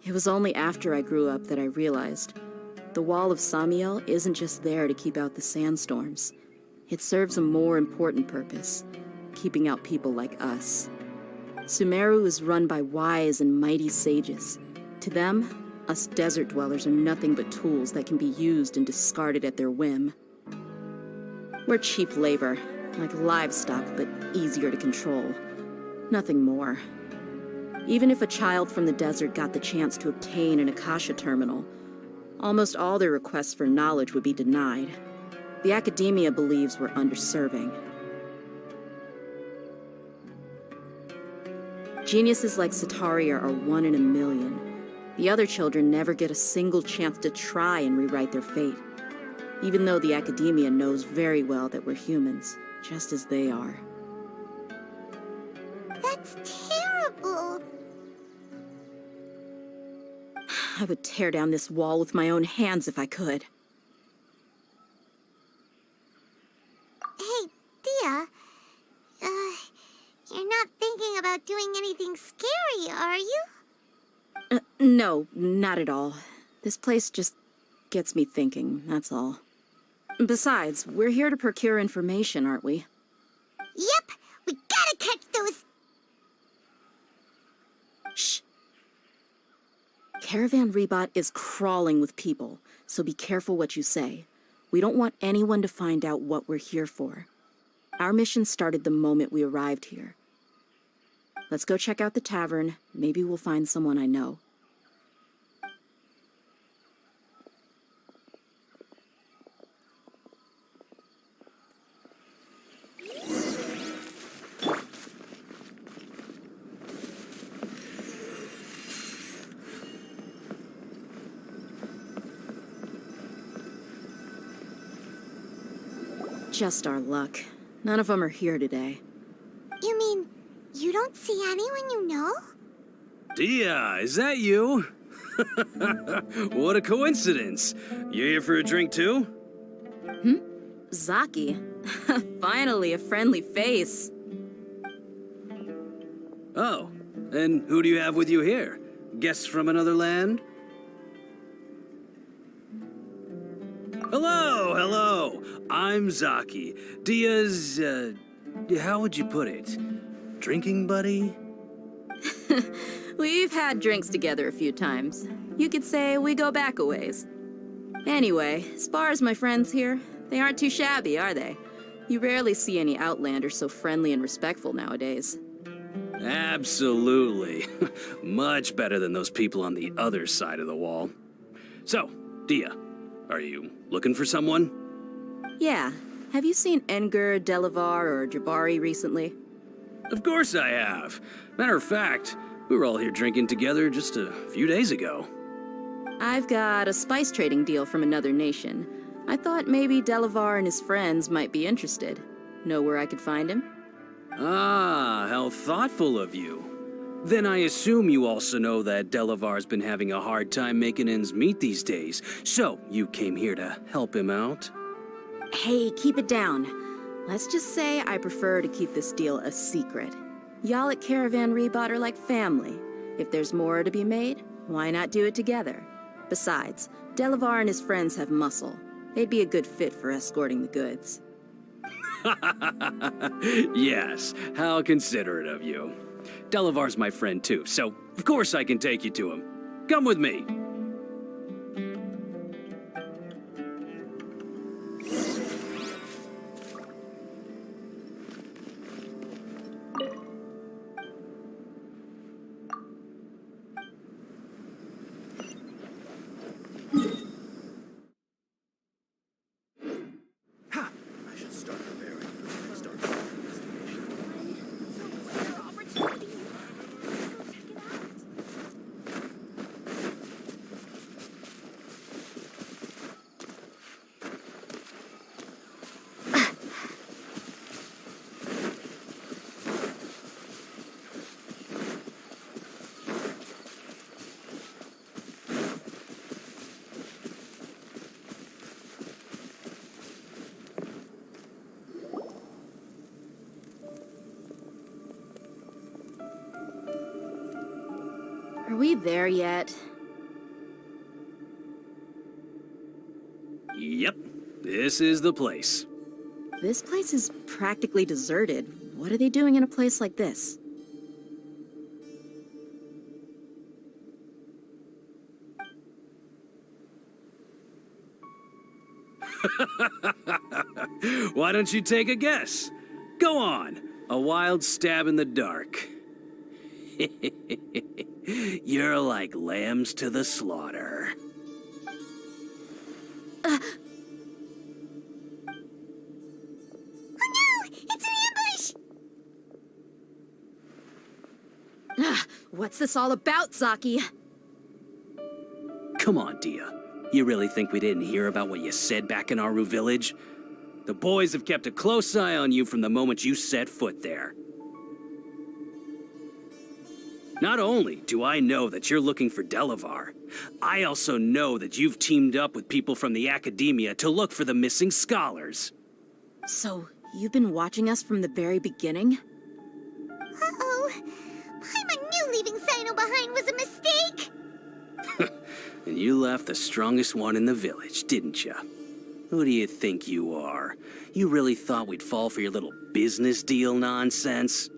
It was only after I grew up that I realized the wall of Samiel isn't just there to keep out the sandstorms. It serves a more important purpose, keeping out people like us. Sumeru is run by wise and mighty sages. To them, us desert dwellers are nothing but tools that can be used and discarded at their whim. We're cheap labor, like livestock, but easier to control. Nothing more. Even if a child from the desert got the chance to obtain an Akasha terminal, almost all their requests for knowledge would be denied. The Academia believes we're underserving. Geniuses like Sataria are 1 in a million. The other children never get a single chance to try and rewrite their fate, even though the Academia knows very well that we're humans, just as they are. That's terrible. I would tear down this wall with my own hands if I could. Hey, Dia. No, not at all. This place just gets me thinking, that's all. Besides, we're here to procure information, aren't we? Yep, we gotta catch those... Shh. Caravan Rebot is crawling with people, so be careful what you say. We don't want anyone to find out what we're here for. Our mission started the moment we arrived here. Let's go check out the tavern. Maybe we'll find someone I know. Just our luck. None of them are here today. You mean, you don't see anyone you know? Dia, is that you? What a coincidence. You here for a drink too? Zaki. Finally, a friendly face. Oh, and who do you have with you here? Guests from another land? Hello, hello. I'm Zaki. Dia's, how would you put it? Drinking buddy? We've had drinks together a few times. You could say we go back a ways. Anyway, as far as my friends here, they aren't too shabby, are they? You rarely see any Outlanders so friendly and respectful nowadays. Absolutely. Much better than those people on the other side of the wall. So, Dia, are you looking for someone? Yeah. Have you seen Engur, Delavar, or Jabari recently? Of course I have. Matter of fact, we were all here drinking together just a few days ago. I've got a spice trading deal from another nation. I thought maybe Delavar and his friends might be interested. Know where I could find him? Ah, how thoughtful of you. Then I assume you also know that Delavar's been having a hard time making ends meet these days, so you came here to help him out? Hey, keep it down. Let's just say I prefer to keep this deal a secret. Y'all at Caravan Rebot are like family. If there's more to be made, why not do it together? Besides, Delavar and his friends have muscle. They'd be a good fit for escorting the goods. Yes, how considerate of you. Delavar's my friend too, so of course I can take you to him. Come with me. Are we there yet? Yep, this is the place. This place is practically deserted. What are they doing in a place like this? Why don't you take a guess? Go on, a wild stab in the dark. You're like lambs to the slaughter. Oh no! It's an ambush! What's this all about, Zaki? Come on, Dia. You really think we didn't hear about what you said back in Aru village? The boys have kept a close eye on you from the moment you set foot there. Not only do I know that you're looking for Delavar, I also know that you've teamed up with people from the Academia to look for the missing scholars. So, you've been watching us from the very beginning? Uh-oh. Paimon knew leaving Sino behind was a mistake! You left the strongest one in the village, didn't you? Who do you think you are? You really thought we'd fall for your little business deal nonsense?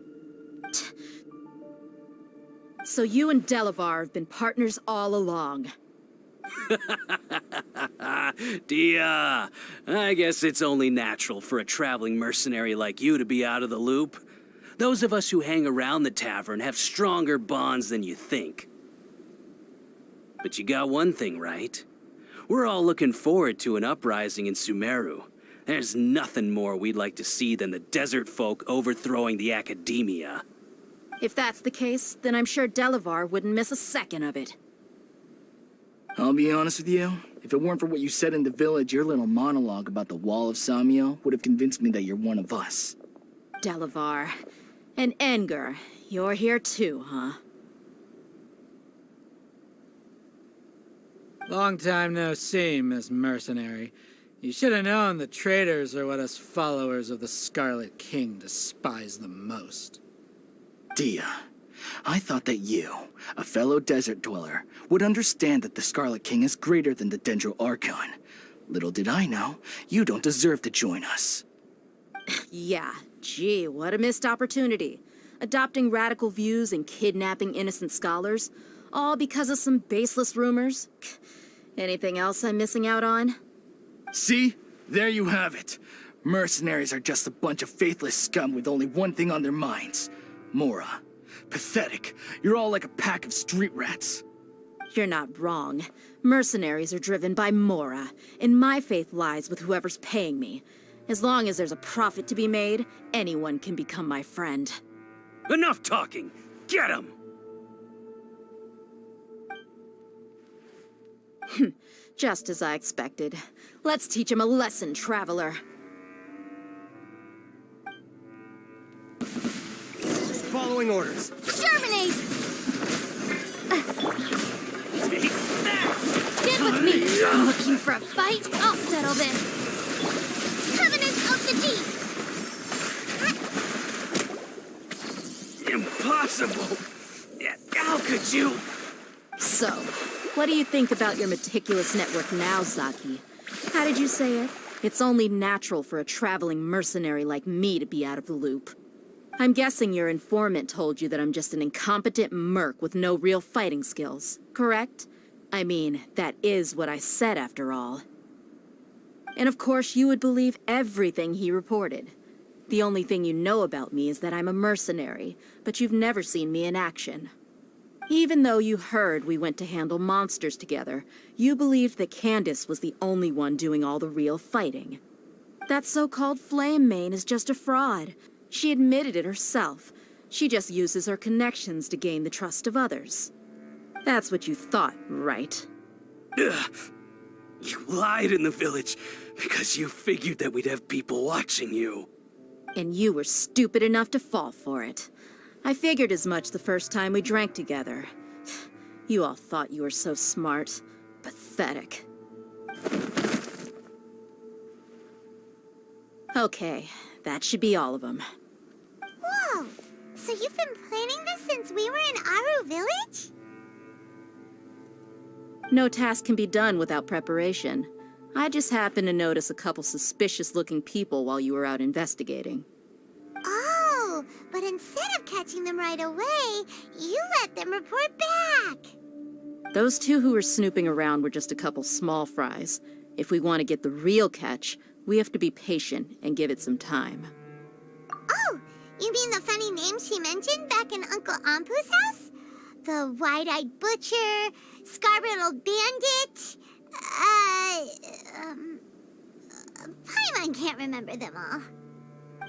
So you and Delavar have been partners all along. Dia, I guess it's only natural for a traveling mercenary like you to be out of the loop. Those of us who hang around the tavern have stronger bonds than you think. But you got one thing right. We're all looking forward to an uprising in Sumeru. There's nothing more we'd like to see than the desert folk overthrowing the academia. If that's the case, then I'm sure Delavar wouldn't miss a second of it. I'll be honest with you. If it weren't for what you said in the village, your little monologue about the Wall of Samiel would have convinced me that you're one of us. Delavar. And Enger, you're here too, huh? Long time no see, Miss Mercenary. You should have known the traitors are what us followers of the Scarlet King despise the most. Dia, I thought that you, a fellow desert dweller, would understand that the Scarlet King is greater than the Dendro Archon. Little did I know, you don't deserve to join us. Yeah, gee, what a missed opportunity. Adopting radical views and kidnapping innocent scholars, all because of some baseless rumors. Anything else I'm missing out on? See? There you have it. Mercenaries are just a bunch of faithless scum with only one thing on their minds. Mora. Pathetic. You're all like a pack of street rats. You're not wrong. Mercenaries are driven by Mora, and my faith lies with whoever's paying me. As long as there's a profit to be made, anyone can become my friend. Enough talking! Get him! Just as I expected. Let's teach him a lesson, traveler. Following orders. Germinate! Take that! Get with me! Looking for a fight? I'll settle this. Covenant of the Deep! Impossible! How could you? So, what do you think about your meticulous network now, Zaki? How did you say it? It's only natural for a traveling mercenary like me to be out of the loop. I'm guessing your informant told you that I'm just an incompetent merc with no real fighting skills, correct? I mean, that is what I said after all. And of course you would believe everything he reported. The only thing you know about me is that I'm a mercenary, but you've never seen me in action. Even though you heard we went to handle monsters together, you believed that Candace was the only one doing all the real fighting. That so-called Flame Mane is just a fraud. She admitted it herself. She just uses her connections to gain the trust of others. That's what you thought, right? Ugh. You lied in the village because you figured that we'd have people watching you. And you were stupid enough to fall for it. I figured as much the first time we drank together. You all thought you were so smart. Pathetic. Okay, that should be all of them. Whoa! So you've been planning this since we were in Aru Village? No task can be done without preparation. I just happened to notice a couple suspicious-looking people while you were out investigating. Oh, but instead of catching them right away, you let them report back. Those two who were snooping around were just a couple small fries. If we want to get the real catch, we have to be patient and give it some time. Oh, you mean the funny name she mentioned back in Uncle Ampu's house? The wide-eyed butcher, scar-riddled bandit, Paimon can't remember them all.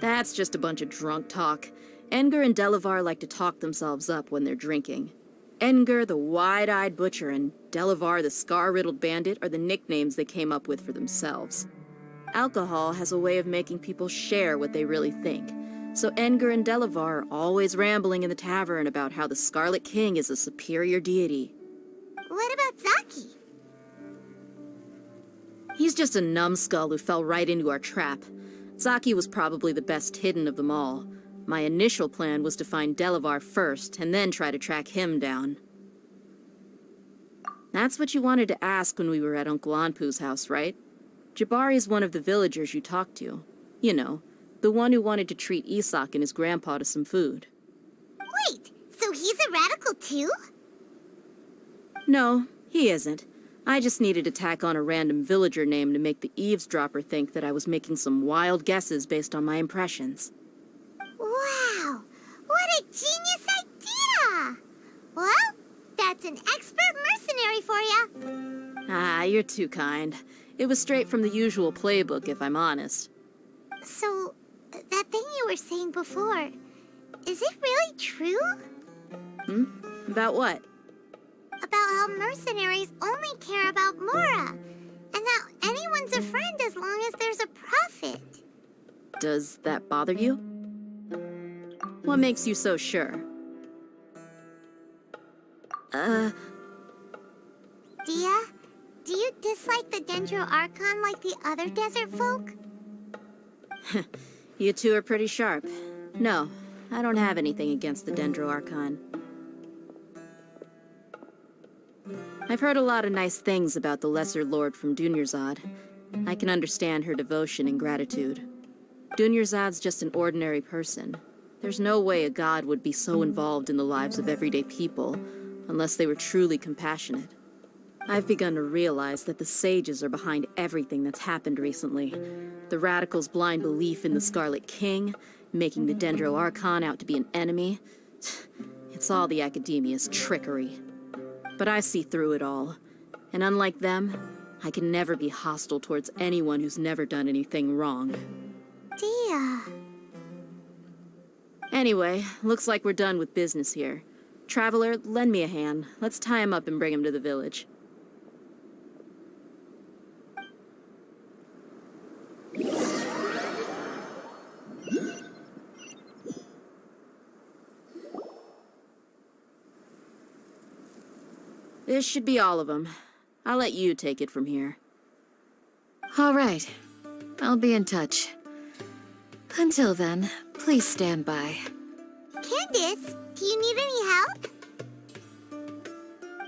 That's just a bunch of drunk talk. Enger and Delavar like to talk themselves up when they're drinking. Enger, the wide-eyed butcher, and Delavar, the scar-riddled bandit, are the nicknames they came up with for themselves. Alcohol has a way of making people share what they really think. So Enger and Delavar are always rambling in the tavern about how the Scarlet King is a superior deity. What about Zaki? He's just a numbskull who fell right into our trap. Zaki was probably the best hidden of them all. My initial plan was to find Delavar first, and then try to track him down. That's what you wanted to ask when we were at Uncle Anpu's house, right? Jabari is one of the villagers you talked to. You know, the one who wanted to treat Isak and his grandpa to some food. Wait, so he's a radical too? No, he isn't. I just needed to tack on a random villager name to make the eavesdropper think that I was making some wild guesses based on my impressions. Wow, what a genius idea! Well, that's an expert mercenary for you. Ah, you're too kind. It was straight from the usual playbook, if I'm honest. So, that thing you were saying before, is it really true? About what? About how mercenaries only care about Mora, and that anyone's a friend as long as there's a profit. Does that bother you? What makes you so sure? Dia, do you dislike the Dendro Archon like the other desert folk? You two are pretty sharp. No, I don't have anything against the Dendro Archon. I've heard a lot of nice things about the Lesser Lord from Dunyarzad. I can understand her devotion and gratitude. Dunyarzad's just an ordinary person. There's no way a god would be so involved in the lives of everyday people unless they were truly compassionate. I've begun to realize that the sages are behind everything that's happened recently. The radicals' blind belief in the Scarlet King, making the Dendro Archon out to be an enemy. It's all the Academia's trickery. But I see through it all. And unlike them, I can never be hostile towards anyone who's never done anything wrong. Dia. Anyway, looks like we're done with business here. Traveler, lend me a hand. Let's tie him up and bring him to the village. This should be all of them. I'll let you take it from here. All right. I'll be in touch. Until then, please stand by. Candace, do you need any help?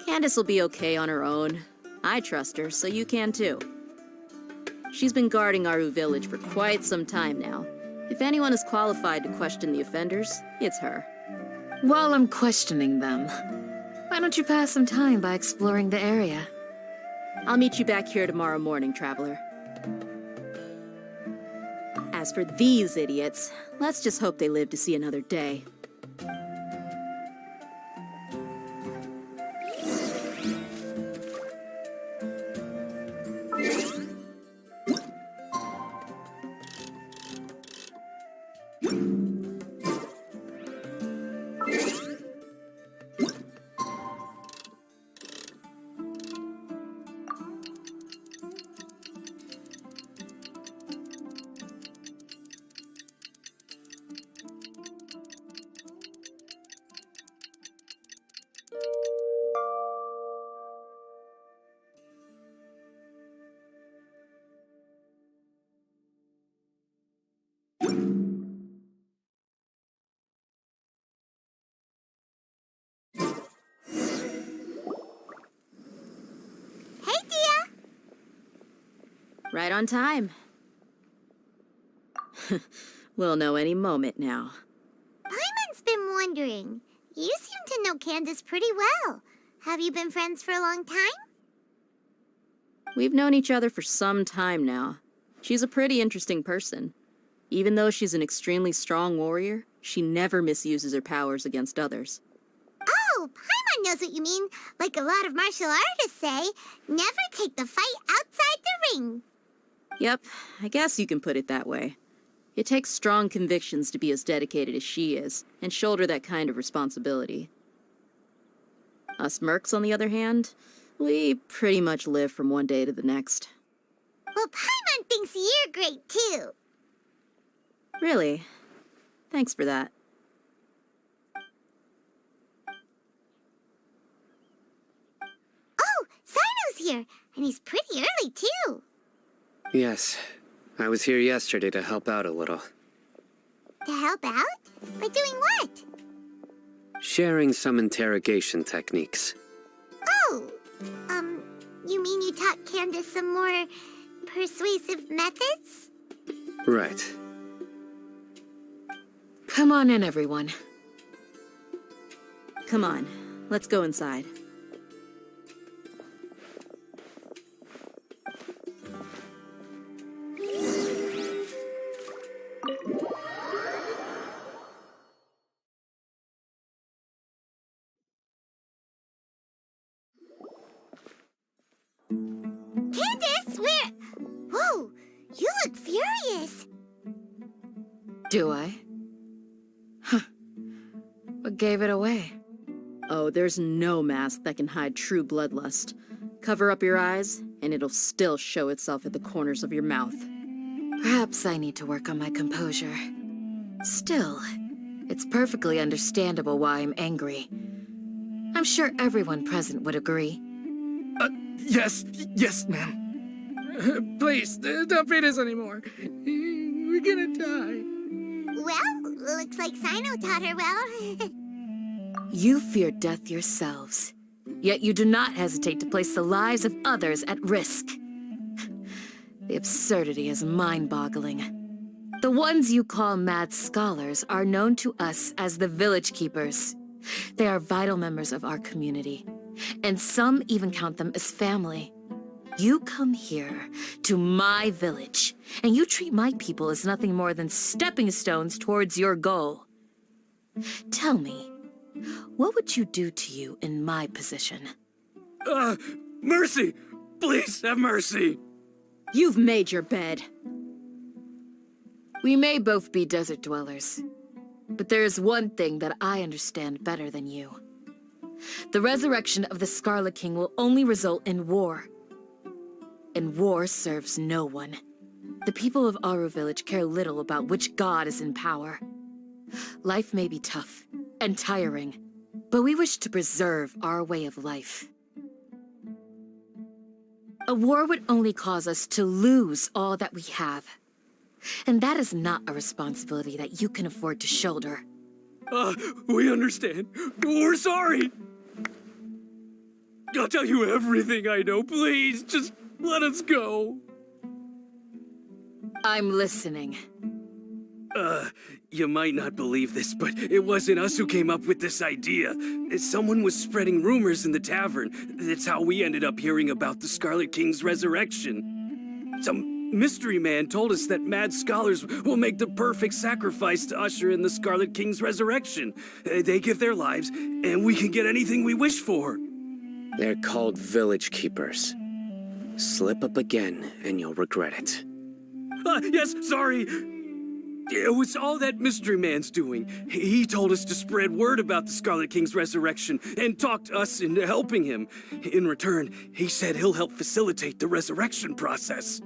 Candace will be okay on her own. I trust her, so you can too. She's been guarding Aru village for quite some time now. If anyone is qualified to question the offenders, it's her. While I'm questioning them, why don't you pass some time by exploring the area? I'll meet you back here tomorrow morning, Traveler. As for these idiots, let's just hope they live to see another day. Right on time. We'll know any moment now. Paimon's been wondering. You seem to know Candace pretty well. Have you been friends for a long time? We've known each other for some time now. She's a pretty interesting person. Even though she's an extremely strong warrior, she never misuses her powers against others. Oh, Paimon knows what you mean. Like a lot of martial artists say, never take the fight outside the ring. Yep, I guess you can put it that way. It takes strong convictions to be as dedicated as she is, and shoulder that kind of responsibility. Us mercs, on the other hand, we pretty much live from one day to the next. Well, Paimon thinks you're great, too. Really? Thanks for that. Oh, Sino's here, and he's pretty early, too. Yes, I was here yesterday to help out a little. To help out? By doing what? Sharing some interrogation techniques. Oh, You mean you taught Candace some more persuasive methods? Right. Come on in, everyone. Come on, let's go inside. Candace, where? Whoa, you look furious. Do I? Huh. What gave it away? Oh, there's no mask that can hide true bloodlust. Cover up your eyes, and it'll still show itself at the corners of your mouth. Perhaps I need to work on my composure. Still, it's perfectly understandable why I'm angry. I'm sure everyone present would agree. Yes, ma'am. Please, don't beat us anymore. We're gonna die. Well, looks like Sino taught her well. You fear death yourselves, yet you do not hesitate to place the lives of others at risk. The absurdity is mind-boggling. The ones you call mad scholars are known to us as the Village Keepers. They are vital members of our community, and some even count them as family. You come here to my village, and you treat my people as nothing more than stepping stones towards your goal. Tell me, what would you do to you in my position? Mercy! Please have mercy! You've made your bed. We may both be desert dwellers, but there is one thing that I understand better than you. The resurrection of the Scarlet King will only result in war. And war serves no one. The people of Aru Village care little about which god is in power. Life may be tough and tiring, but we wish to preserve our way of life. A war would only cause us to lose all that we have. And that is not a responsibility that you can afford to shoulder. We understand. We're sorry. I'll tell you everything I know. Please, just let us go. I'm listening. You might not believe this, but it wasn't us who came up with this idea. Someone was spreading rumors in the tavern. That's how we ended up hearing about the Scarlet King's resurrection. Some mystery man told us that mad scholars will make the perfect sacrifice to usher in the Scarlet King's resurrection. They give their lives, and we can get anything we wish for. They're called Village Keepers. Slip up again, and you'll regret it. Yes, sorry. It was all that mystery man's doing. He told us to spread word about the Scarlet King's resurrection and talked us into helping him. In return, he said he'll help facilitate the resurrection process.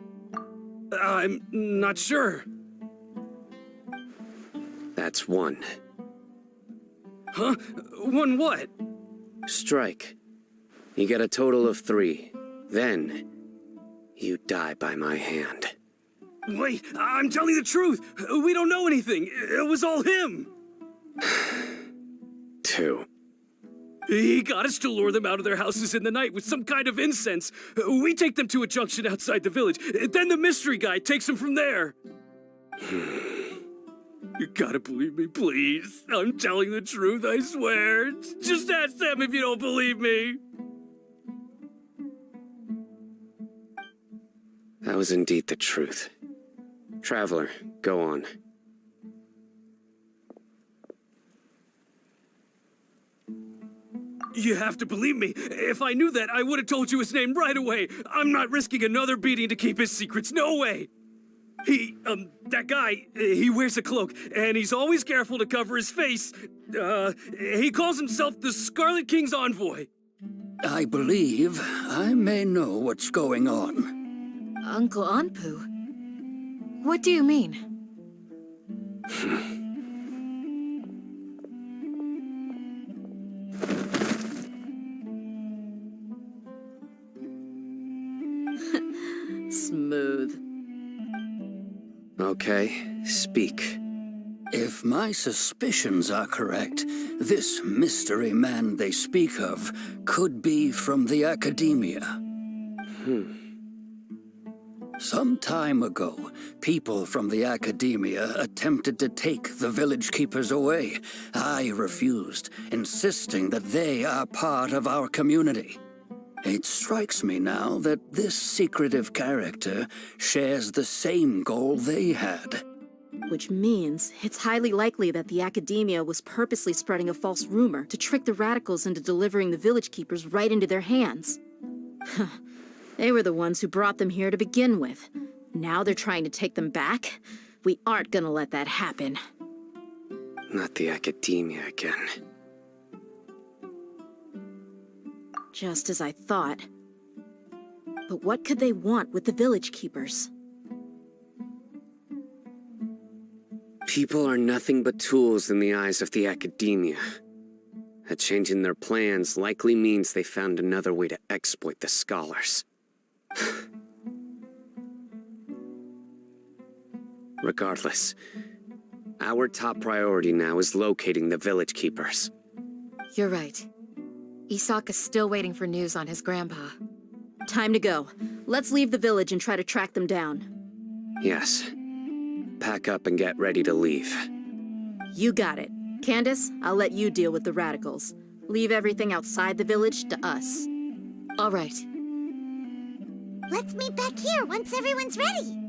I'm not sure. That's one. Huh? One what? Strike. You get a total of 3. Then, you die by my hand. Wait, I'm telling the truth. We don't know anything. It was all him. 2. He got us to lure them out of their houses in the night with some kind of incense. We take them to a junction outside the village. Then the mystery guy takes them from there. You gotta believe me, please. I'm telling the truth, I swear. Just ask them if you don't believe me. That was indeed the truth. Traveler, go on. You have to believe me. If I knew that, I would have told you his name right away. I'm not risking another beating to keep his secrets. No way. That guy, he wears a cloak, and he's always careful to cover his face. He calls himself the Scarlet King's envoy. I believe I may know what's going on. Uncle Anpu? What do you mean? Smooth. Okay, speak. If my suspicions are correct, this mystery man they speak of could be from the Academia. Some time ago, people from the Academia attempted to take the village keepers away. I refused, insisting that they are part of our community. It strikes me now that this secretive character shares the same goal they had. Which means it's highly likely that the Academia was purposely spreading a false rumor to trick the radicals into delivering the village keepers right into their hands. They were the ones who brought them here to begin with. Now they're trying to take them back? We aren't gonna let that happen. Not the Academia again. Just as I thought. But what could they want with the village keepers? People are nothing but tools in the eyes of the Academia. A change in their plans likely means they found another way to exploit the scholars. Regardless, our top priority now is locating the village keepers. You're right. Isak is still waiting for news on his grandpa. Time to go. Let's leave the village and try to track them down. Yes. Pack up and get ready to leave. You got it. Candace, I'll let you deal with the radicals. Leave everything outside the village to us. All right. Let's meet back here once everyone's ready.